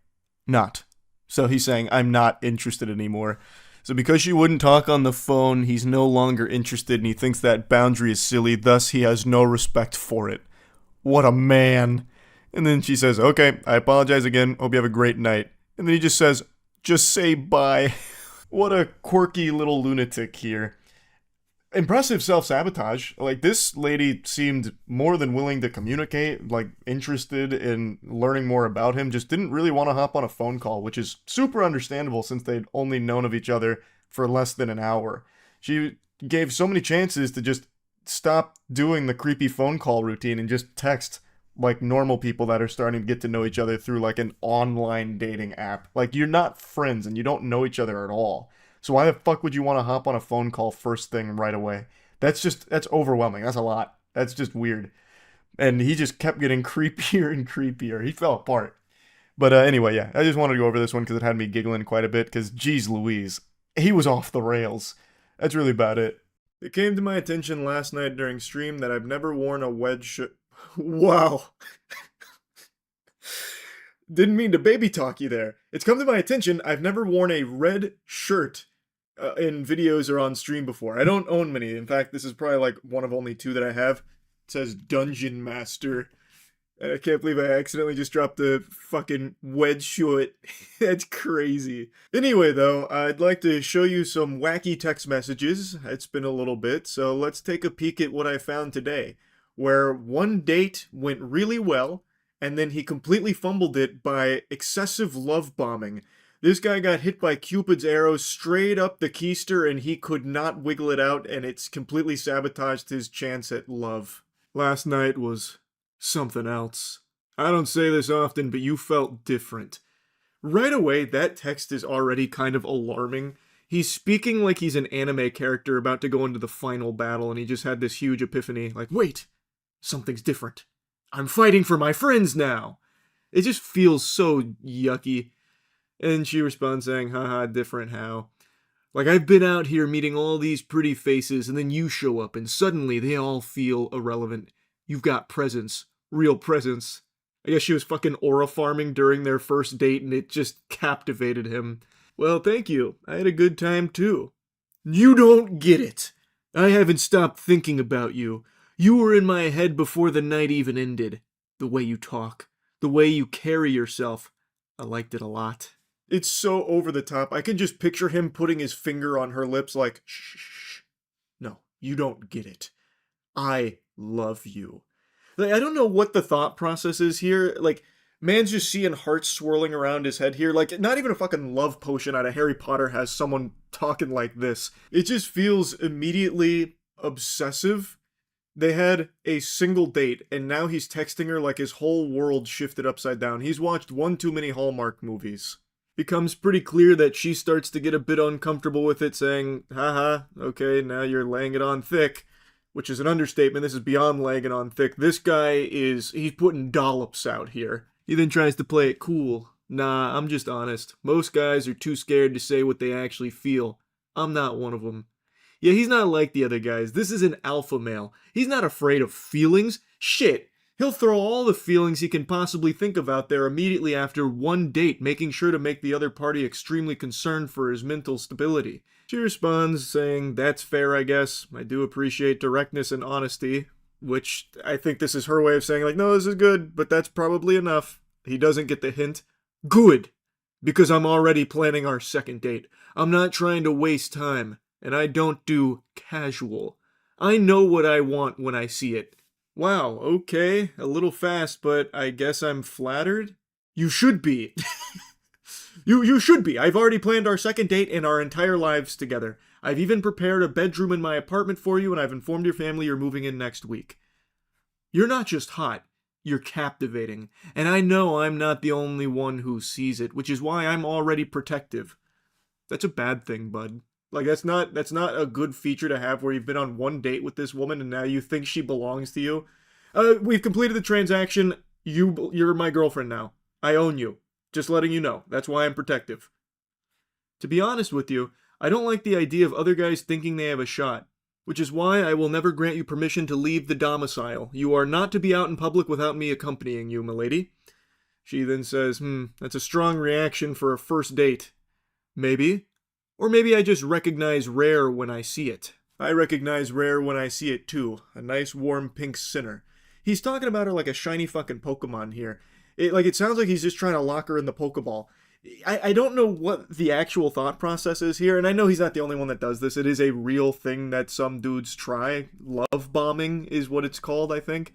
Not. So he's saying, I'm not interested anymore. So because she wouldn't talk on the phone, he's no longer interested, and he thinks that boundary is silly, thus he has no respect for it. What a man. And then she says, okay, I apologize again. Hope you have a great night. And then he just says, just say bye. What a quirky little lunatic here. Impressive self-sabotage. Like, this lady seemed more than willing to communicate, like, interested in learning more about him, just didn't really want to hop on a phone call, which is super understandable since they'd only known of each other for less than an hour. She gave so many chances to just stop doing the creepy phone call routine and just text like normal people that are starting to get to know each other through like an online dating app. Like, you're not friends and you don't know each other at all. So why the fuck would you want to hop on a phone call first thing right away? That's overwhelming. That's a lot. That's just weird. And he just kept getting creepier and creepier. He fell apart. But anyway, yeah, I just wanted to go over this one because it had me giggling quite a bit, because geez Louise, he was off the rails. That's really about it. It came to my attention last night during stream that I've never worn a wedge shirt. Wow. Didn't mean to baby talk you there. It's come to my attention I've never worn a red shirt in videos or on stream before. I don't own many. In fact, this is probably like one of only two that I have. It says Dungeon Master. And I can't believe I accidentally just dropped the fucking wedge shirt. That's crazy. Anyway, though, I'd like to show you some wacky text messages. It's been a little bit, so let's take a peek at what I found today, where one date went really well, and then he completely fumbled it by excessive love bombing. This guy got hit by Cupid's arrow straight up the keister, and he could not wiggle it out, and it's completely sabotaged his chance at love. Last night was something else. I don't say this often, but you felt different. Right away, that text is already kind of alarming. He's speaking like he's an anime character about to go into the final battle, and he just had this huge epiphany, like, wait, something's different. I'm fighting for my friends now. It just feels so yucky. And she responds saying, haha, different how? Like, I've been out here meeting all these pretty faces, and then you show up, and suddenly they all feel irrelevant. You've got presence. Real presence. I guess she was fucking aura farming during their first date, and it just captivated him. Well, thank you. I had a good time, too. You don't get it. I haven't stopped thinking about you. You were in my head before the night even ended. The way you talk. The way you carry yourself. I liked it a lot. It's so over the top. I can just picture him putting his finger on her lips like, shh, shh, shh. No, you don't get it. I love you. Like, I don't know what the thought process is here. Like, man's just seeing hearts swirling around his head here. Like, not even a fucking love potion out of Harry Potter has someone talking like this. It just feels immediately obsessive. They had a single date, and now he's texting her like his whole world shifted upside down. He's watched one too many Hallmark movies. Becomes pretty clear that she starts to get a bit uncomfortable with it, saying, haha, okay, now you're laying it on thick. Which is an understatement. This is beyond laying it on thick. This guy he's putting dollops out here. He then tries to play it cool. Nah, I'm just honest. Most guys are too scared to say what they actually feel. I'm not one of them. Yeah, he's not like the other guys. This is an alpha male. He's not afraid of feelings. Shit. He'll throw all the feelings he can possibly think of out there immediately after one date, making sure to make the other party extremely concerned for his mental stability. She responds saying, that's fair, I guess. I do appreciate directness and honesty. Which, I think this is her way of saying, like, no, this is good, but that's probably enough. He doesn't get the hint. Good! Because I'm already planning our second date. I'm not trying to waste time. And I don't do casual. I know what I want when I see it. Wow, okay, a little fast, but I guess I'm flattered? You should be. You should be. I've already planned our second date and our entire lives together. I've even prepared a bedroom in my apartment for you, and I've informed your family you're moving in next week. You're not just hot, you're captivating. And I know I'm not the only one who sees it, which is why I'm already protective. That's a bad thing, bud. Like, that's not a good feature to have where you've been on one date with this woman and now you think she belongs to you. We've completed the transaction. You're my girlfriend now. I own you. Just letting you know. That's why I'm protective. To be honest with you, I don't like the idea of other guys thinking they have a shot, which is why I will never grant you permission to leave the domicile. You are not to be out in public without me accompanying you, milady. She then says, that's a strong reaction for a first date. Maybe. Or maybe I just recognize rare when I see it. I recognize rare when I see it too. A nice warm pink sinner. He's talking about her like a shiny fucking Pokemon here. It sounds like he's just trying to lock her in the Pokeball. I don't know what the actual thought process is here, and I know he's not the only one that does this. It is a real thing that some dudes try. Love bombing is what it's called, I think.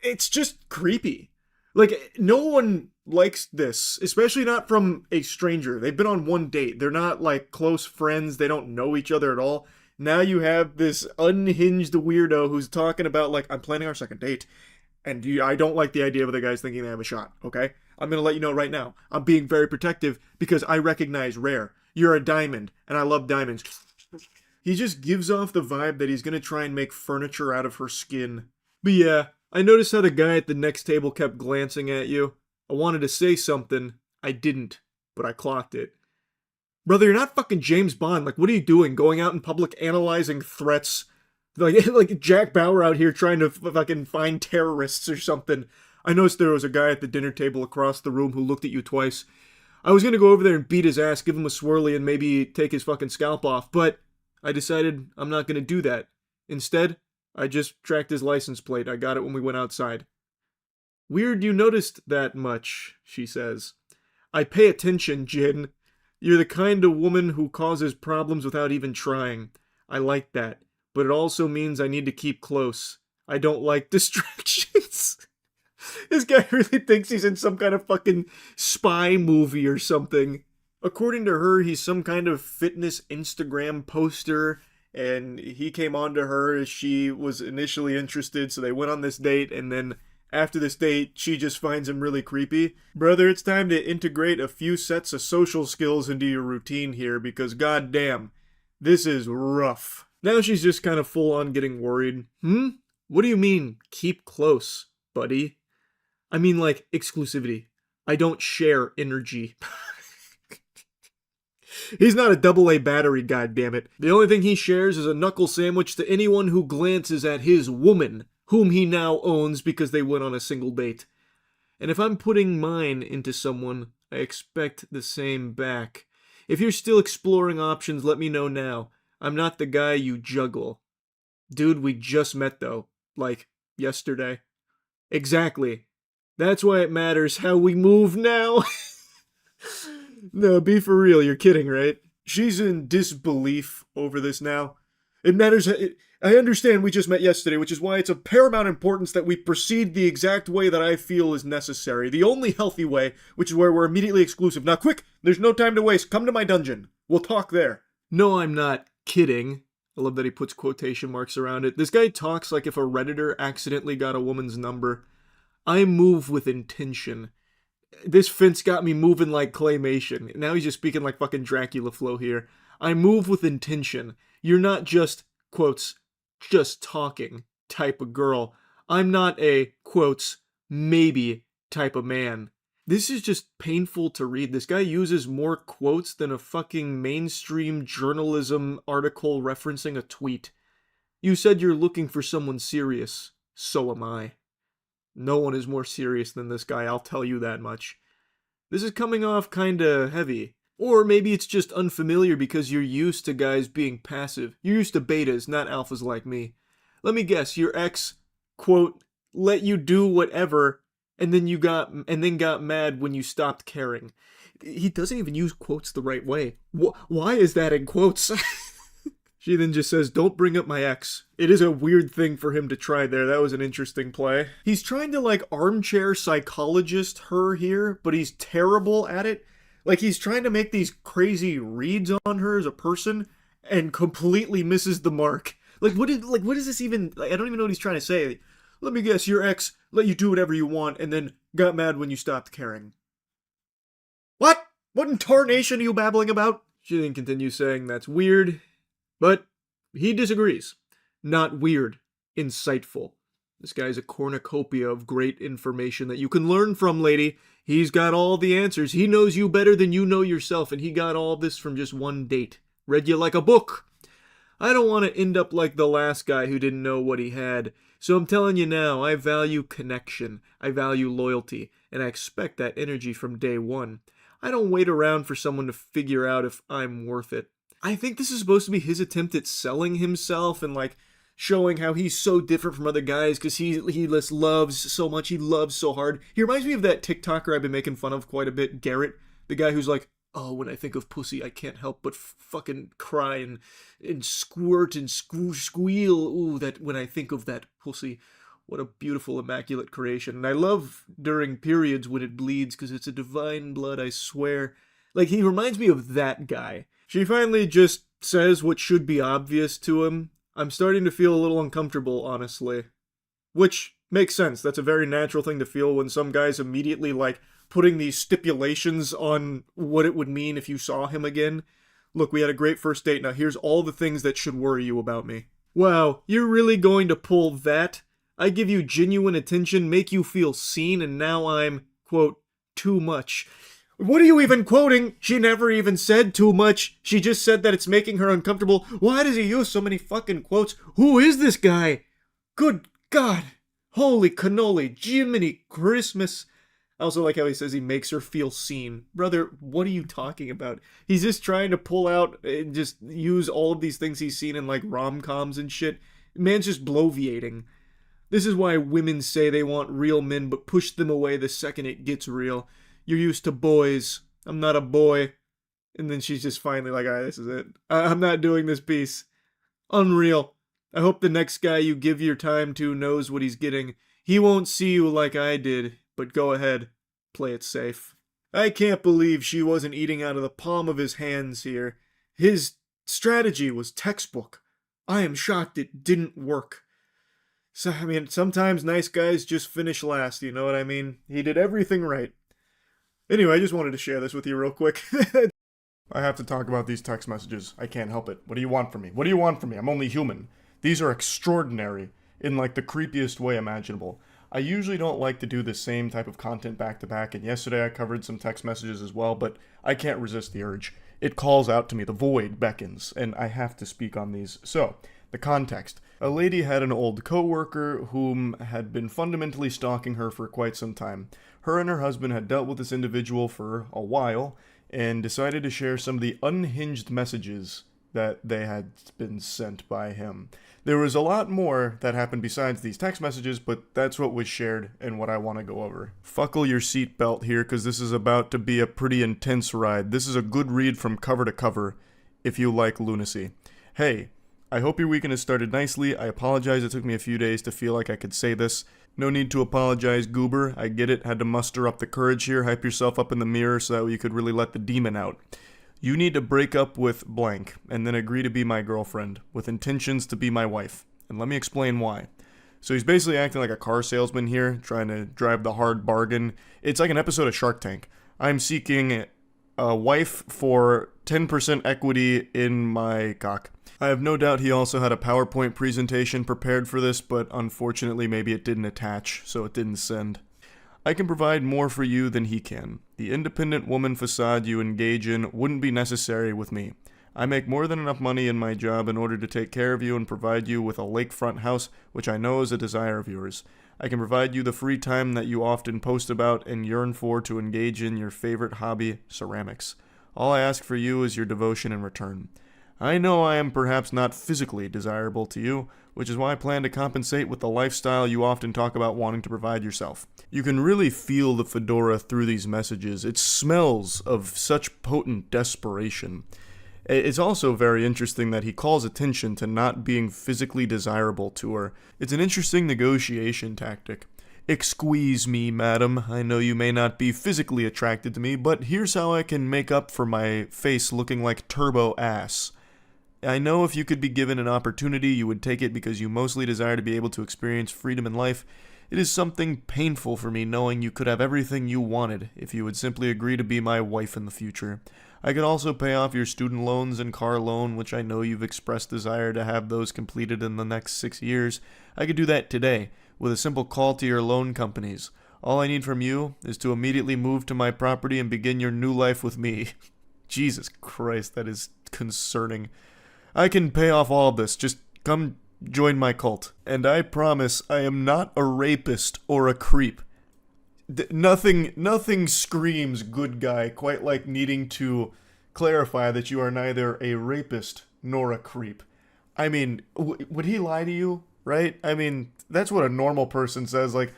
It's just creepy. Like, no one likes this, especially not from a stranger. They've been on one date. They're not, like, close friends. They don't know each other at all. Now you have this unhinged weirdo who's talking about, like, I'm planning our second date, and I don't like the idea of other guys thinking they have a shot, okay? I'm gonna let you know right now. I'm being very protective because I recognize rare. You're a diamond, and I love diamonds. He just gives off the vibe that he's gonna try and make furniture out of her skin. But yeah, I noticed how the guy at the next table kept glancing at you. I wanted to say something. I didn't, but I clocked it. Brother, you're not fucking James Bond. Like, what are you doing? Going out in public analyzing threats? Like Jack Bauer out here trying to fucking find terrorists or something. I noticed there was a guy at the dinner table across the room who looked at you twice. I was gonna go over there and beat his ass, give him a swirly, and maybe take his fucking scalp off, but I decided I'm not gonna do that. Instead, I just tracked his license plate. I got it when we went outside. Weird you noticed that much, she says. I pay attention, Jin. You're the kind of woman who causes problems without even trying. I like that, but it also means I need to keep close. I don't like distractions. This guy really thinks he's in some kind of fucking spy movie or something. According to her, he's some kind of fitness Instagram poster, and he came on to her as she was initially interested, so they went on this date, and then after this date, she just finds him really creepy. Brother, it's time to integrate a few sets of social skills into your routine here, because goddamn, this is rough. Now she's just kind of full on getting worried. What do you mean, keep close, buddy? I mean, like, exclusivity. I don't share energy. He's not a AA battery, goddammit. The only thing he shares is a knuckle sandwich to anyone who glances at his woman, whom he now owns because they went on a single date. And if I'm putting mine into someone, I expect the same back. If you're still exploring options, let me know now. I'm not the guy you juggle. Dude, we just met though. Like, yesterday. Exactly. That's why it matters how we move now. No, be for real. You're kidding, right? She's in disbelief over this now. It matters. I understand we just met yesterday, which is why it's of paramount importance that we proceed the exact way that I feel is necessary. The only healthy way, which is where we're immediately exclusive. Now, quick! There's no time to waste. Come to my dungeon. We'll talk there. No, I'm not kidding. I love that he puts quotation marks around it. This guy talks like if a Redditor accidentally got a woman's number. I move with intention. This fence got me moving like claymation. Now he's just speaking like fucking Dracula flow here. I move with intention. You're not just, quotes, just talking type of girl. I'm not a, quotes, maybe type of man. This is just painful to read. This guy uses more quotes than a fucking mainstream journalism article referencing a tweet. You said you're looking for someone serious. So am I. No one is more serious than this guy, I'll tell you that much. This is coming off kinda heavy. Or maybe it's just unfamiliar because you're used to guys being passive. You're used to betas, not alphas like me. Let me guess, your ex, quote, let you do whatever, and then got mad when you stopped caring. He doesn't even use quotes the right way. Why is that in quotes? She then just says, don't bring up my ex. It is a weird thing for him to try there. That was an interesting play. He's trying to like armchair psychologist her here, but he's terrible at it. Like he's trying to make these crazy reads on her as a person and completely misses the mark. What is this even, I don't even know what he's trying to say. Let me guess, your ex let you do whatever you want and then got mad when you stopped caring. What? What in tarnation are you babbling about? She then continues saying that's weird. But he disagrees. Not weird, insightful. This guy's a cornucopia of great information that you can learn from, lady. He's got all the answers. He knows you better than you know yourself, and he got all this from just one date. Read you like a book. I don't want to end up like the last guy who didn't know what he had. So I'm telling you now, I value connection. I value loyalty, and I expect that energy from day one. I don't wait around for someone to figure out if I'm worth it. I think this is supposed to be his attempt at selling himself and like showing how he's so different from other guys because he just loves so much, he loves so hard. He reminds me of that TikToker I've been making fun of quite a bit, Garrett, the guy who's like, oh, when I think of pussy, I can't help but fucking cry and squirt and squeal. Ooh, that when I think of that pussy, what a beautiful, immaculate creation. And I love during periods when it bleeds because it's a divine blood, I swear. Like, he reminds me of that guy. She finally just says what should be obvious to him. I'm starting to feel a little uncomfortable, honestly. Which makes sense. That's a very natural thing to feel when some guy's immediately, like, putting these stipulations on what it would mean if you saw him again. Look, we had a great first date. Now here's all the things that should worry you about me. Wow, you're really going to pull that? I give you genuine attention, make you feel seen, and now I'm, quote, too much. What are you even quoting? She never even said too much. She just said that it's making her uncomfortable. Why does he use so many fucking quotes? Who is this guy? Good God. Holy cannoli. Jiminy Christmas. I also like how he says he makes her feel seen. Brother, what are you talking about? He's just trying to pull out and just use all of these things he's seen in like rom-coms and shit. Man's just bloviating. This is why women say they want real men but push them away the second it gets real. You're used to boys. I'm not a boy. And then she's just finally like, alright, this is it. I'm not doing this piece. Unreal. I hope the next guy you give your time to knows what he's getting. He won't see you like I did, but go ahead. Play it safe. I can't believe she wasn't eating out of the palm of his hands here. His strategy was textbook. I am shocked it didn't work. So, I mean, sometimes nice guys just finish last, you know what I mean? He did everything right. Anyway, I just wanted to share this with you real quick. I have to talk about these text messages. I can't help it. What do you want from me? What do you want from me? I'm only human. These are extraordinary in like the creepiest way imaginable. I usually don't like to do the same type of content back to back, and yesterday I covered some text messages as well, but I can't resist the urge. It calls out to me, the void beckons, and I have to speak on these. So, the context. A lady had an old coworker whom had been fundamentally stalking her for quite some time. Her and her husband had dealt with this individual for a while, and decided to share some of the unhinged messages that they had been sent by him. There was a lot more that happened besides these text messages, but that's what was shared and what I want to go over. Buckle your seatbelt here, because this is about to be a pretty intense ride. This is a good read from cover to cover, if you like lunacy. Hey, I hope your weekend has started nicely. I apologize it took me a few days to feel like I could say this. No need to apologize, goober. I get it. Had to muster up the courage here. Hype yourself up in the mirror so that you could really let the demon out. You need to break up with blank and then agree to be my girlfriend with intentions to be my wife. And let me explain why. So he's basically acting like a car salesman here, trying to drive the hard bargain. It's like an episode of Shark Tank. I'm seeking a wife for 10% equity in my cock. I have no doubt he also had a PowerPoint presentation prepared for this, but unfortunately maybe it didn't attach, so it didn't send. I can provide more for you than he can. The independent woman facade you engage in wouldn't be necessary with me. I make more than enough money in my job in order to take care of you and provide you with a lakefront house, which I know is a desire of yours. I can provide you the free time that you often post about and yearn for to engage in your favorite hobby, ceramics. All I ask for you is your devotion in return. I know I am perhaps not physically desirable to you, which is why I plan to compensate with the lifestyle you often talk about wanting to provide yourself. You can really feel the fedora through these messages. It smells of such potent desperation. It's also very interesting that he calls attention to not being physically desirable to her. It's an interesting negotiation tactic. Excuse me, madam. I know you may not be physically attracted to me, but here's how I can make up for my face looking like turbo ass. I know if you could be given an opportunity, you would take it because you mostly desire to be able to experience freedom in life. It is something painful for me knowing you could have everything you wanted if you would simply agree to be my wife in the future. I could also pay off your student loans and car loan, which I know you've expressed desire to have those completed in the next 6 years. I could do that today, with a simple call to your loan companies. All I need from you is to immediately move to my property and begin your new life with me. Jesus Christ, that is concerning. I can pay off all of this. Just come join my cult. And I promise I am not a rapist or a creep. Nothing screams good guy quite like needing to clarify that you are neither a rapist nor a creep. I mean, would he lie to you, right? I mean, that's what a normal person says, like,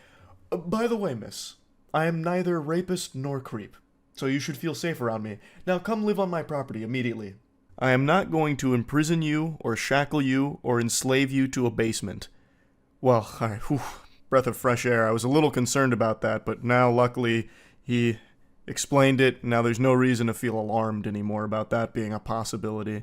by the way, miss, I am neither rapist nor creep, so you should feel safe around me. Now come live on my property immediately. I am not going to imprison you, or shackle you, or enslave you to a basement. Well, alright, breath of fresh air. I was a little concerned about that, but now, luckily, he explained it. Now there's no reason to feel alarmed anymore about that being a possibility.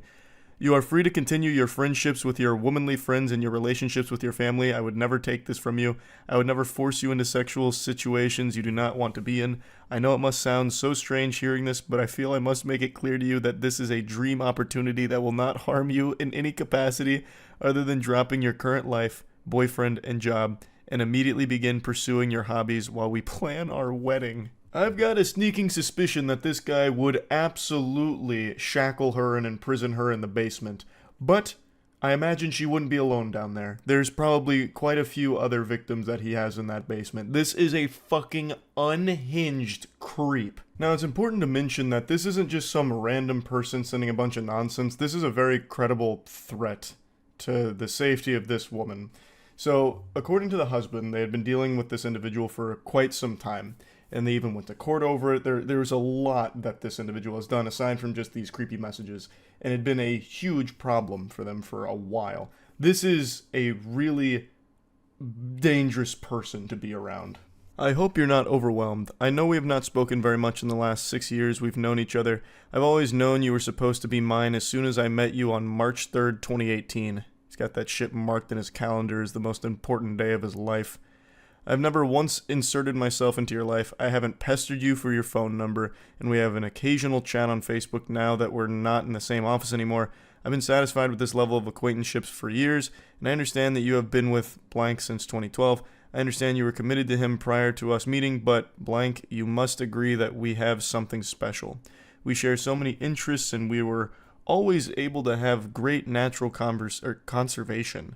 You are free to continue your friendships with your womanly friends and your relationships with your family. I would never take this from you. I would never force you into sexual situations you do not want to be in. I know it must sound so strange hearing this, but I feel I must make it clear to you that this is a dream opportunity that will not harm you in any capacity other than dropping your current life, boyfriend, and job, and immediately begin pursuing your hobbies while we plan our wedding. I've got a sneaking suspicion that this guy would absolutely shackle her and imprison her in the basement. But I imagine she wouldn't be alone down there. There's probably quite a few other victims that he has in that basement. This is a fucking unhinged creep. Now, it's important to mention that this isn't just some random person sending a bunch of nonsense. This is a very credible threat to the safety of this woman. So, according to the husband, they had been dealing with this individual for quite some time. And they even went to court over it. There's a lot that this individual has done, aside from just these creepy messages. And it had been a huge problem for them for a while. This is a really dangerous person to be around. I hope you're not overwhelmed. I know we have not spoken very much in the last 6 years we've known each other. I've always known you were supposed to be mine as soon as I met you on March 3rd, 2018. He's got that shit marked in his calendar as the most important day of his life. I've never once inserted myself into your life. I haven't pestered you for your phone number, and we have an occasional chat on Facebook now that we're not in the same office anymore. I've been satisfied with this level of acquaintanceships for years, and I understand that you have been with blank since 2012. I understand you were committed to him prior to us meeting, but blank, you must agree that we have something special. We share so many interests, and we were always able to have great natural conservation.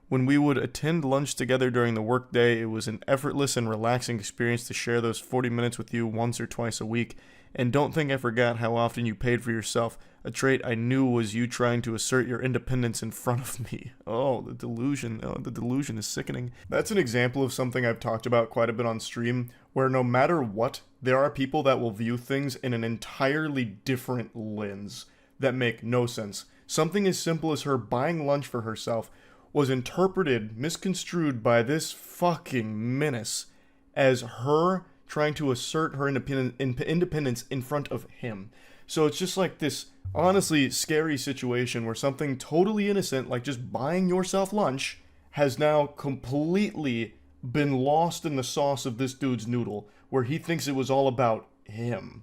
When we would attend lunch together during the workday, it was an effortless and relaxing experience to share those 40 minutes with you once or twice a week. And don't think I forgot how often you paid for yourself. A trait I knew was you trying to assert your independence in front of me. Oh, the delusion. Oh, the delusion is sickening. That's an example of something I've talked about quite a bit on stream, where no matter what, there are people that will view things in an entirely different lens that make no sense. Something as simple as her buying lunch for herself was interpreted, misconstrued by this fucking menace as her trying to assert her independence in front of him. So it's just like this honestly scary situation where something totally innocent, like just buying yourself lunch, has now completely been lost in the sauce of this dude's noodle, where he thinks it was all about him.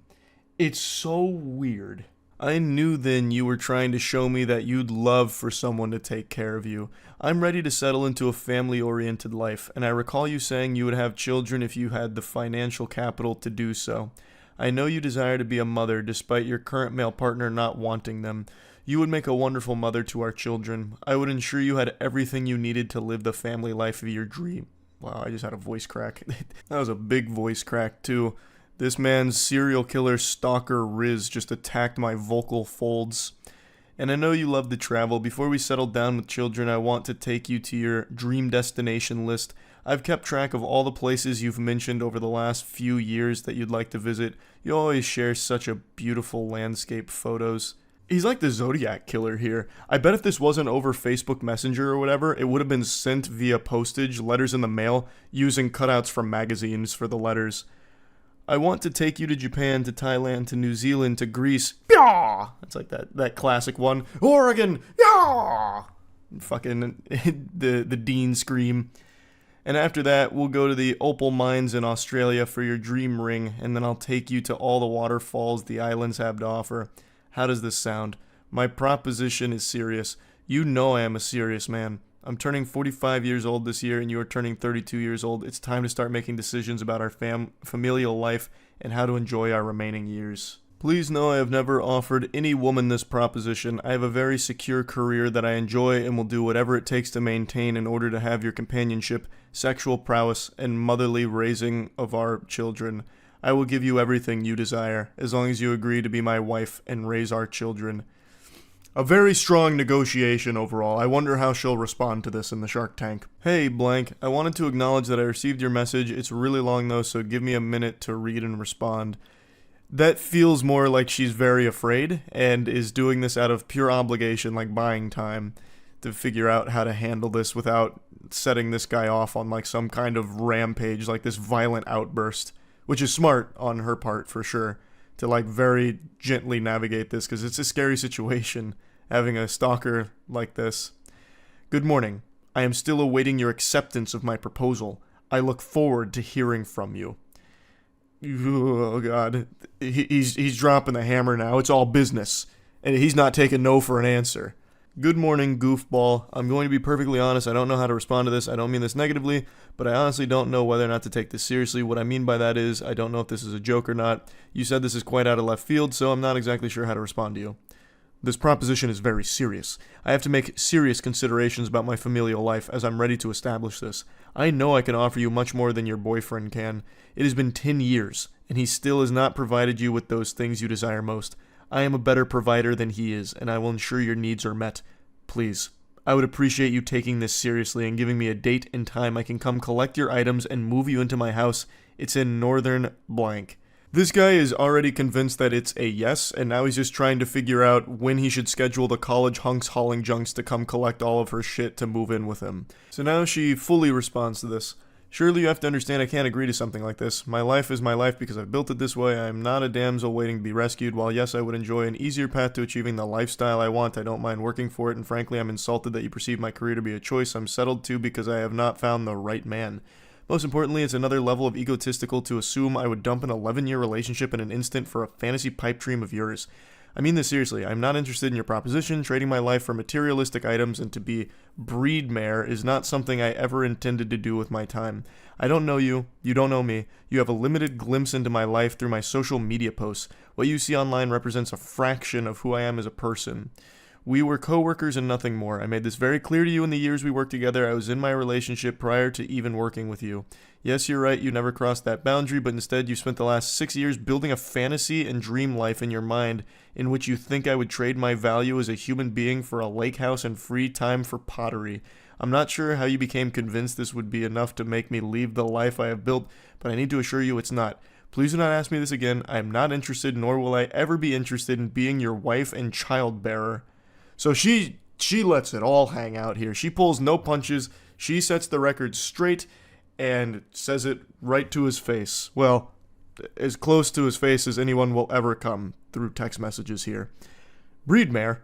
It's so weird. I knew then you were trying to show me that you'd love for someone to take care of you. I'm ready to settle into a family-oriented life, and I recall you saying you would have children if you had the financial capital to do so. I know you desire to be a mother, despite your current male partner not wanting them. You would make a wonderful mother to our children. I would ensure you had everything you needed to live the family life of your dream. Wow, I just had a voice crack. That was a big voice crack, too. This man's serial killer stalker Riz just attacked my vocal folds. And I know you love to travel. Before we settle down with children, I want to take you to your dream destination list. I've kept track of all the places you've mentioned over the last few years that you'd like to visit. You always share such a beautiful landscape photos. He's like the Zodiac killer here. I bet if this wasn't over Facebook Messenger or whatever, it would have been sent via postage, letters in the mail, using cutouts from magazines for the letters. I want to take you to Japan, to Thailand, to New Zealand, to Greece. Yah! That's like that classic one. Oregon. Yah! Fucking the Dean scream. And after that, we'll go to the opal mines in Australia for your dream ring, and then I'll take you to all the waterfalls the islands have to offer. How does this sound? My proposition is serious. You know I am a serious man. I'm turning 45 years old this year, and you are turning 32 years old. It's time to start making decisions about our familial life and how to enjoy our remaining years. Please know I have never offered any woman this proposition. I have a very secure career that I enjoy and will do whatever it takes to maintain in order to have your companionship, sexual prowess, and motherly raising of our children. I will give you everything you desire, as long as you agree to be my wife and raise our children. A very strong negotiation overall. I wonder how she'll respond to this in the Shark Tank. Hey, blank. I wanted to acknowledge that I received your message. It's really long though, so give me a minute to read and respond. That feels more like she's very afraid and is doing this out of pure obligation, like buying time, to figure out how to handle this without setting this guy off on like some kind of rampage, like this violent outburst, which is smart on her part for sure, to like very gently navigate this, because it's a scary situation having a stalker like this. Good morning. I am still awaiting your acceptance of my proposal. I look forward to hearing from you. Oh god, he's dropping the hammer now. It's all business, and he's not taking no for an answer. Good morning, goofball. I'm going to be perfectly honest. I don't know how to respond to this. I don't mean this negatively, but I honestly don't know whether or not to take this seriously. What I mean by that is, I don't know if this is a joke or not. You said this is quite out of left field, so I'm not exactly sure how to respond to you. This proposition is very serious. I have to make serious considerations about my familial life as I'm ready to establish this. I know I can offer you much more than your boyfriend can. It has been 10 years, and he still has not provided you with those things you desire most. I am a better provider than he is, and I will ensure your needs are met. Please, I would appreciate you taking this seriously and giving me a date and time I can come collect your items and move you into my house. It's in northern blank. This guy is already convinced that it's a yes, and now he's just trying to figure out when he should schedule the college hunks hauling junks to come collect all of her shit to move in with him. So now she fully responds to this. Surely you have to understand I can't agree to something like this. My life is my life because I've built it this way. I am not a damsel waiting to be rescued. While yes, I would enjoy an easier path to achieving the lifestyle I want, I don't mind working for it, and frankly, I'm insulted that you perceive my career to be a choice I'm settled to because I have not found the right man. Most importantly, it's another level of egotistical to assume I would dump an 11-year relationship in an instant for a fantasy pipe dream of yours. I mean this seriously. I'm not interested in your proposition. Trading my life for materialistic items and to be breed mare is not something I ever intended to do with my time. I don't know you. You don't know me. You have a limited glimpse into my life through my social media posts. What you see online represents a fraction of who I am as a person. We were co-workers and nothing more. I made this very clear to you in the years we worked together. I was in my relationship prior to even working with you. Yes, you're right, you never crossed that boundary, but instead you spent the last 6 years building a fantasy and dream life in your mind in which you think I would trade my value as a human being for a lake house and free time for pottery. I'm not sure how you became convinced this would be enough to make me leave the life I have built, but I need to assure you it's not. Please do not ask me this again. I am not interested, nor will I ever be interested in being your wife and child bearer. So she lets it all hang out here. She pulls no punches. She sets the record straight and says it right to his face. Well, as close to his face as anyone will ever come through text messages here. Breedmare.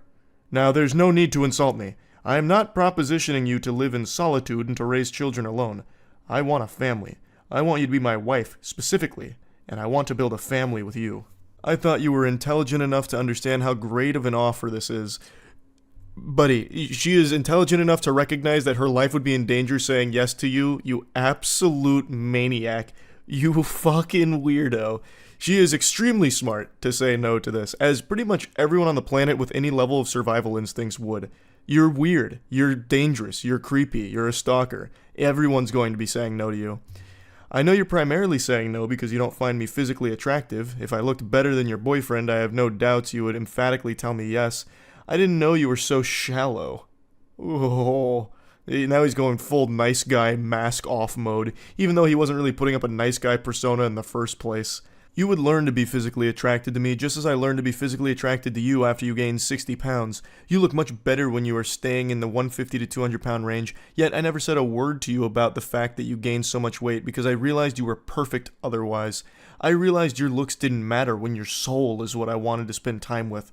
Now, there's no need to insult me. I am not propositioning you to live in solitude and to raise children alone. I want a family. I want you to be my wife, specifically, and I want to build a family with you. I thought you were intelligent enough to understand how great of an offer this is. Buddy, she is intelligent enough to recognize that her life would be in danger saying yes to you, you absolute maniac. You fucking weirdo. She is extremely smart to say no to this, as pretty much everyone on the planet with any level of survival instincts would. You're weird, you're dangerous, you're creepy, you're a stalker. Everyone's going to be saying no to you. I know you're primarily saying no because you don't find me physically attractive. If I looked better than your boyfriend, I have no doubts you would emphatically tell me yes. I didn't know you were so shallow. Oh, now he's going full nice guy mask off mode, even though he wasn't really putting up a nice guy persona in the first place. You would learn to be physically attracted to me just as I learned to be physically attracted to you after you gained 60 pounds. You look much better when you are staying in the 150 to 200 pound range, yet I never said a word to you about the fact that you gained so much weight because I realized you were perfect otherwise. I realized your looks didn't matter when your soul is what I wanted to spend time with.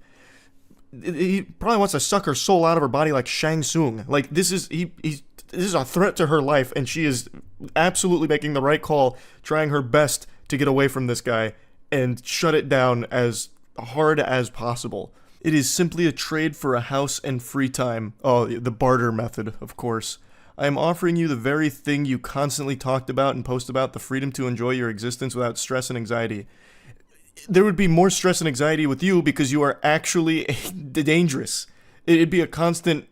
He probably wants to suck her soul out of her body like Shang Tsung. Like, this is a threat to her life, and she is absolutely making the right call, trying her best to get away from this guy and shut it down as hard as possible. It is simply a trade for a house and free time. Oh, the barter method, of course. I am offering you the very thing you constantly talked about and post about, the freedom to enjoy your existence without stress and anxiety. There would be more stress and anxiety with you because you are actually dangerous. It'd be a constant,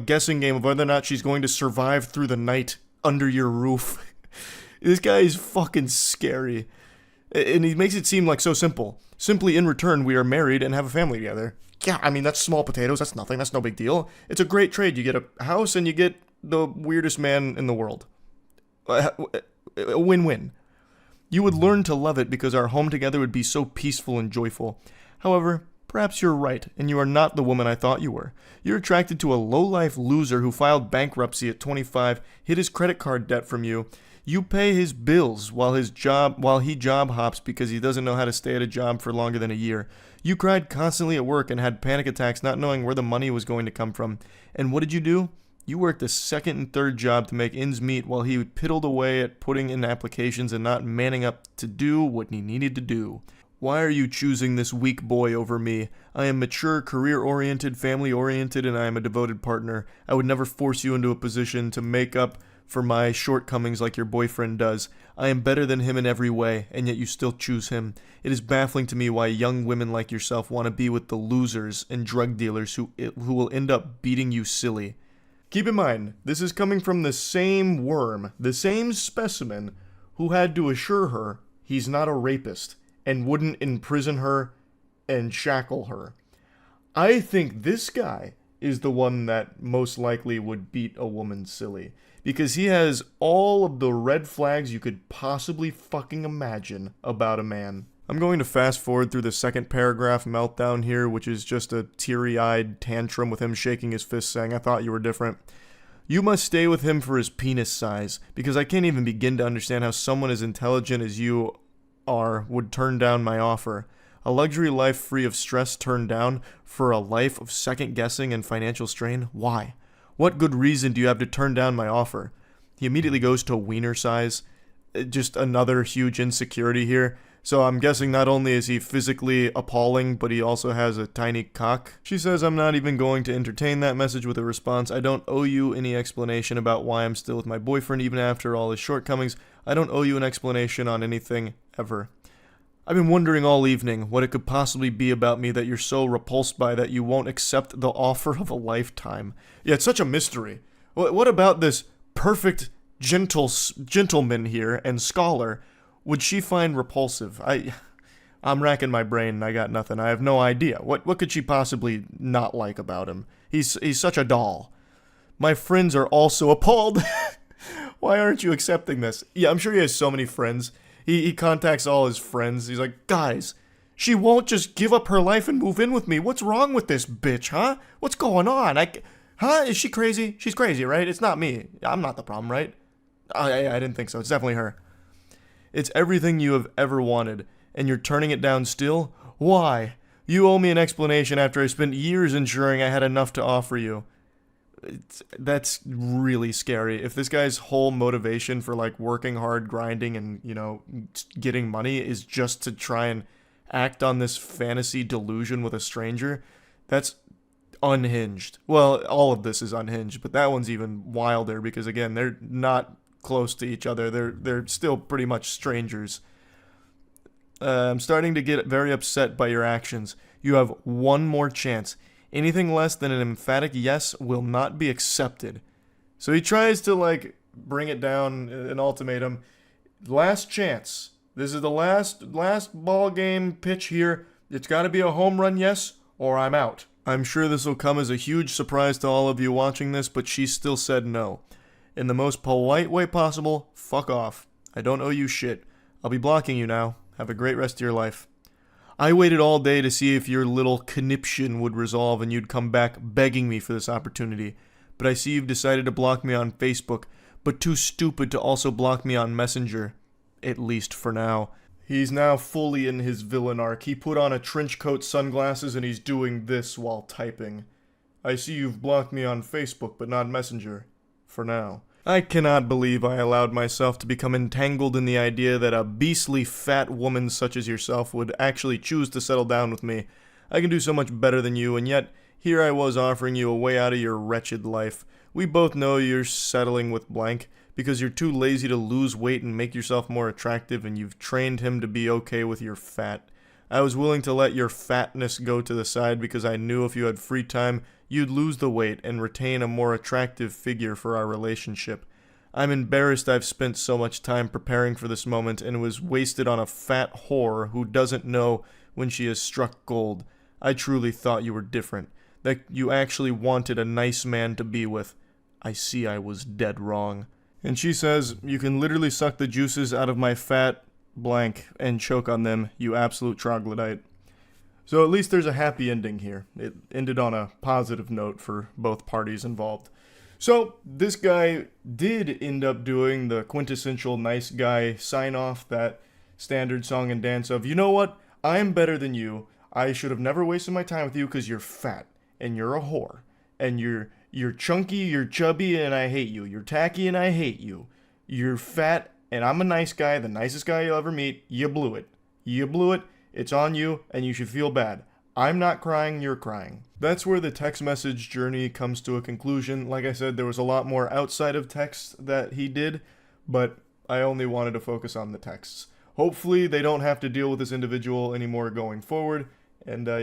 guessing game of whether or not she's going to survive through the night under your roof. This guy is fucking scary. And he makes it seem like so simple. Simply in return, we are married and have a family together. Yeah, I mean, that's small potatoes. That's nothing. That's no big deal. It's a great trade. You get a house and you get the weirdest man in the world. A win-win. You would learn to love it because our home together would be so peaceful and joyful. However, perhaps you're right, and you are not the woman I thought you were. You're attracted to a low-life loser who filed bankruptcy at 25, hid his credit card debt from you. You pay his bills while he job hops because he doesn't know how to stay at a job for longer than a year. You cried constantly at work and had panic attacks not knowing where the money was going to come from. And what did you do? You worked a second and third job to make ends meet while he piddled away at putting in applications and not manning up to do what he needed to do. Why are you choosing this weak boy over me? I am mature, career-oriented, family-oriented, and I am a devoted partner. I would never force you into a position to make up for my shortcomings like your boyfriend does. I am better than him in every way, and yet you still choose him. It is baffling to me why young women like yourself want to be with the losers and drug dealers who will end up beating you silly. Keep in mind, this is coming from the same worm, the same specimen, who had to assure her he's not a rapist and wouldn't imprison her and shackle her. I think this guy is the one that most likely would beat a woman silly, because he has all of the red flags you could possibly fucking imagine about a man. I'm going to fast forward through the second paragraph meltdown here, which is just a teary-eyed tantrum with him shaking his fist saying, I thought you were different. You must stay with him for his penis size, because I can't even begin to understand how someone as intelligent as you are would turn down my offer. A luxury life free of stress turned down for a life of second guessing and financial strain? Why? What good reason do you have to turn down my offer? He immediately goes to wiener size. Just another huge insecurity here. So I'm guessing not only is he physically appalling, but he also has a tiny cock. She says, I'm not even going to entertain that message with a response. I don't owe you any explanation about why I'm still with my boyfriend even after all his shortcomings. I don't owe you an explanation on anything, ever. I've been wondering all evening what it could possibly be about me that you're so repulsed by that you won't accept the offer of a lifetime. Yeah, it's such a mystery. What about this perfect gentleman here and scholar would she find repulsive? I'm racking my brain and I got nothing. I have no idea. What could she possibly not like about him? He's such a doll. My friends are also appalled. Why aren't you accepting this? Yeah, I'm sure he has so many friends. He contacts all his friends. He's like, guys, she won't just give up her life and move in with me. What's wrong with this bitch, huh? What's going on? Huh? Is she crazy? She's crazy, right? It's not me. I'm not the problem, right? I didn't think so. It's definitely her. It's everything you have ever wanted, and you're turning it down still? Why? You owe me an explanation after I spent years ensuring I had enough to offer you. That's really scary. If this guy's whole motivation for like working hard, grinding, and getting money is just to try and act on this fantasy delusion with a stranger, that's unhinged. Well, all of this is unhinged, but that one's even wilder because again, they're not close to each other. They're still pretty much strangers. I'm starting to get very upset by your actions. You have one more chance. Anything less than an emphatic yes will not be accepted. So he tries to like bring it down, an ultimatum. Last chance. This is the last ball game pitch here. It's got to be a home run yes or I'm out. I'm sure this will come as a huge surprise to all of you watching this, but she still said no. In the most polite way possible, fuck off. I don't owe you shit. I'll be blocking you now. Have a great rest of your life. I waited all day to see if your little conniption would resolve and you'd come back begging me for this opportunity. But I see you've decided to block me on Facebook, but too stupid to also block me on Messenger. At least for now. He's now fully in his villain arc. He put on a trench coat, sunglasses, and he's doing this while typing. I see you've blocked me on Facebook, but not Messenger. For now. I cannot believe I allowed myself to become entangled in the idea that a beastly fat woman such as yourself would actually choose to settle down with me. I can do so much better than you, and yet here I was offering you a way out of your wretched life. We both know you're settling with blank because you're too lazy to lose weight and make yourself more attractive, and you've trained him to be okay with your fat. I was willing to let your fatness go to the side because I knew if you had free time, you'd lose the weight and retain a more attractive figure for our relationship. I'm embarrassed I've spent so much time preparing for this moment and was wasted on a fat whore who doesn't know when she has struck gold. I truly thought you were different, that you actually wanted a nice man to be with. I see I was dead wrong. And she says, you can literally suck the juices out of my fat blank and choke on them, you absolute troglodyte. So at least there's a happy ending here. It ended on a positive note for both parties involved. So this guy did end up doing the quintessential nice guy sign off, that standard song and dance of, you know what, I'm better than you. I should have never wasted my time with you because you're fat and you're a whore and you're chunky, you're chubby, and I hate you. You're tacky and I hate you. You're fat and I'm a nice guy, the nicest guy you'll ever meet. You blew it. You blew it. It's on you, and you should feel bad. I'm not crying, you're crying. That's where the text message journey comes to a conclusion. Like I said, there was a lot more outside of text that he did, but I only wanted to focus on the texts. Hopefully, they don't have to deal with this individual anymore going forward, and yeah.